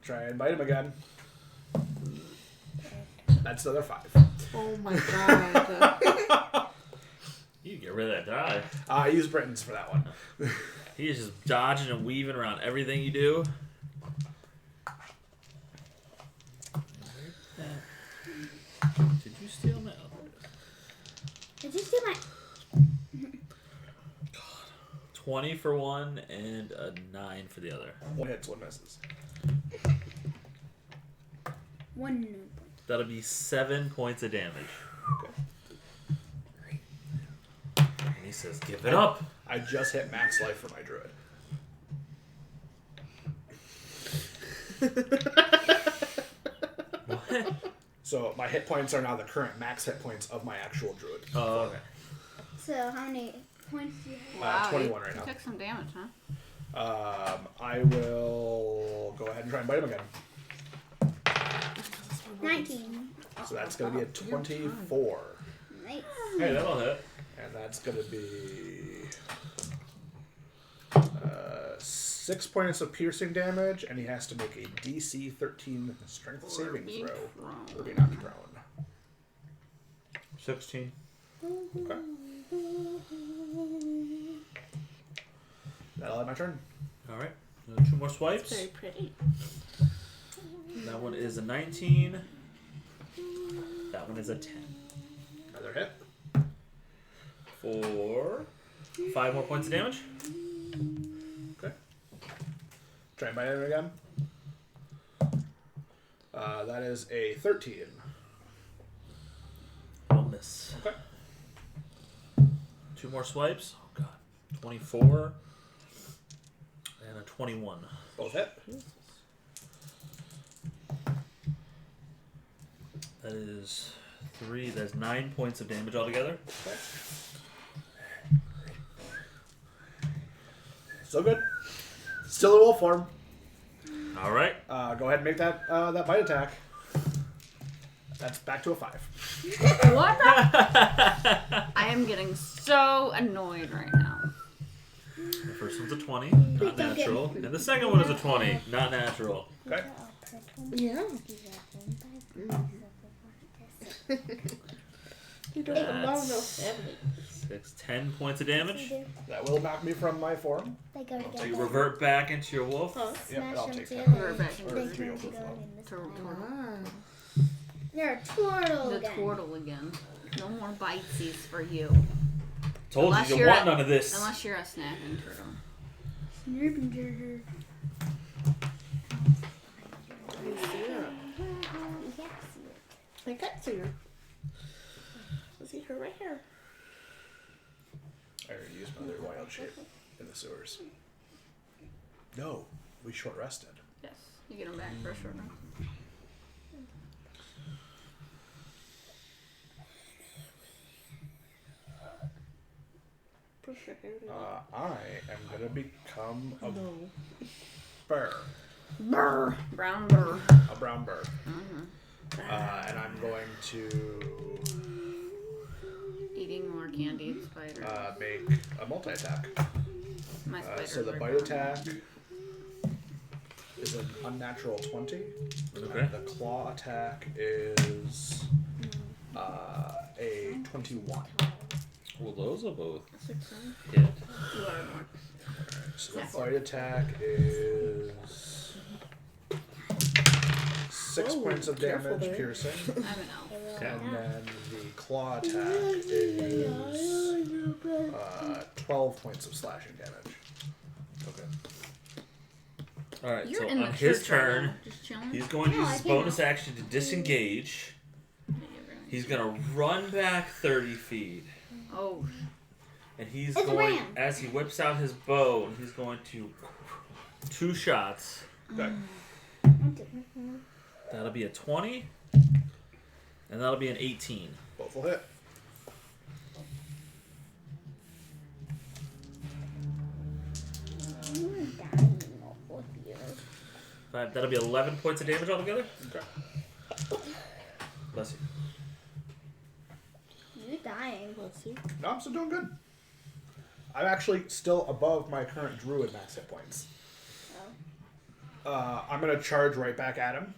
Try and bite him again. That's another 5. Oh my god. You get rid of that die. I use Britton's for that one. He is just dodging and weaving around everything you do. Did you steal my... Did you see my... 20 for one and a 9 for the other. One hits, one misses. One new point. That'll be 7 points of damage. Okay. And he says, give it up. I just hit max life for my druid. What? So my hit points are now the current max hit points of my actual druid. Oh, okay. So how many points do you have? Wow, 21 you right now. took some damage, huh? I will go ahead and try and bite him again. 19. So that's going to be a 24. Nice. Hey, that'll hit. And that's going to be 6 points of piercing damage, and he has to make a DC 13 strength saving being throw. prone. Or be knocked prone. 16. Okay. That'll have my turn. Alright. 2 more swipes. Very pretty. That one is a 19. That one is a 10. Another hit. For 5 more points of damage. Okay. Try and bite him again. That is a 13. I'll miss. Okay. 2 more swipes. Oh god. 24. And a 21. Both hit. That is 3. That's 9 points of damage altogether. Okay. Still good. Still in wolf form. Alright. Go ahead and make that that bite attack. That's back to a 5. What? I am getting so annoyed right now. The first one's a 20. Not natural. And the second one is a 20. Not natural. Okay. Yeah. You don't allow no 10 points of damage. That will knock me from my form. They go So together. you revert back into your wolf. Huh? Yep, and I'll take them 10. Revert back into Or They 3 turn overflow. together in this one. Ah. They're a turtle The again. turtle again. No more bitesies for you. Told Unless you, you you're want a- none of this. Unless you're a snapping turtle. Snurbenjurger. You see it? I can't see her. I see her right here. I already used my other wild shape in the sewers. No, we short rested. Yes. You get them back for sure. Push your hair I am gonna become a No. bear, Burr. Brown burr. a brown bear, and I'm going to Eating more candied spider. make a multi-attack. My spiders So the are bite brown. attack is an unnatural 20. Okay. And the claw attack is a 21. Well, those are both 16. hit. You are more. So the That's bite attack is 6 Whoa, points of careful damage there. piercing. I'm an elf. And then the claw attack is 12 points of slashing damage. Okay. Alright, You're so in the on his church right turn, now, just chilling. he's going to No, use I his can't. bonus action to disengage. He's going to run back 30 feet. Oh, And he's It's a going, ram. as he whips out his bow, he's going to 2 shots. Okay. That'll be a 20. And that'll be an 18. Both will hit. That'll be 11 points of damage altogether. Okay. Bless you. You're dying. Let's see. No, I'm still doing good. I'm actually still above my current druid max hit points. I'm gonna charge right back at him.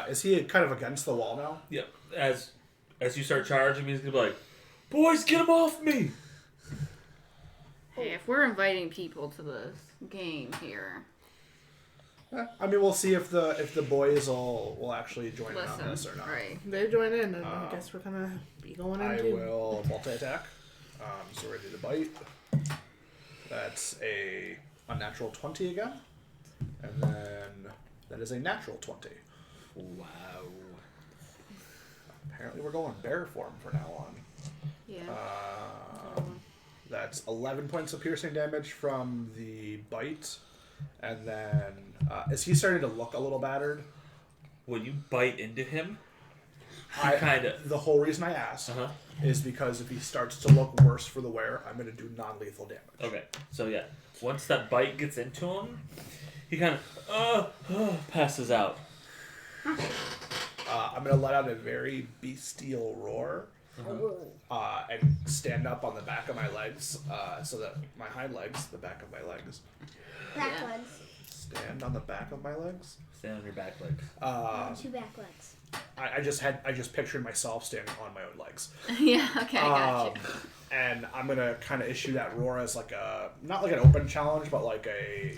Is he kind of against the wall now? Yep. As you start charging, he's gonna be like, "Boys, get him off me!" hey, if we're inviting people to this game here, I mean, we'll see if the boys will actually join in on this or listen, not. right? They join in, and I guess we're gonna be going in I too. will multi-attack. So ready to bite. That's a unnatural 20 again. And then that is a natural 20. Wow. Apparently we're going bear form from now on. Yeah. That's 11 points of piercing damage from the bite. And then, is he starting to look a little battered? When you bite into him, I kind of. The whole reason I asked Uh-huh. is because if he starts to look worse for the wear, I'm going to do non-lethal damage. Okay. So yeah, once that bite gets into him, he kind of passes out. I'm going to let out a very bestial roar and stand up on the back of my legs so that my hind legs, the back of my legs, Backwards. stand on the back of my legs. Stand on your back legs. 2 back legs. I just pictured myself standing on my own legs. Yeah. Okay, I got you. And I'm gonna kind of issue that roar as like a not like an open challenge, but like a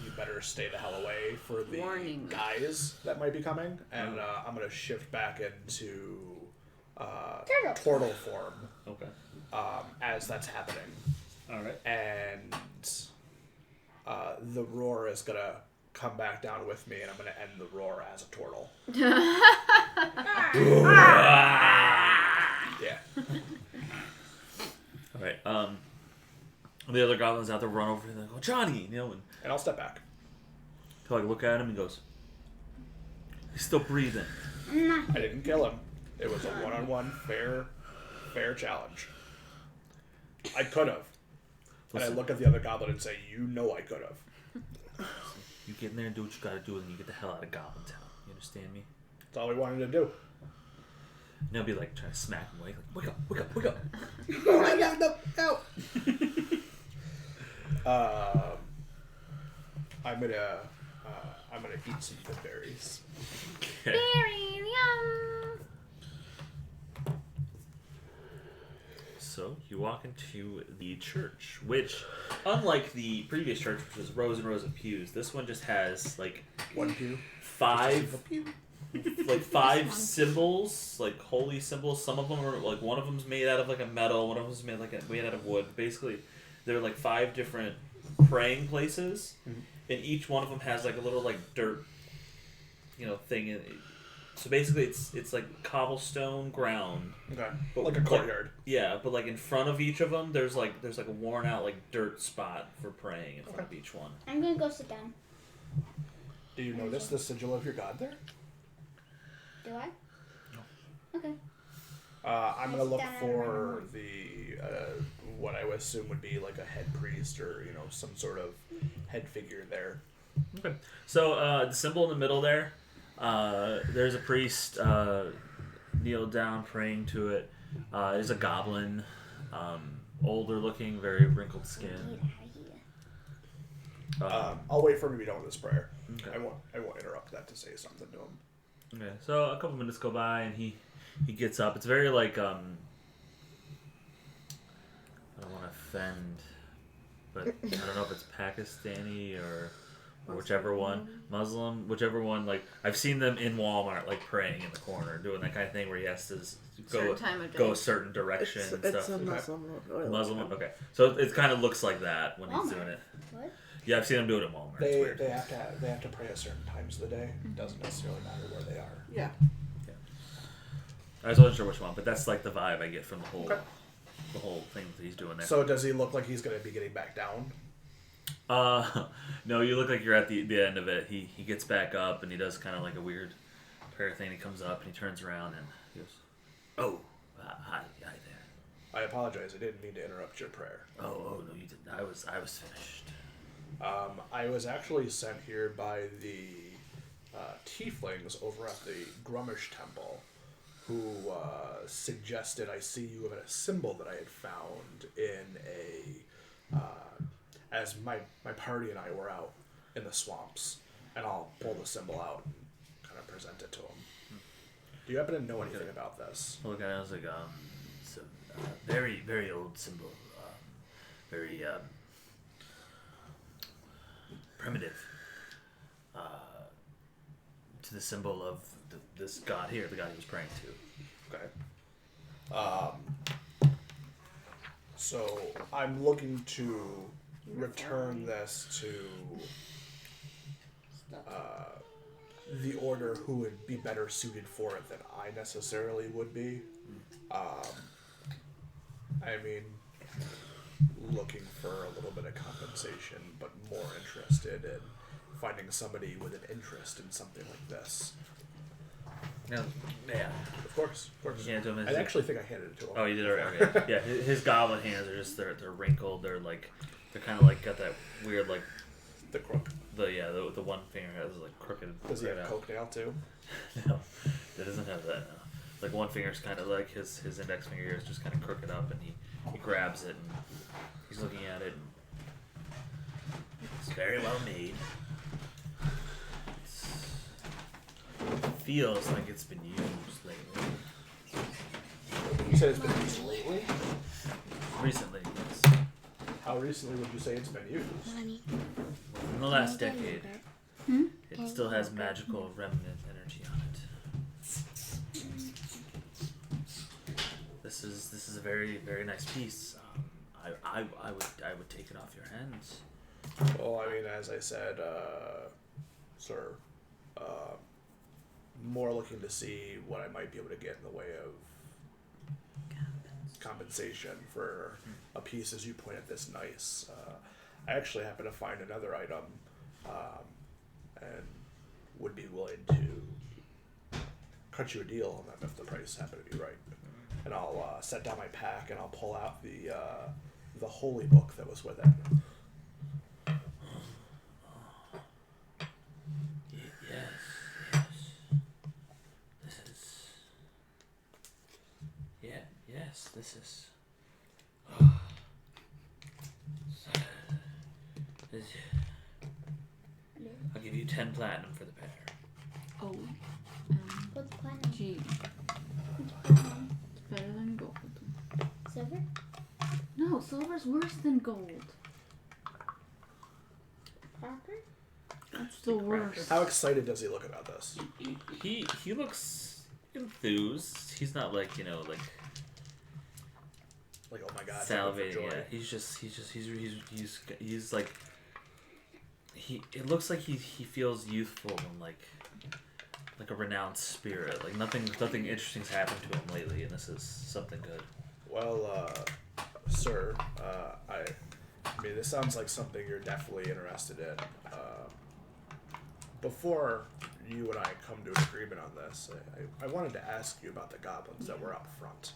you better stay the hell away for the Warning. guys that might be coming. And I'm gonna shift back into Turtle. turtle form Okay. as that's happening, All right. and the roar is gonna come back down with me, and I'm gonna end the roar as a turtle. Yeah. All right. The other goblins out there run over and they go, "Johnny," and And I'll step back. he'll like look at him and goes, "He's still breathing." I didn't kill him. It was a one-on-one fair challenge. I could have. And I Listen. look at the other goblin and say, "You know I could have." You get in there and do what you gotta do, and you get the hell out of Goblin Town. You understand me? That's all we wanted to do. And they'll be like trying to smack him awake, like, "Wake up, wake up, wake up!" I'm gonna I'm gonna eat some good berries. Okay. Berries, yum. So you walk into the church, which, unlike the previous church, which was rows and rows of pews, this one just has like One pew. five Pew. like five symbols, like holy symbols. Some of them are like one of them's made out of like a metal, one of them's made out of wood. Basically, they're like five different praying places, and each one of them has like a little like dirt, thing in it. So basically, it's like cobblestone ground. Okay. But Like a courtyard. Yeah, but like in front of each of them, there's like a worn out like dirt spot for praying in front of each one. I'm gonna go sit down. Do you notice the sigil of your god there? Do I? No. Okay. I'm gonna look Stand for the what I would assume would be like a head priest or some sort of head figure there. Okay. So the symbol in the middle there, there's a priest kneeled down praying to it. There's a goblin, older looking, very wrinkled skin. I'll wait for him to be done with his prayer. Okay. I won't interrupt that to say something to him. Okay. So a couple minutes go by and he gets up. It's very like I don't want to offend, but I don't know if it's Pakistani or whichever one, Muslim, whichever one. Like I've seen them in Walmart, like praying in the corner, doing that kind of thing where he has to go a certain direction and It's stuff. a Muslim. Muslim, okay. So it kind of looks like that when he's doing it. What? Yeah, I've seen him do it at Walmart. It's weird. They have to pray at certain times of the day. It doesn't necessarily matter where they are. Yeah. I wasn't sure which one, but that's like the vibe I get from the whole thing that he's doing there. So does he look like he's going to be getting back down? No, you look like you're at the end of it. He gets back up and he does kind of like a weird prayer thing. He comes up and he turns around and he goes, "Oh, hi there." I apologize. I didn't mean to interrupt your prayer. Oh no, you didn't. I was finished. I was actually sent here by the tieflings over at the Grummish Temple, who suggested I see you with a symbol that I had found in as my party and I were out in the swamps, and I'll pull the symbol out and kind of present it to them. Do you happen to know anything about this? Look, I was like, it's a very, very old symbol. Very primitive. To the symbol of this god here, the god he was praying to. Okay. So I'm looking to return this to the order who would be better suited for it than I necessarily would be. I mean, looking for a little bit of compensation, but more interested in finding somebody with an interest in something like this. No, yeah. Of course. You hand it to him. I actually think I handed it to him. Oh, you did already. Okay. Yeah, his goblin hands are just they're wrinkled. They're kind of like got that weird like The crook. the one finger has like crooked. Does he have out. coke nail too? No, it doesn't have that. No. Like one finger's kind of like his index finger here is just kind of crooked up, and he grabs it and he's looking at it. And it's very well made. It feels like it's been used lately. You said it's been used lately? Recently, yes. How recently would you say it's been used? In the last decade, it still has magical remnant energy on it. This is a very, very nice piece. I would take it off your hands. Well, I mean, as I said, sir, more looking to see what I might be able to get in the way of compensation for a piece, as you pointed, this nice. I actually happen to find another item, and would be willing to cut you a deal on that if the price happened to be right. And I'll set down my pack and I'll pull out the holy book that was with it. This is. I'll give you 10 platinum for the pair. Oh. What's platinum? Gee. What's platinum? It's better than gold. Silver? No, silver's worse than gold. Copper? That's the worst. How excited does he look about this? He looks enthused. He's not like, you know, like Like, oh my god, jumping for salivating. joy. Yeah, he's like it looks like he feels youthful and like a renounced spirit. Like nothing interesting's happened to him lately, and this is something good. Well, sir, I mean, this sounds like something you're definitely interested in. Before you and I come to an agreement on this, I wanted to ask you about the goblins that were up front.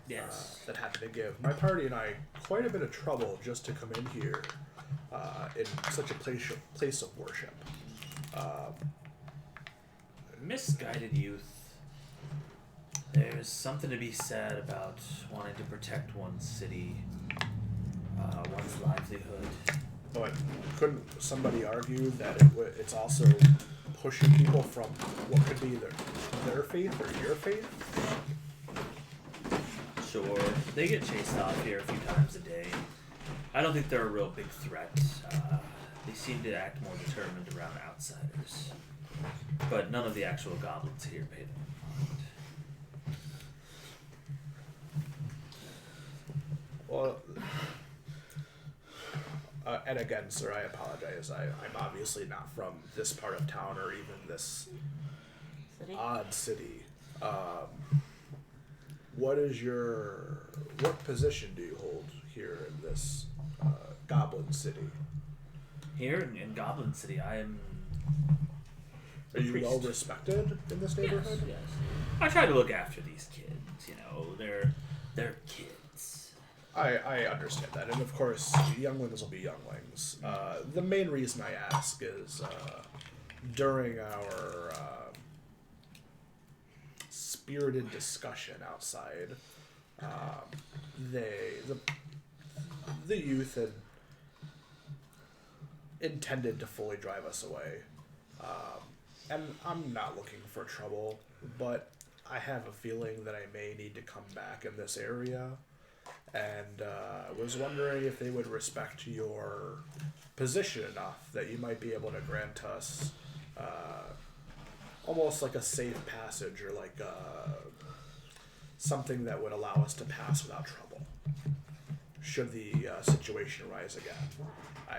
Yes. That happened to give my party and I quite a bit of trouble just to come in here in such a place of worship. Misguided youth. There's something to be said about wanting to protect one's city, one's livelihood. But couldn't somebody argue that it's also pushing people from what could be their faith or your faith? Sure, they get chased off here a few times a day. I don't think they're a real big threat. They seem to act more determined around outsiders. But none of the actual goblins here pay them mind. Well, and again, sir, I apologize. I'm obviously not from this part of town or even this odd city. What position do you hold here in this goblin city? Here in Goblin City, I am. Are you priest. well respected in this neighborhood? Yes. I try to look after these kids. You know, they're kids. I understand that, and of course, younglings will be younglings. The main reason I ask is during our spirited discussion outside, the youth had intended to fully drive us away, and I'm not looking for trouble, but I have a feeling that I may need to come back in this area. And was wondering if they would respect your position enough that you might be able to grant us almost like a safe passage or like something that would allow us to pass without trouble should the situation arise again.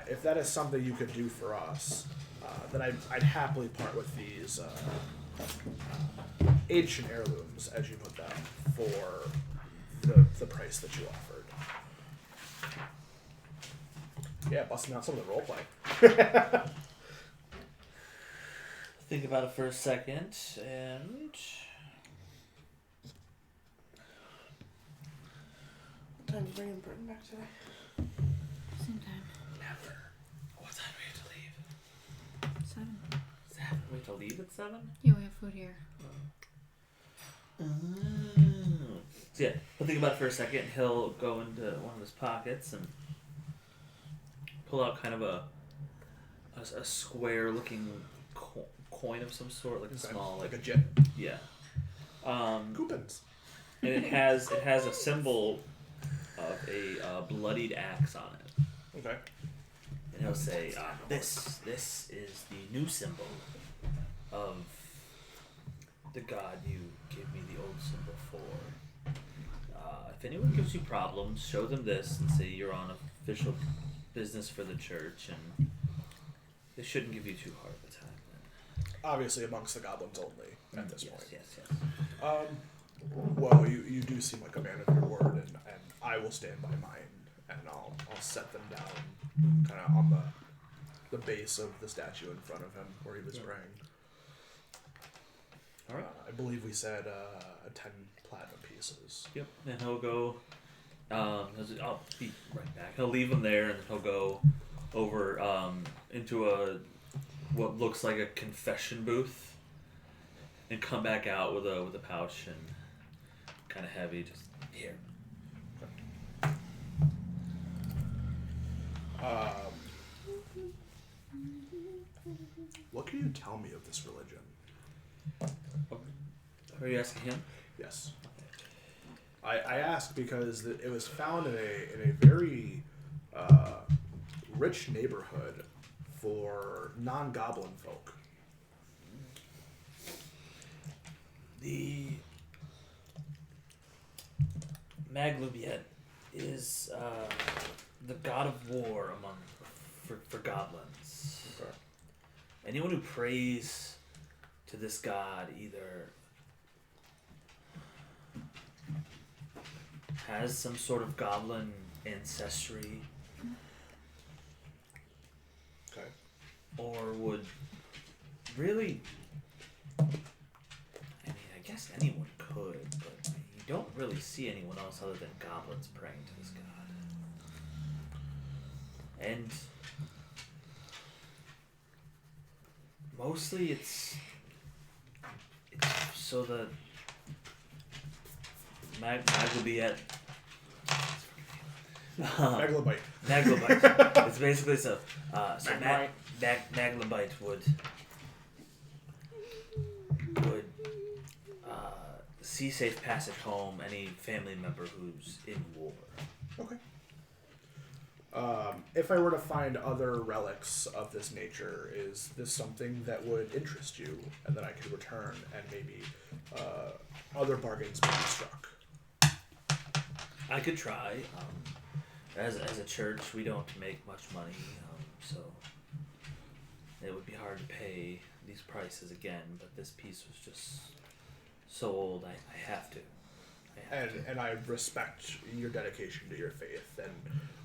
If that is something you could do for us, then I'd happily part with these ancient heirlooms, as you put them, for the price that you offered. Yeah, busting out some of the roleplay. Think about it for a second, and What time is bringing Burton back today? Same time. never. What time do we have to leave? 7. 7. We have to leave at 7. Yeah, we have food here. So yeah, he'll think about it for a second. He'll go into one of his pockets and pull out kind of a square-looking coin of some sort, like a small, like a jet. yeah. Coupons. And it has a symbol of a bloodied axe on it. Okay. And he'll say, "This is the new symbol of the god you gave me the old symbol for. If anyone gives you problems, show them this and say you're on official business for the church, and they shouldn't give you too hard of a time." Then. Obviously, amongst the goblins only at this point. Yes. Well, you do seem like a man of your word, and I will stand by mine, and I'll set them down, kind of on the base of the statue in front of him where he was praying. All right. I believe we said 10 platinum pieces. Yep. And he'll go. I'll be right back. He'll leave him there, and he'll go over into what looks like a confession booth, and come back out with a pouch and kind of heavy. Just here. what can you tell me of this religion? Are you asking him? Yes. I ask because it was found in a very rich neighborhood for non-goblin folk. The Maglubiet is the god of war for goblins. Okay. Anyone who prays to this god either has some sort of goblin ancestry Okay. or would really, I mean, I guess anyone could, but you don't really see anyone else other than goblins praying to this god. And mostly it's so the Maglubiet. Megalobite. Maglabite. It's basically so Maglabite would see safe passage home any family member who's in war. Okay. If I were to find other relics of this nature, is this something that would interest you and that I could return and maybe other bargains may be struck? I could try. As a church, we don't make much money, so it would be hard to pay these prices again. But this piece was just so old, I have to. And I respect your dedication to your faith, and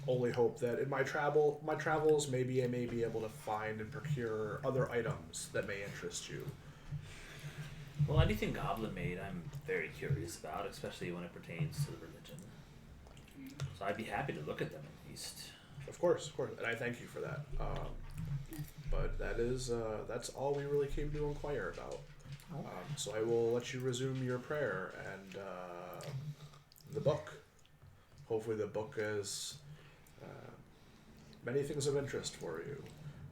only hope that in my travels, maybe I may be able to find and procure other items that may interest you. Well, anything goblin made, I'm very curious about, especially when it pertains to the religion. So I'd be happy to look at them at least. Of course, and I thank you for that. But that's all we really came to inquire about. So I will let you resume your prayer and the book. Hopefully the book is many things of interest for you.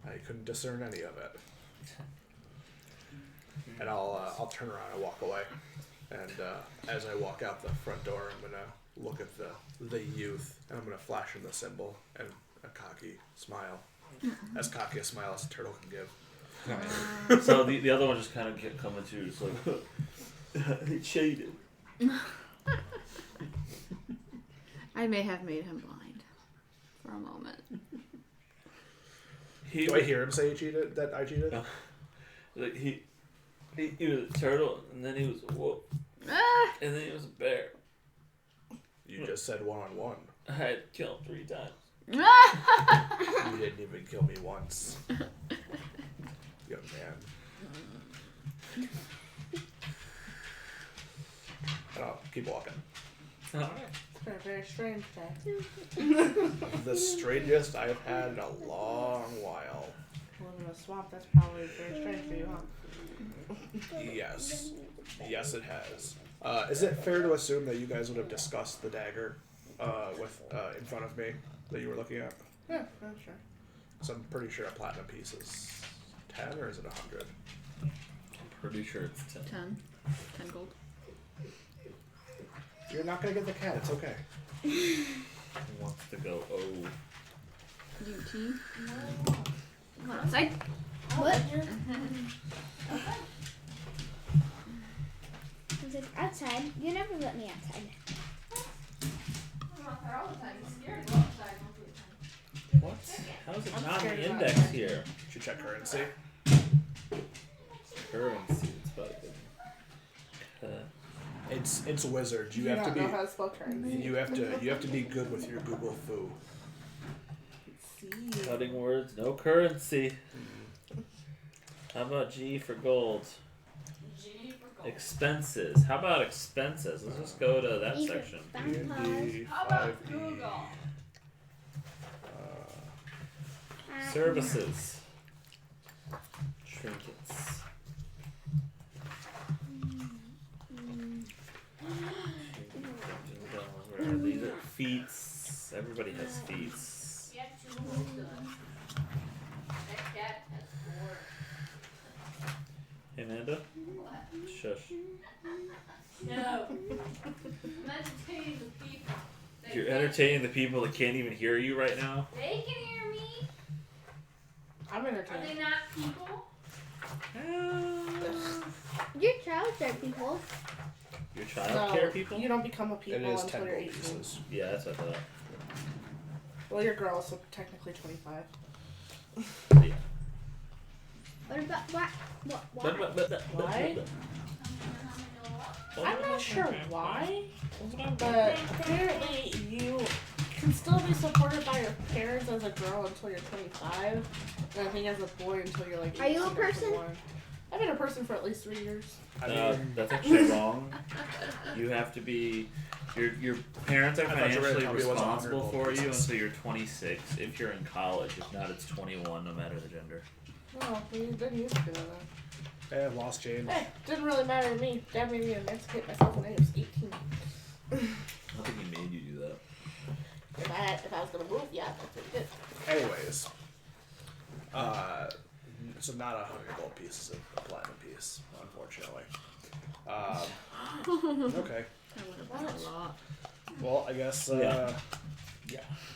I couldn't discern any of it. And I'll turn around and walk away. And as I walk out the front door, I'm gonna look at the youth, and I'm gonna flash him the symbol and a cocky smile, as cocky a smile as a turtle can give. So the other one just kind of kept coming to, just like he cheated. I may have made him blind for a moment. Do I hear him say he cheated? That I cheated? No. Like he was a turtle, and then he was a wolf, and then he was a bear. You just said one-on-one. I had to kill him 3 times. You didn't even kill me once. Young man. Oh, keep walking. Alright. It's been a very strange day. The strangest I've had in a long while. Living in a swamp, that's probably very strange for you, huh? Yes, it has. Is it fair to assume that you guys would have discussed the dagger in front of me that you were looking at? Yeah, I'm sure. So I'm pretty sure a platinum piece is 10, or is it 100? I'm pretty sure it's 10. 10 gold. You're not gonna get the cat. It's okay. He wants to go. Oh. UT. Come on outside. What? I was like, outside? You never let me outside. I'm out there all the time. He's scared to go outside most of the time. What? How is it I'm not scared the of index that. here? Should check currency. Currency. It's probably good. It's wizard. You Do have not to be. know how to spell currency. You have to be good with your Google foo. See. Cutting words, no currency. How about G for gold? G for gold. Expenses. How about expenses? Let's just go to that E for section. vampires. D&D, How about 5D, Google? Services. Trinkets. These are feats. Everybody has feats. He had 2 gold done. That cat has 4. Amanda? What? Shush. No. I'm entertaining the people. You're entertaining the people that can't even hear you right now? They can hear me. I'm Are entertained. they not people? Your childcare people. Your child care people? You don't become a people It is until 10 you're gold 18. pieces. Yeah, that's what I thought. Well, you're girls, so technically 25. Yeah. What about what? Why? I'm not sure why, but apparently you can still be supported by your parents as a girl until you're 25, and I think as a boy until you're like 18 Are you a or person? 21. I've been a person for at least 3 years. I mean, That's actually wrong. You have to be. Your parents are I thought you were gonna financially tell me it was 100 responsible gold for you pieces. until you're 26. If you're in college, if not, it's 21, no matter the gender. Oh, we didn't used to do that. I have lost change. Hey, didn't really matter to me. Dad made me emancipate myself when I was 18. I don't think he made you do that. If I was gonna move, yeah, that's what he did. Anyways, so not 100 gold pieces of a platinum piece, unfortunately. Okay. That would have been a lot. Well, I guess. Yeah.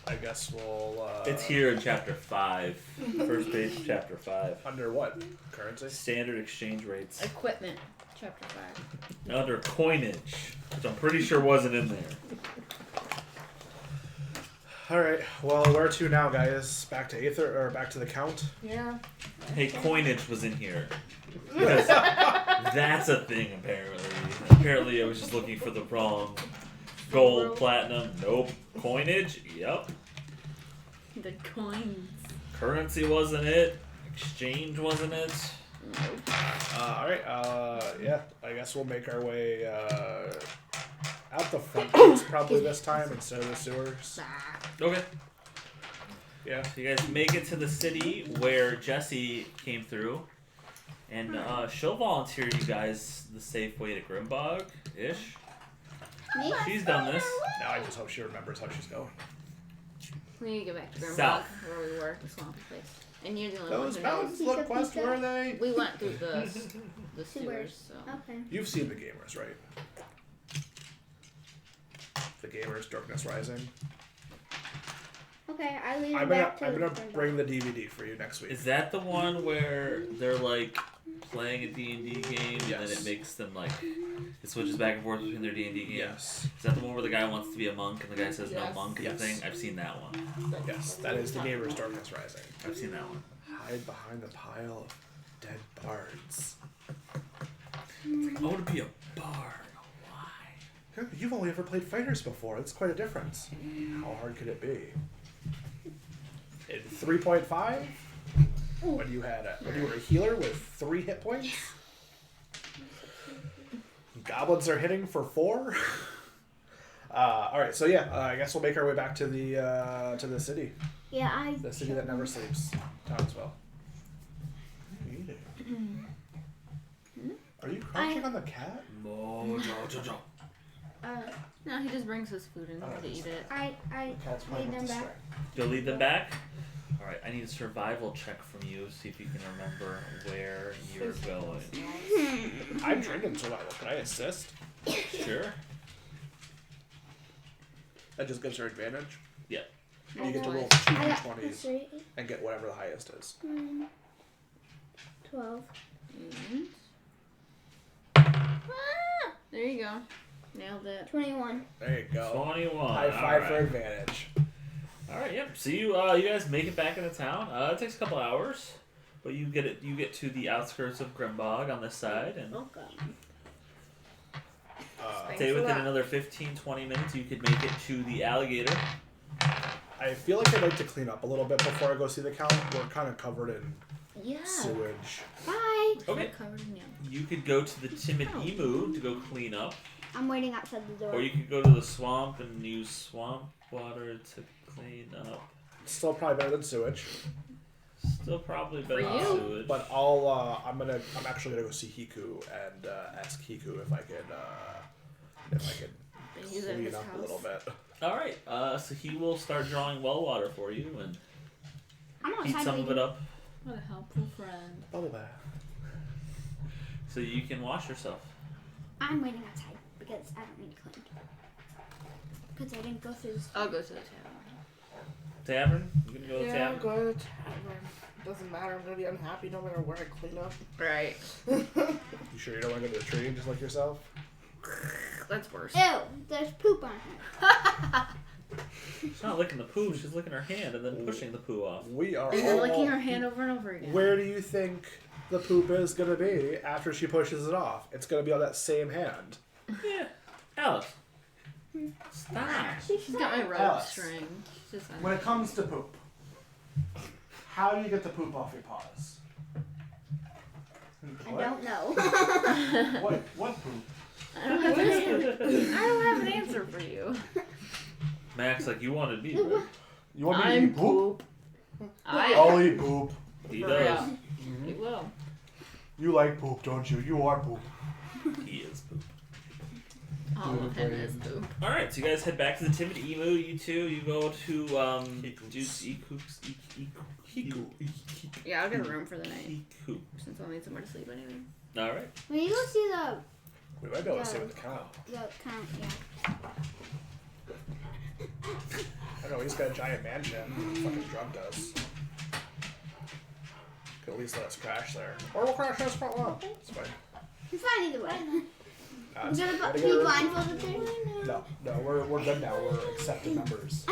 I guess we'll. It's here in chapter 5. First page of chapter 5. Under what currency? Standard exchange rates. Equipment. Chapter 5. Under coinage, which I'm pretty sure wasn't in there. All right. Well, where to now, guys? Back to Aether or back to the Count? Yeah. Hey, coinage was in here. Because that's a thing, apparently. Apparently, I was just looking for the wrong gold, platinum. Nope. Coinage? Yep. The coins. Currency wasn't it. Exchange wasn't it. All right. Yeah. I guess we'll make our way out the front gates probably this time instead of the sewers. Okay. Yeah. So you guys make it to the city where Jesse came through. And she'll volunteer you guys the safe way to Grimbog-ish. Me? She's done this. Now I just hope she remembers how she's going. We need to get back to Grimbog, South. where we were, the swampy place. And you're the only one Those who knows. mountains look quest-worthy. We went through the sewers, so. Okay. You've seen the Gamers, right? The Gamers, Darkness Rising. Okay, I leave I'm it gonna back to Grimbog. bring the DVD for you next week. Is that the one where they're like playing a D&D game and then Yes. it makes them like it switches back and forth between their D&D games? Yes. Is that the one where the guy wants to be a monk and the guy says no Yes. monk and Yes. the thing? I've seen that one. Yes, that is the Gamers, Darkness Rising. I've seen that one. Hide behind the pile of dead bards. I want to be a bard. Why? You've only ever played fighters before. That's quite a difference. How hard could it be? In 3.5, when you were a healer with 3 hit points, goblins are hitting for 4. All right, so yeah, I guess we'll make our way back to the city, Yeah, the city that never sleeps, Townsville. Are you crouching on the cat? No, he just brings his food in Oh, to eat it. I The cat's playing lead with them the back. string. You'll lead them back? Alright, I need a survival check from you. See if you can remember where you're going. I'm drinking survival. Can I assist? Sure. That just gives her advantage. Yeah. You get to roll I 2 got d20s 3, and get whatever the highest is. 12. There you go. Nailed it. 21. There you go. 21. High five for Alright. advantage. Alright, yep. So you guys make it back into town. It takes a couple hours. But you get to the outskirts of Grimbog on this side and Oh god. say within another 15-20 minutes you could make it to the alligator. I feel like I'd like to clean up a little bit before I go see the count. We're kind of covered in Yeah. sewage. Bye. Okay. Covered in yellow. You could go to the Timid Emu to go clean up. I'm waiting outside the door. Or you could go to the swamp and use swamp water to clean up. Still probably better than sewage. Still probably better For than you. sewage. But I'm actually gonna go see Hiku and ask Hiku if I could Use it at clean his up a little house. bit. Alright, so he will start drawing well water for you and I'm heat outside some of it waiting. up. What a helpful friend. Bubble bath. so you can wash yourself. I'm waiting outside because I don't need to clean. Because I didn't go through this. I'll go to the tavern. Tavern? You gonna go to the Yeah, tavern? go to the tavern. Doesn't matter. I'm gonna be unhappy no matter where I clean up. Right. You sure you don't want to go to the tree and just lick yourself? That's worse. Ew, there's poop on her. She's not licking the poo, she's licking her hand and then pushing the poo off. We are And then all... licking her hand over and over again. Where do you think the poop is going to be after she pushes it off? It's going to be on that same hand. Yeah. Alice. Stop. She's got my rope Alice. string. She's just When it comes to poop, how do you get the poop off your paws? I don't know. What poop? I don't have an answer for you. Max, like you wanted me, right? You want me to I'm eat poop? I'll eat poop. He For does. real. You will. You like poop, don't you? You are poop. He is poop. All of him is poop. Alright, so you guys head back to the Timid Emu, you two. You go to, Hiku. Yeah, I'll get a room for the night. Hiku. Since I'll need somewhere to sleep anyway. Alright. When you go see We might be able to stay with the cow. the count, yeah. I know, he's got a giant mansion. Fucking drug does. Could at least let us crash there. Or we'll crash in his front lawn. It's fine. It's fine either way. Nah, You it's gonna fine. be Gotta get rid- blindfolded there? No, we're good now. We're accepted members.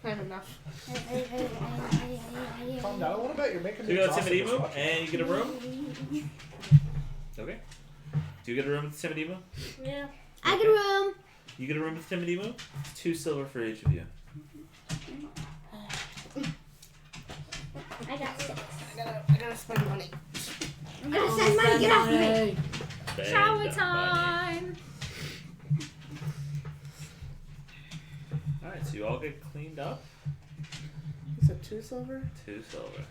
I have enough. Calm down a little bit. You're making So me you go to exhausted Timid just Emu, watching. and you get a room. Okay. Do you get a room with the Timid Emu? Yeah. I get a room. You get a room with the Timid Emu? 2 silver for each of you. I got 6. I gotta spend money. I'm gonna send money. Get off me. Spend Shower the money. time! Alright, so you all get cleaned up. You said 2 silver? 2 silver.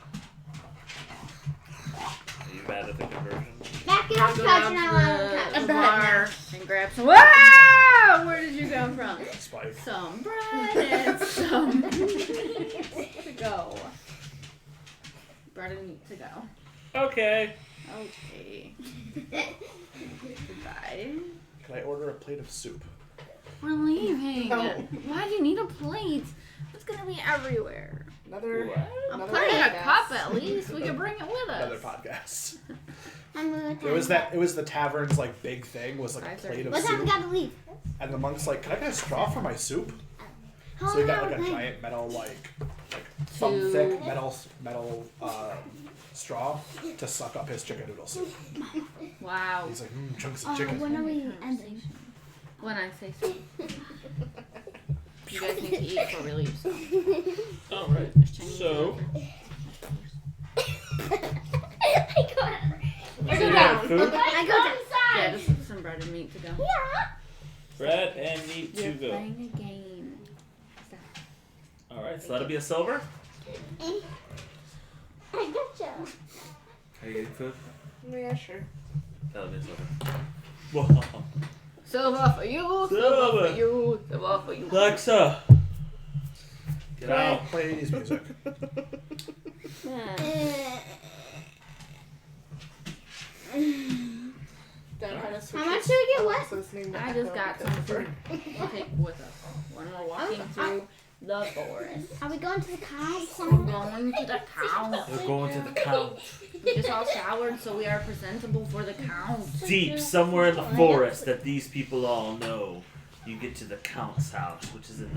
Are you bad at the conversion? Back it off the Go couch down and to I'll the couch. bar and grab some. Wow! Where did you come from? Spike. Some bread and some meat to go. Bread and meat to go. Okay. Okay. Goodbye. Can I order a plate of soup? We're leaving. No. Why do you need a plate? It's gonna be everywhere. Another. I'll Another put it in a podcast. cup at least. We can bring it with us. Another podcast. I'm gonna It was the tavern's like big thing was like a 5:30. plate of What time we soup, gotta leave? and the monk's like, "Can I get a straw for my soup?" How So he got long like a are we giant metal thumb thick metal straw to suck up his chicken noodle soup. Wow. He's like, chunks of chicken. when are we ending? When I say so. You guys need to eat before we leave. So. Alright. There's Chinese So, I go down. so you have food, I go down. Yeah, just some bread and meat to go. bread, and meat to You're go. playing a game. Alright, so that'll be a silver. I gotcha. Are you getting food? Yeah, sure. That'll be a silver. Whoa. Silver for you, silver for you, silver for you. Alexa! Get out. Play 80s music. Dad had us How much do we get what? Alexa's name I just got some fruit to take with us when we're walking through the forest. Are we going to the cow? We're going to the count. We're going to the count. We just all showered, so we are presentable for the count. Deep somewhere in the forest that these people all know. You get to the Count's house, which is in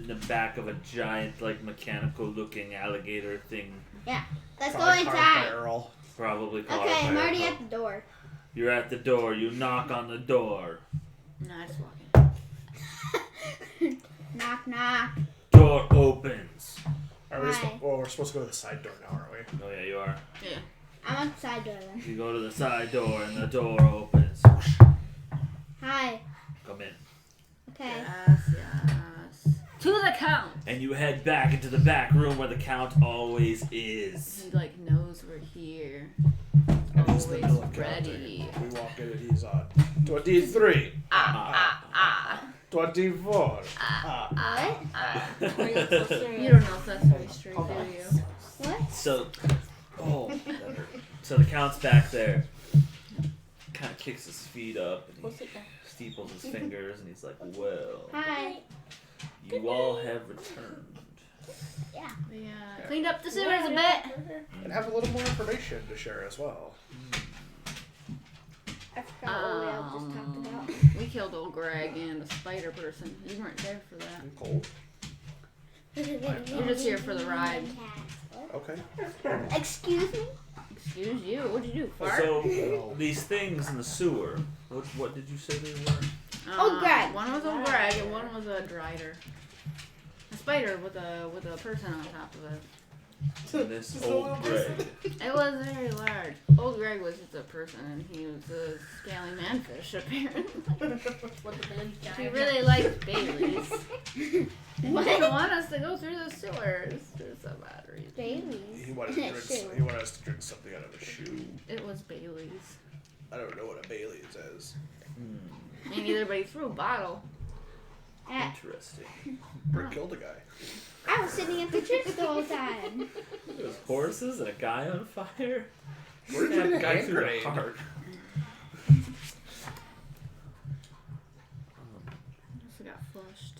the back of a giant, like, mechanical-looking alligator thing. Let's go Probably carved by inside. Earl. Probably called. Okay, I'm already at the door. You're at the door. You knock on the door. No, I just walking. Knock, knock. Door opens. Are we Hi. well, we're supposed to go to the side door now, aren't we? Oh yeah, you are. Yeah. I'm at the side door then. You go to the side door, and the door opens. Hi. Come in. Okay. Yes, yes. To the count. And you head back into the back room where the Count always is. He like knows we're here. And he's in the middle Always of counting. ready. We walk in and he's on 23, Ah. 24. What? You don't know Sesame Street, do you? What? So, so the Count's back there. kicks his feet up and What's it? steeples his fingers, and he's like, "Well, Hi. you all have returned." Yeah. Yeah. Cleaned up the sewers a bit. And have a little more information to share as well. I forgot what we all just talked about. We killed old Greg and the spider person. You weren't there for that. I'm cold. You're just here for the ride. Okay. Excuse me? Excuse you. What'd you do? Fart? So these things in the sewer, what did you say they were? Old Greg. One was old Greg and one was a drider. A spider with a person on top of it. And this old Greg. It was very large. Old Greg was just a person, and he was a scaly manfish, apparently. He really liked Baileys. He didn't want us to go through the sewers for some odd reason. Bailey's. He wanted us to drink something out of a shoe. It was Baileys. I don't know what a Bailey's is. Me neither, but he threw a bottle. Interesting. Rick killed a guy. I was sitting at the church the whole time. There was horses and a guy on fire. Where did you get a guy hand through the grenade? heart. Just got flushed.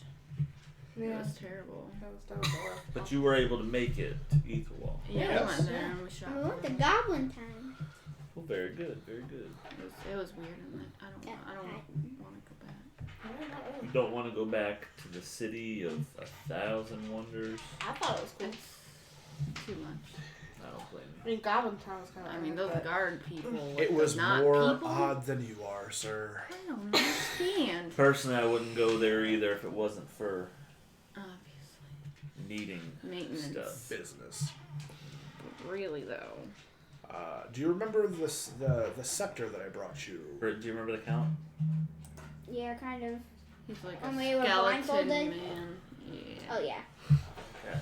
Yeah. It was terrible. That was all. But you were able to make it to Etherwall. Yeah, Yes. we went there and we shot. We went to them. Goblin Time. Well, very good, very good. It was weird, and I don't want to go back. You don't want to go back to the city of 1,000 wonders. I thought it was cool. Too much. I don't blame I mean, Goblin Town was kind of. I mean, those guard people. It was not more people. odd than you are, sir. I don't understand. you. Personally, I wouldn't go there either if it wasn't for Obviously, needing maintenance. stuff. Business. Really though. Do you remember the scepter that I brought you? Do you remember the count? Yeah, kind of. He's like When a we were skeleton blindfolded? man. Yeah. Oh, yeah. Okay.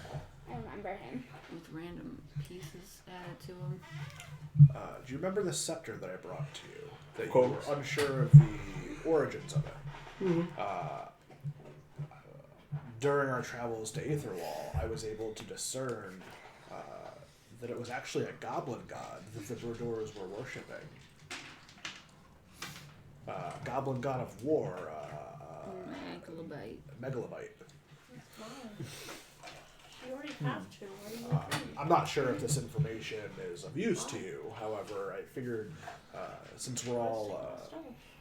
I remember him. With random pieces added to him. Do you remember the scepter that I brought to you? That you course. were unsure of the origins of it. During our travels to Aetherwall, I was able to discern that it was actually a goblin god that the Brodors were worshipping. Goblin god of war, Megalobite. Megalobite. You already have to. What do you I'm not sure if this information is of use to you. However, I figured since we're all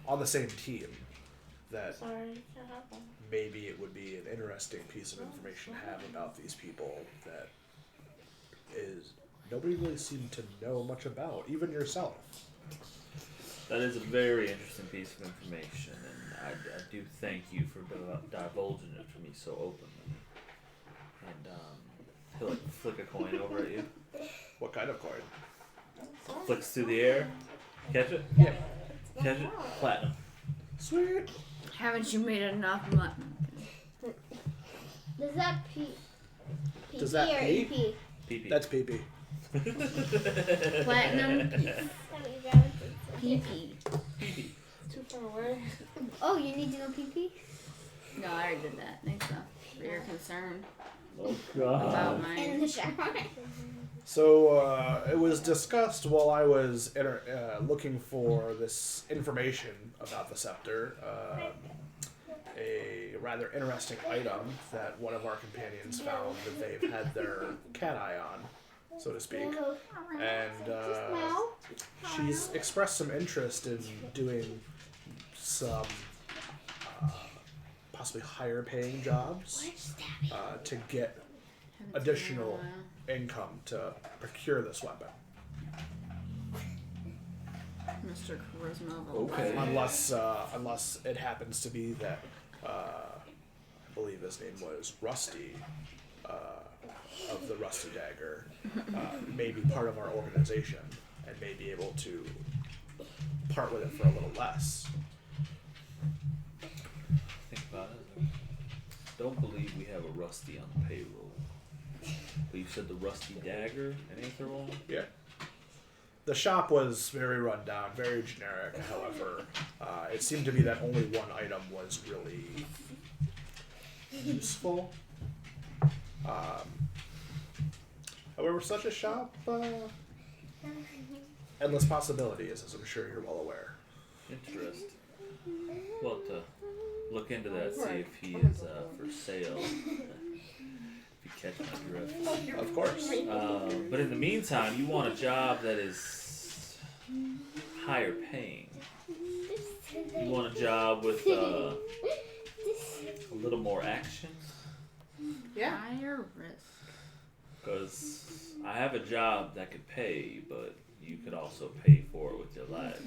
on the same team, that Sorry, can't have them. maybe it would be an interesting piece of information to have about these people that is nobody really seemed to know much about, even yourself. That is a very interesting piece of information, and I do thank you for divulging it to me so openly. And he'll like flick a coin over at you. What kind of coin? Flicks through the air. Catch it? Yeah. Catch it? Platinum. Sweet. Haven't you made enough mutton? Does that Does that or pee? EP? PP. That's PP. Platinum PP. It's too far away. Oh, you need to know PP? No, I already did that. Thanks though. For your concern Oh about god. In mine. the shower. So it was discussed while I was looking for this information about the scepter. A rather interesting item that one of our companions found that they've had their cat eye on, so to speak. And she's expressed some interest in doing some possibly higher paying jobs to get Haven't seen her in a additional while. income to procure this weapon. Mr. Charisma of Okay. 11. Unless it happens to be that I believe his name was Rusty of the Rusty Dagger may be part of our organization and may be able to part with it for a little less. Think about it. Don't believe we have a Rusty on the payroll. But you said the Rusty Dagger in Aetherwall? Yeah. The shop was very run down, very generic. However, it seemed to be that only one item was really useful. However, such a shop, endless possibilities, as I'm sure you're well aware. Yeah. look into that, see if he is for sale. If you catch my drift. Of course. But in the meantime, you want a job that is higher paying. You want a job with a little more action. Yeah. Higher risk. Because I have a job that could pay, but you could also pay for it with your life.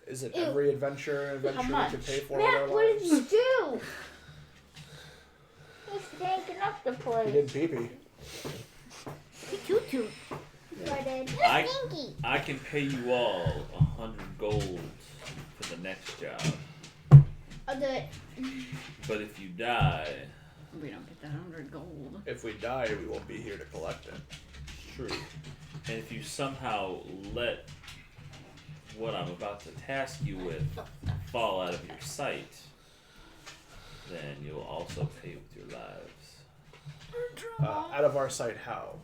Is it every adventure we could pay for? Matt, our what did lives? you do? He's taking up the He place. did pee-pee. Toot. Stinky. I can pay you all 100 gold for the next job. I'll do it. But if you die, We don't get that 100 gold. If we die, we won't be here to collect it. it's true. And if you somehow let what I'm about to task you with fall out of your sight, then you'll also pay with your lives. Out of our sight, how?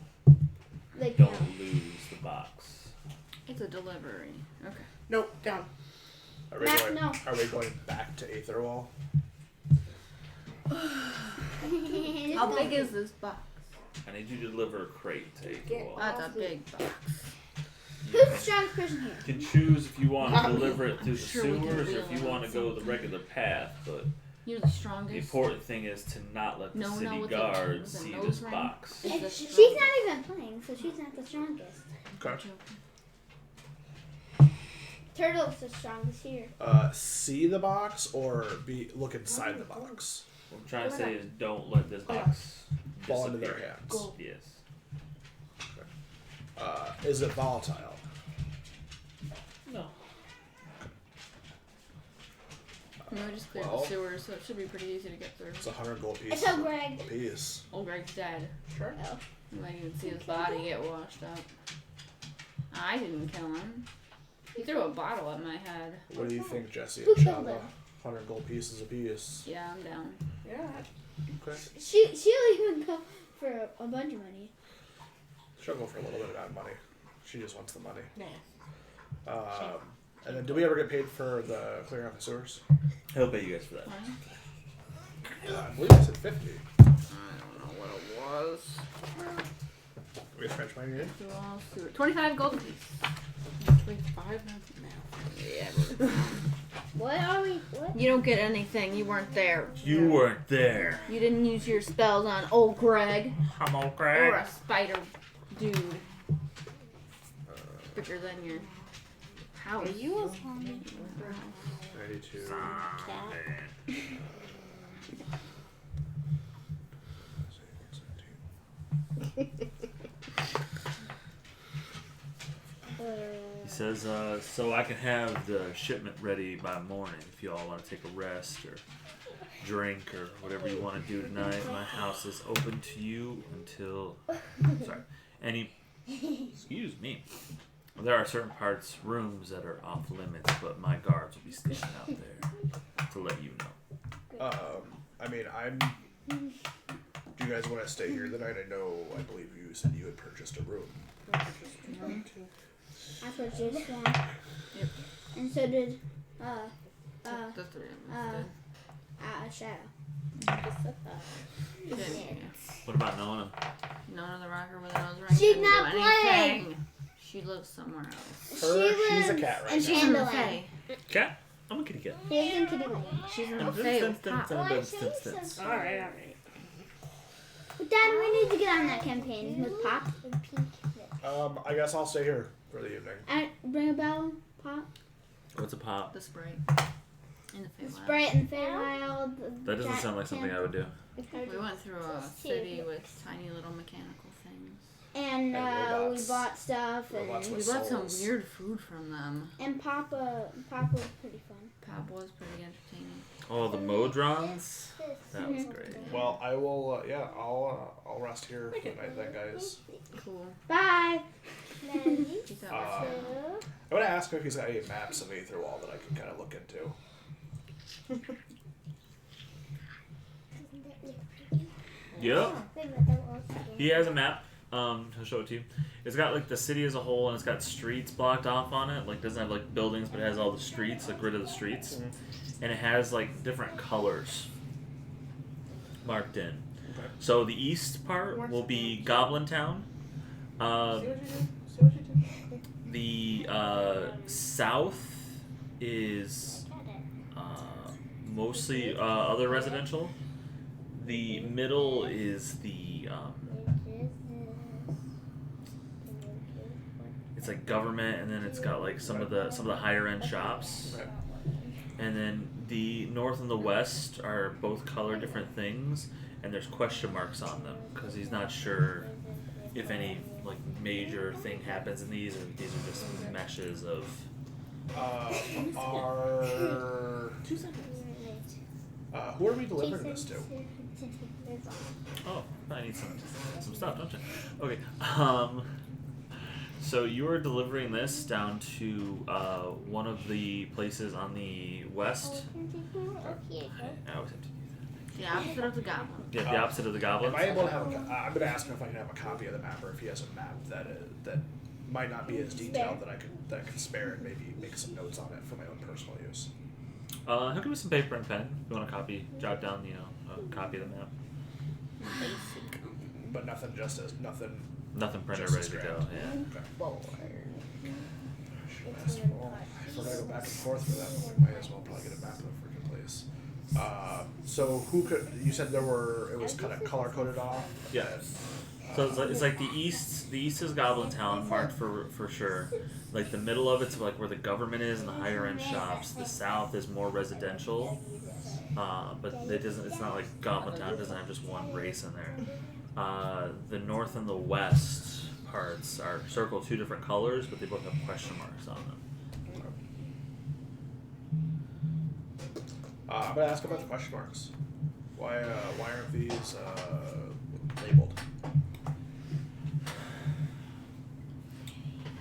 Like Don't now. lose the box. It's a delivery. Okay. Nope, down. Are we Matt, going? no. Are we going back to Aether Wall? How big is this box? I need you to deliver a crate to Aether Wall. That's a big box. Who's the strongest person here? You can choose if you want to deliver it through the sure we can sewers or wheel if you it want to on go the regular path, but You're the strongest. the important thing is to not let the No, city with guards with a see nose this ring. box. Is And the she's strongest. not even playing, so she's not the strongest. Okay. Turtle's the strongest here. See the box or look inside the box. What I'm trying to say is don't let this box Fall into their disappear. hands. Yes. Is it volatile? No. No, we just cleared Well- the sewers, so it should be pretty easy to get through. It's 100 gold I pieces. tell Greg. A piece. Old Greg's dead. Sure. Oh. You might even see his body get washed up. I didn't kill him. He threw a bottle at my head. What do you think, Jesse Who and killed Chava? him? 100 gold pieces a piece. Yeah, I'm down. Yeah. Okay. She'll even go for a bunch of money. She'll go for a little bit of that money. She just wants the money. Yeah. And then, do we ever get paid for the clearing out the sewers? He'll pay you guys for that. I believe I said 50. I don't know what it was. We get French money in? 25 gold apiece. 25 now. Yeah. What are we? What? You don't get anything. You weren't there. You weren't there. You didn't use your spells on old Greg I'm or okay. a spider dude bigger than your house. Are you a zombie? 92. He says, so I can have the shipment ready by morning if you all want to take a rest or drink or whatever you want to do tonight. My house is open to you until, excuse me. There are certain rooms that are off limits, but my guards will be standing out there to let you know. I mean, do you guys want to stay here the night? I believe you said you had purchased a room. I purchased one. Yep. And so did The three of us Shadow. did. Yeah. What about Nona? None of the rocker with a nose ring. She's didn't not do anything. She lives somewhere else. She's a cat right in now. Chandeland. Fae. Cat? I'm a kitty cat. She's in Kittyland. She's in the Fae with Pop. Alright. But Dad, we need to get on that campaign with Pop. I guess I'll stay here for the evening. And bring a bell, Pop. What's a pop? The Sprite. In the Feywild. Sprite and Feywild. That doesn't sound like something I would do. We went through a city with tiny little mechanical things. And And we robots. bought stuff. Robots And, with We bought some souls. weird food from them. and Papa was pretty fun. Pop was pretty entertaining. Oh, the Modrons? That was Mhm. great. Well, I will. I'll rest here for the night then, guys. Cool. Bye. Peace out. I'm gonna ask him if he's got any maps of Aether Wall that I can kind of look into. Yep. He has a map. I'll show it to you. It's got like the city as a whole, and it's got streets blocked off on it. Like, doesn't have like buildings, but it has all the streets, like rid of the streets, and it has like different colors marked in. Okay. So the east part will be Goblin Town. See what you do? See what you do? The south is mostly other residential. The middle is the it's like government, and then it's got like some of the higher end shops. Okay. And then the north and the west are both color different things, and there's question marks on them because he's not sure if any like major thing happens in these, or these are just meshes of. Who are we delivering this to? Oh, I need some stuff, don't you? Okay. So you are delivering this down to one of the places on the west. I always have to do that. The opposite of the goblin. Yeah, the opposite of the goblins. Am I able to have? I'm going to ask him if I can have a copy of the map, or if he has a map that might not be as detailed that I could spare and maybe make some notes on it for my own personal use. He'll give me some paper and pen. If you want a copy, jot down a copy of the map. Basic. But nothing Nothing printed, Just ready to go. scrapped. Yeah. Okay. Should have asked him. Well, if we're gonna go back and forth for that, then we might as well probably get a map of the freaking place. So who could? You said it was kind of color coded off. Yeah. So it's like the east. The east is Goblin Town, marked for sure. Like the middle of it's like where the government is and the higher end shops. The south is more residential, but it doesn't. It's not like Goblin Town. It doesn't have just one race in there. The north and the west parts are circled two different colors, but they both have question marks on them. I'm gonna ask about the question marks. Why aren't these labeled?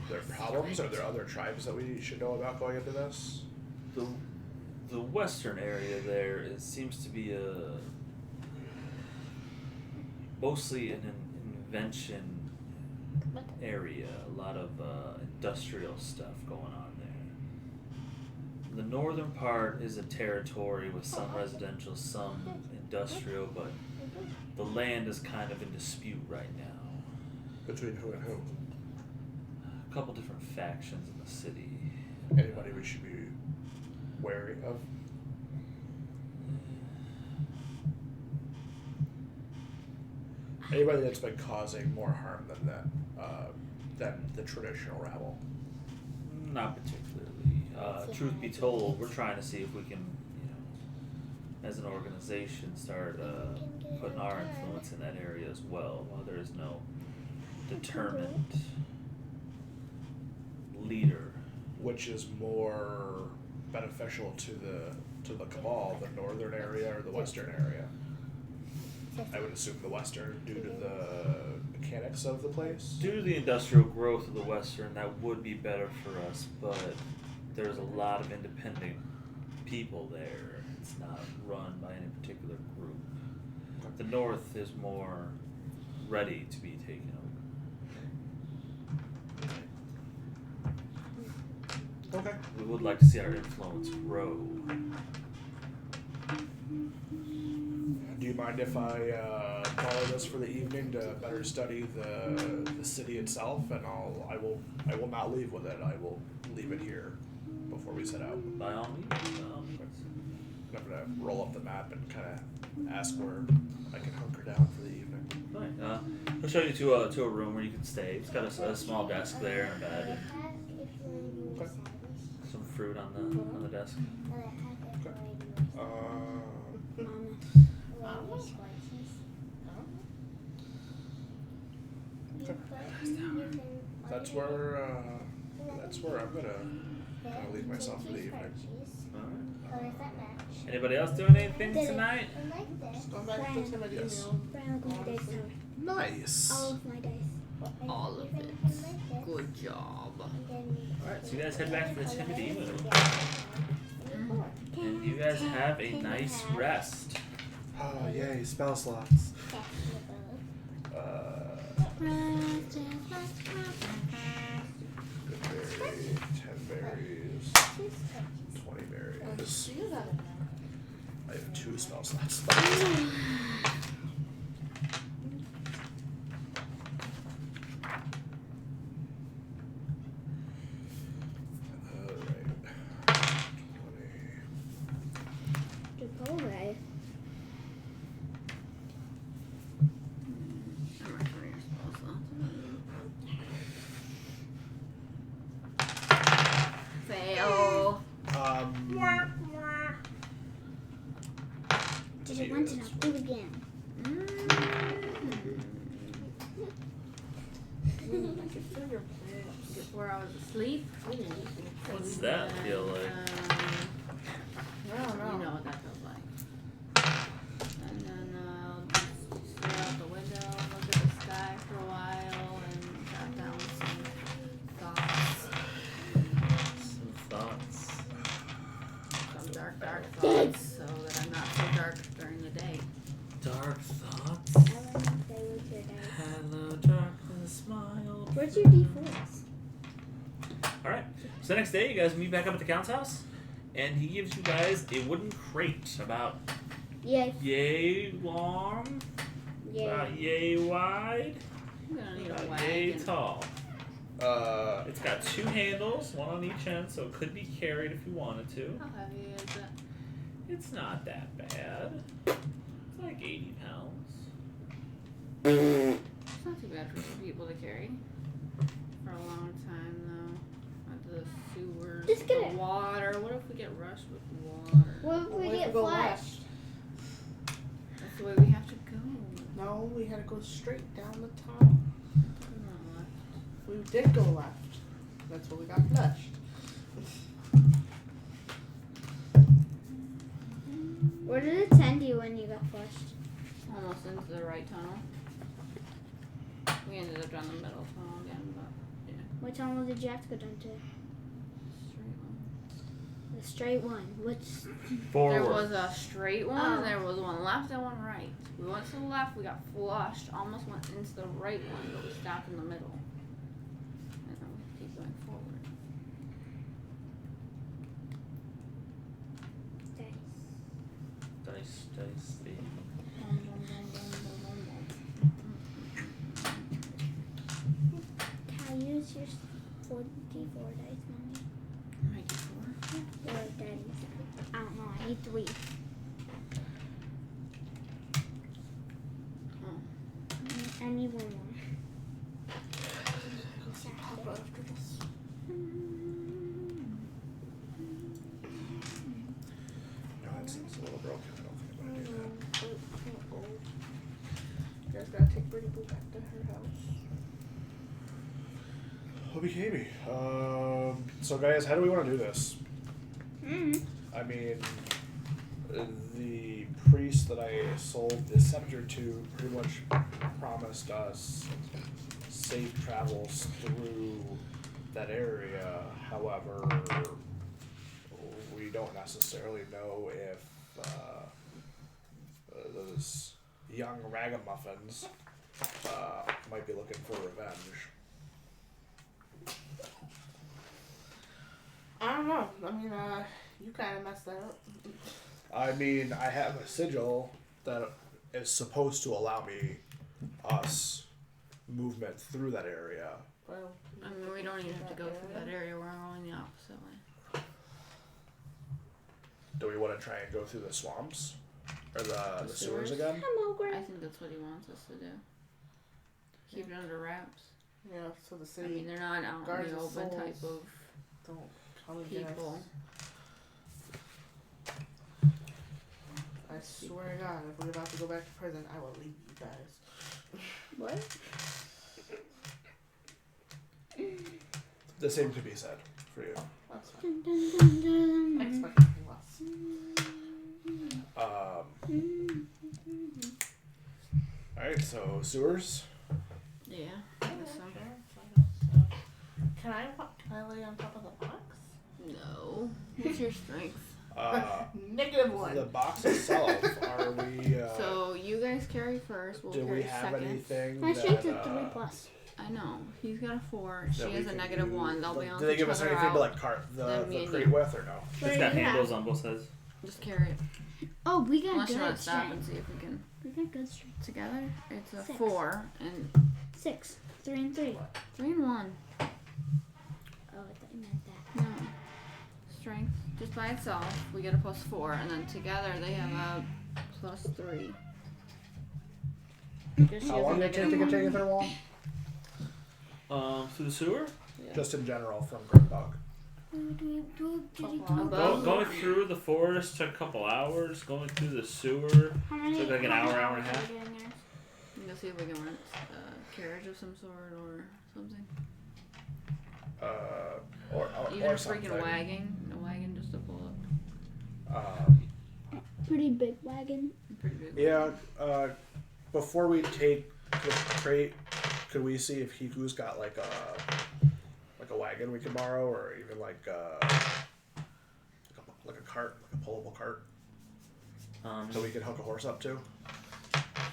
Are there problems? Are there other tribes that we should know about going into this? The western area there seems to be mostly an invention area. A lot of industrial stuff going on there. The northern part is a territory with some residential, some industrial, but the land is kind of in dispute right now. Between who and who? A couple different factions in the city. Anybody we should be wary of? Anybody that's been causing more harm than the traditional rabble. Not particularly. Truth be told, we're trying to see if we can, as an organization, start putting our influence in that area as well, while there is no determined leader. Which is more beneficial to the cabal, the northern area or the western area? I would assume the western, due to the mechanics of the place. Due to the industrial growth of the western, that would be better for us, but there's a lot of independent people there. It's not run by any particular group. The north is more ready to be taken over. Okay. We would like to see our influence grow. Do you mind if I borrow this for the evening to better study the city itself? And I will not leave with it. I will leave it here before we set out. By all means. I'm gonna roll up the map and kind of ask where I can hunker down for the evening. Right. I'll show you to a room where you can stay. It's got a small desk there and a bed and Okay. some fruit on the desk. Okay. That's where I'm gonna leave myself for the evening. Alright. Anybody else doing anything tonight? Going back to some of the Yes. email. Nice. All of my dice. All of it. Good job. Alright, so you guys head back to the Timothy and you guys have a nice rest. Oh yay, spell slots. Good berry, 10 berries, 20 berries. I have 2 spell slots left. Alright. 20. Good go away. I'm ready for your spell slots. Fail. Did it once and I'll do it again. I can feel your plans. Get 4 hours of sleep. What's that feel like? I don't know. You know what that feels like. And then just stare out the window, look at the sky for a while, and jot down some thoughts. Some thoughts. Some dark thoughts, so that I'm not so dark during the day. Dark thoughts. I want to play with your dice. Hello, darkness, smile. Where's your D4s? Alright. So the next day, you guys meet back up at the Count's house, and he gives you guys a wooden crate about Yes. yay long, Yeah. about yay wide, I'm gonna need a about yay wagon. tall. It's got 2 handles, one on each end, so it could be carried if you wanted to. How heavy is it? It's not that bad. It's like 80 pounds. It's not too bad for 2 people to carry. For a long time, though. Not the sewers, Just get the it. water. What if we get rushed with water? What if we get go flushed? left? That's the way we have to go. No, we had to go straight down the top. We're not left. We did go left. That's where we got flushed. Where did it send you when you got flushed? Almost into the right tunnel. We ended up down the middle tunnel again, but What tunnel did you have to go down to? straight one. The straight one. Which? Forward. There was a straight one, Oh. there was one left and one right. We went to the left, we got flushed, almost went into the right one, but we stopped in the middle. And then we keep going forward. Dice. Dice, baby. Bum, bum, bum, bum, bum, bum, Can I use your 4D4 dice, Mommy? bum. Right, 4. Or Daddy's? I don't know. I need 3. I need 1 more. Go see Papa after this. No, that seems a little broken. I don't think I'm gonna do that. You guys gotta take Birdie Boo back to her house. Okay, so guys, how do we want to do this? Mm-hmm. I mean, the priest that I sold the scepter to pretty much promised us safe travels through that area. However, we don't necessarily know if those young ragamuffins might be looking for revenge. I don't know. I mean, you kind of messed that up. I mean, I have a sigil that is supposed to allow us movement through that area. Well, I mean, we don't even have to go through that area, we're going the opposite way. Do we want to try and go through the swamps? Or the sewers sewers? again? Come over. I think that's what he wants us to do. Keep it under wraps. yeah, so the I city mean, they're not out in guards the of open type souls. of don't come and get us. people. I swear to God, if we're about to go back to prison, I will leave you guys. What? The same could be said for you. That's fine. Dun, dun, dun, I dun. expect nothing less. Alright, so sewers. Yeah. I guess so. Can I lay on top of the box? No. What's your strength? -1. The box itself, are we... So you guys carry first. We'll do carry we have second. anything My that... strength is 3+. I know. He's got a 4. She that we has a can -1. use? They'll Like, balance do they each give us other anything out. to like cart Then me the and crate you. with or no? What It's do got you have? handles on both sides. Just carry it. Oh, we got Unless you want good to stop and strength. see if we can We got good strength. together. It's a 6. 4 and 6. 3 and 3. 3 and 1. Oh, I thought you meant that. No. Strength just by itself, we get a +4, and then together they have a +3. Because she How has a long did it take to get to -1. Aether Wall? Through the sewer? Yeah. Just in general from Grimdog. Above. Going through the forest took a couple hours. Going through the sewer How many? took like an how hour, many hour and a hours half. are we doing there? We'll see if we can rent a carriage of some sort or something. Or Even a something. freaking wagon. A wagon just to pull up. Pretty big wagon. Pretty big. Yeah, before we take the crate, could we see if Hiku's got like a wagon we could borrow, or even like a cart, like a pullable cart, so we could hook a horse up to?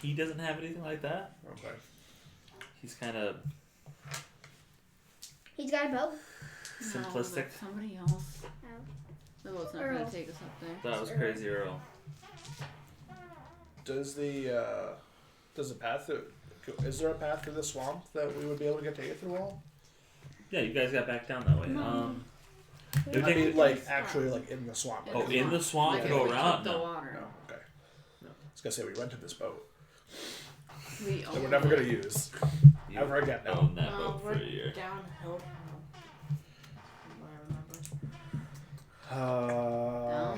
He doesn't have anything like that. Okay. He's kind of He's got a boat. simplistic. No, but somebody else. Oh. The boat's not Earl. gonna take us up there. That was crazy, Earl. Does the path is there a path through the swamp that we would be able to get to Aether Wall? Yeah, you guys got back down that way. It would I take- mean, like actually, like in the swamp. oh, in the swamp, Like go if we around. took the No. water. No, okay. No. I was gonna say we rented this boat We that own we're never it. gonna use You ever again. Now. own that boat for we're a year. downhill. From what I remember.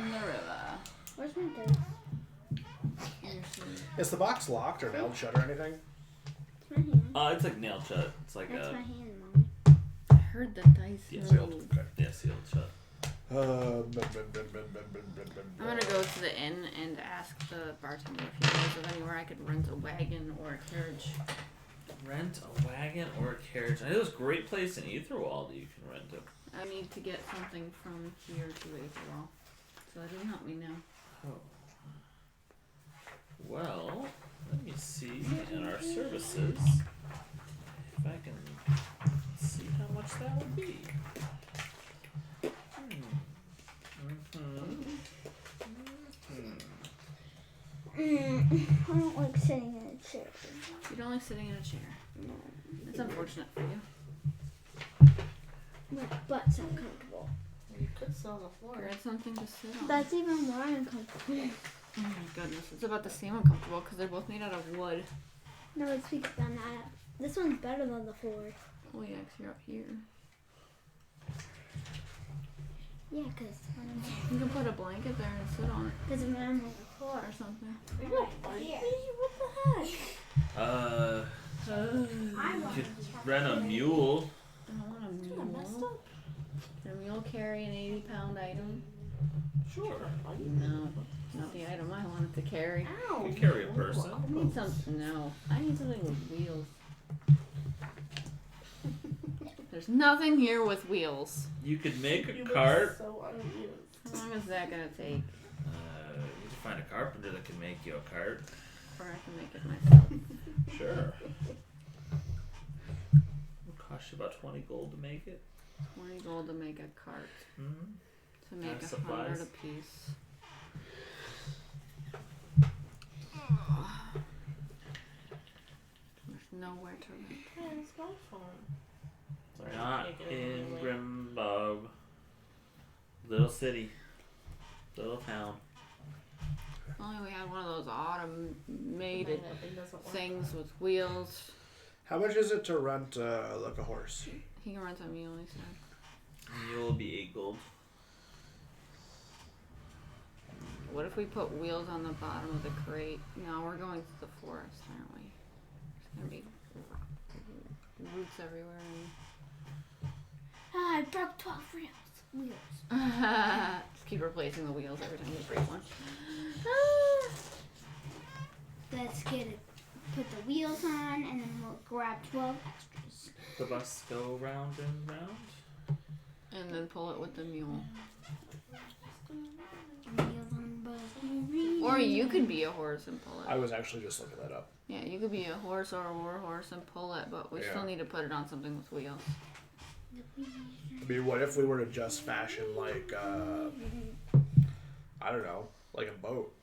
Down the river. Where's my dice? Is the box locked or nailed shut or anything? It's my hand. It's like nailed shut. It's like That's my a hand, Mommy. I heard the dice Yeah, move. Sealed. Okay. yeah sealed shut. I'm gonna go to the inn and ask the bartender if he knows of anywhere I could rent a wagon or a carriage. Rent a wagon or a carriage. I know there's a great place in Aetherwall that you can rent it. I need to get something from here to Aetherwall. So that doesn't help me now. Oh. Well, let me see in our services if I can see how much that would be. I don't like sitting in a chair. You don't like sitting in a chair. No. It's unfortunate for you. My butt's uncomfortable. You could sit on the floor. Grab something to sit on. That's even more uncomfortable. Oh my goodness, it's about the same uncomfortable because they're both made out of wood. No, it's because I'm not. This one's better than the floor. Oh yeah, 'cause you're up here. Yeah, because You can put a blanket there and sit on it I'm on the floor. or something. Yeah. What the heck? You could rent a mule. I don't want a mule. Can a mule carry an 80-pound item? Sure. No, not the item I wanted to carry. Ow. You can carry a person. I need some. No, I need something with wheels. There's nothing here with wheels. You could make a You look cart. so unamused. How long is that gonna take? You could find a carpenter that can make you a cart. Or I can make it myself. Sure. It'll cost you about 20 gold to make it. 20 gold to make a cart. Mm-hmm. To make Have 100 supplies. a piece. There's nowhere to rent. Yeah, it's my phone. Sorry, Not can't get it in anywhere. Grimbog. Little city. Little town. If only we had one of those automated Mine, it doesn't work. things with wheels. How much is it to rent like a horse? He can rent a mule, he said. You'll be 8 gold. What if we put wheels on the bottom of the crate? No, we're going to the forest, aren't we? There's gonna be roots everywhere. Ah, I broke 12 wheels. Just keep replacing the wheels every time you break one. Let's get it. Put the wheels on, and then we'll grab 12 extras. The bus go round and round. And then pull it with the mule. Or you could be a horse and pull it. I was actually just looking that up. Yeah, you could be a horse or a war horse and pull it, but we still need to put it on something with wheels. I mean, what if we were to just fashion like, I don't know, like a boat?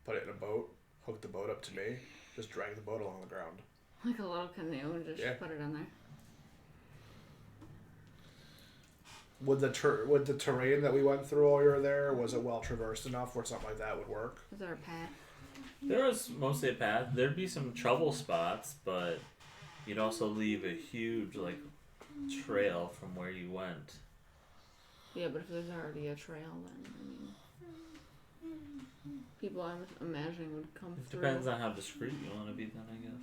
Put it in a boat, hook the boat up to me, just drag the boat along the ground. Like a little canoe and just put it in there. Would the terrain that we went through while you were there, was it well traversed enough where something like that would work? Is there a path? There was mostly a path. There'd be some trouble spots, but you'd also leave a huge like trail from where you went. Yeah, but if there's already a trail, then I mean, people I'm imagining would come through. Depends on how discreet you want to be, then I guess.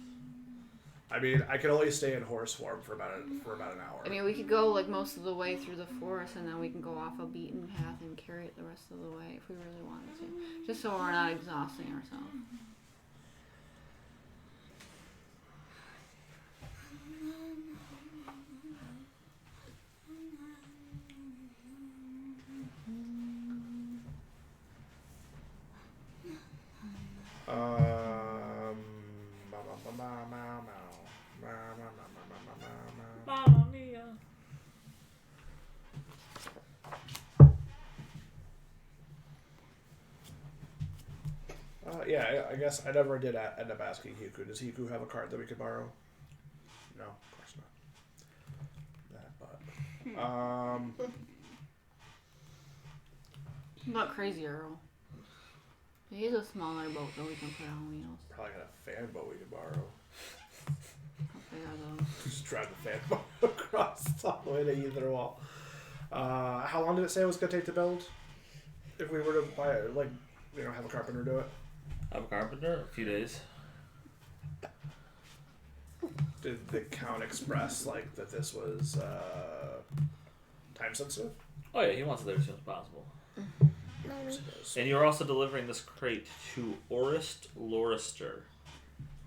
I mean, I could only stay in horse form for about an hour. I mean, we could go like most of the way through the forest, and then we can go off a beaten path and carry it the rest of the way if we really wanted to, just so we're not exhausting ourselves. Mamma mia. Yeah, I guess I never did end up asking Hiku. Does Hiku have a card that we could borrow? No, of course not. But Not crazy, Earl. He has a smaller boat that we can put on wheels. probably got a fan boat we could borrow. Yeah, Just drive the fan boat across all the way to either wall. How long did it say it was gonna take to build? If we were to buy it, like, have a carpenter do it. Have a carpenter? A few days. Did the count express like that this was time sensitive? Oh yeah, he wants it there as soon as possible. And you're also delivering this crate to Orist Lorister.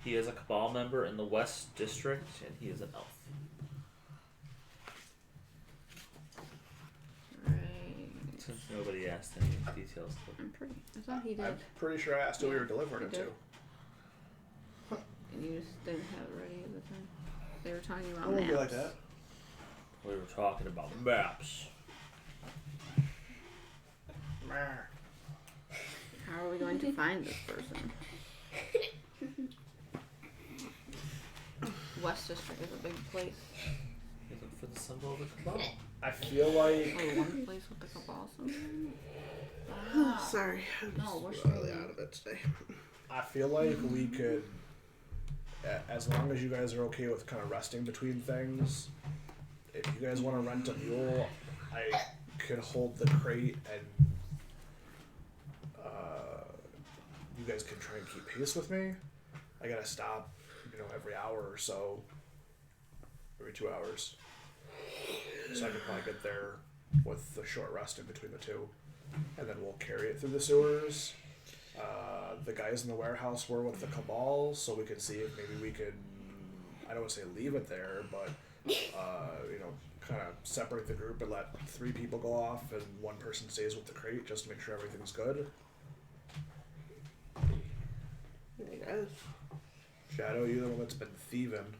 He is a Cabal member in the West District, and he is an elf. Right. Since nobody asked any details. I thought he did. I'm pretty sure I asked who we were delivering it He to. did. And you just didn't have it ready at the time. They were talking about It won't maps. be like that. We were talking about maps. How are we going to find this person? West District is a big place. You look for the symbol of the Cabal. I feel like Oh, one place with the Cabal symbol? Sorry. No, we're really out of it today. I feel like we could, as long as you guys are okay with kind of resting between things, if you guys want to rent a mule, I could hold the crate and you guys can try and keep pace with me. I gotta stop, every hour or so, every 2 hours. So I could probably get there with the short rest in between the two. And then we'll carry it through the sewers. The guys in the warehouse were with the Cabal, so we could see if maybe we could, I don't want to say leave it there, but, kind of separate the group and let 3 people go off and 1 person stays with the crate just to make sure everything's good. Yes. Shadow, you're the one that's been thieving.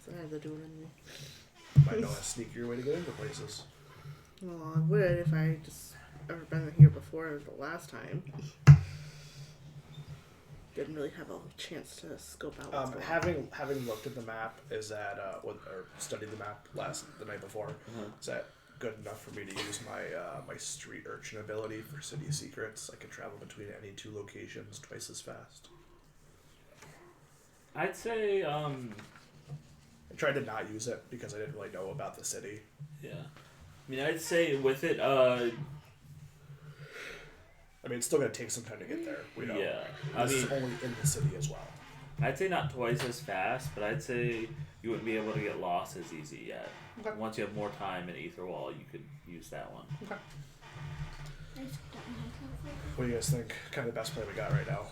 I have to do it anyway. Might know how to sneak your way to get into places. Well, I would if I just ever been here before the last time. Didn't really have a chance to scope out what's going on. Having looked at the map, is that or studied the map the night before, is that good enough for me to use my street urchin ability for city secrets? I can travel between any 2 locations twice as fast. I'd say, I tried to not use it because I didn't really know about the city. yeah. I mean, I'd say with it, I mean, it's still going to take some time to get there. We know. yeah. This is only in the city as well. I'd say not twice as fast, but I'd say you wouldn't be able to get lost as easy yet. Okay. Once you have more time in Aether Wall, you could use that one. Okay. What do you guys think? Kind of the best plan we got right now.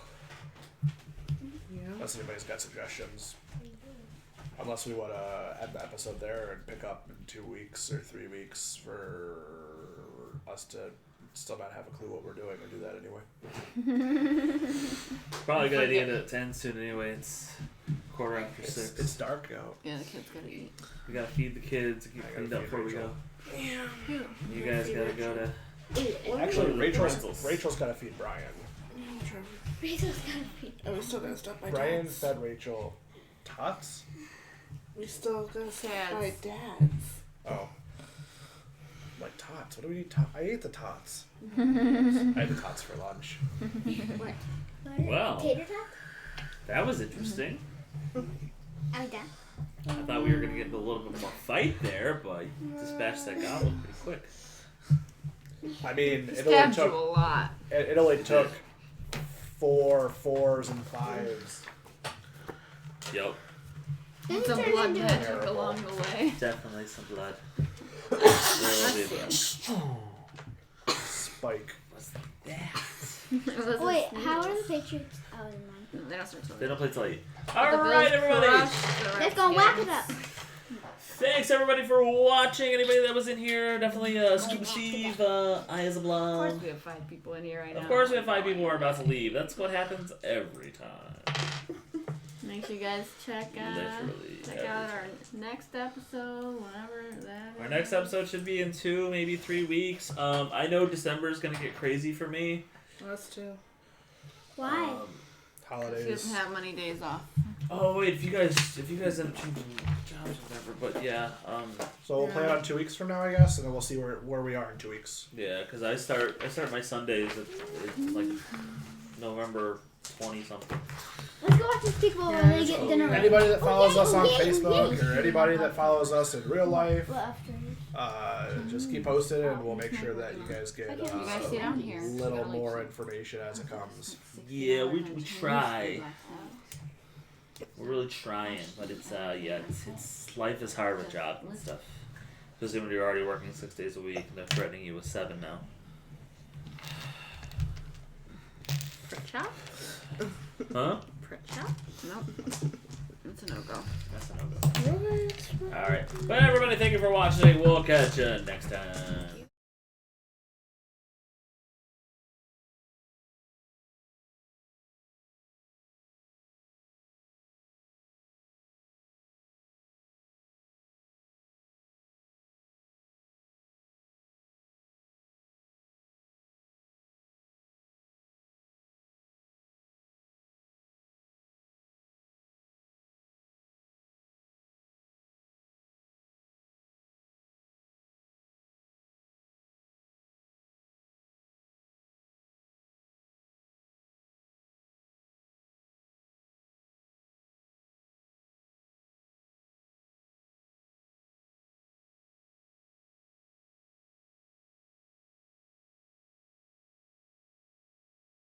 Yeah. Unless anybody's got suggestions. Unless we want to end the episode there and pick up in 2 weeks or 3 weeks for us to still not have a clue what we're doing or do that anyway. Probably a good idea to end soon anyway. It's 6:15. It's dark out. Yeah, the kids gotta eat. We gotta feed the kids and I get gotta cleaned up feed before we go. Rachel. You guys gotta go to. Actually, Rachel's. Rachel's gotta feed Brian. Rachel's gotta be. And we still gotta stop by Brian Dad's. fed Rachel tots. We still gotta stop Dad's. by Dad's. Oh. Like tots. What do we need? I ate the tots. I had the tots for lunch. What? Well. Tater tot? That was interesting. Are we done? I thought we were gonna get into a little bit more fight there, but you dispatched that goblin pretty quick. I mean, it only Stabbed you a took. lot. It only took 4 4s and 5s. Yep. And some blood magic along the way. Definitely some blood. Really blood. Spike. What's that? It was a Wait, sneak. how are the Patriots? Oh, never mind. No, they don't start till They don't play till 8. The Alright, Bills everybody! crushed the Let's go whack it Redskins. up. Thanks everybody for watching. Anybody that was in here, definitely Scuba Steve, Eye as a Of Blob. course we have 5 people in here right now. Of course we have 5 people who are about to leave. That's what happens every time. Make sure you guys check Literally out every our next episode, whenever that Our is. next episode should be in 2, maybe 3 weeks. I know December is gonna get crazy for me. Us too. Why? Um, She Holidays. doesn't have many days off. oh wait, if you guys end up changing jobs or whatever, but yeah, So we'll plan on 2 weeks from now, I guess, and then we'll see where we are in 2 weeks. yeah, because I start my Sundays at like November 20 something. Let's go watch these people when they get dinner ready. Anybody that follows yay, us on yay, Facebook yay. or anybody that follows us in real life, Well, after. just keep posting and we'll make sure that you guys get You guys sit down here. a little more information as it comes. Yeah, we try. We're really trying, but it's it's life is hard with jobs and stuff. Especially when you're already working 6 days a week and they're threatening you with 7 now. Prick chop? Huh? Prick chop? Nope. It's a no-go. That's a no-go. Alright. But everybody, thank you for watching. We'll catch you next time.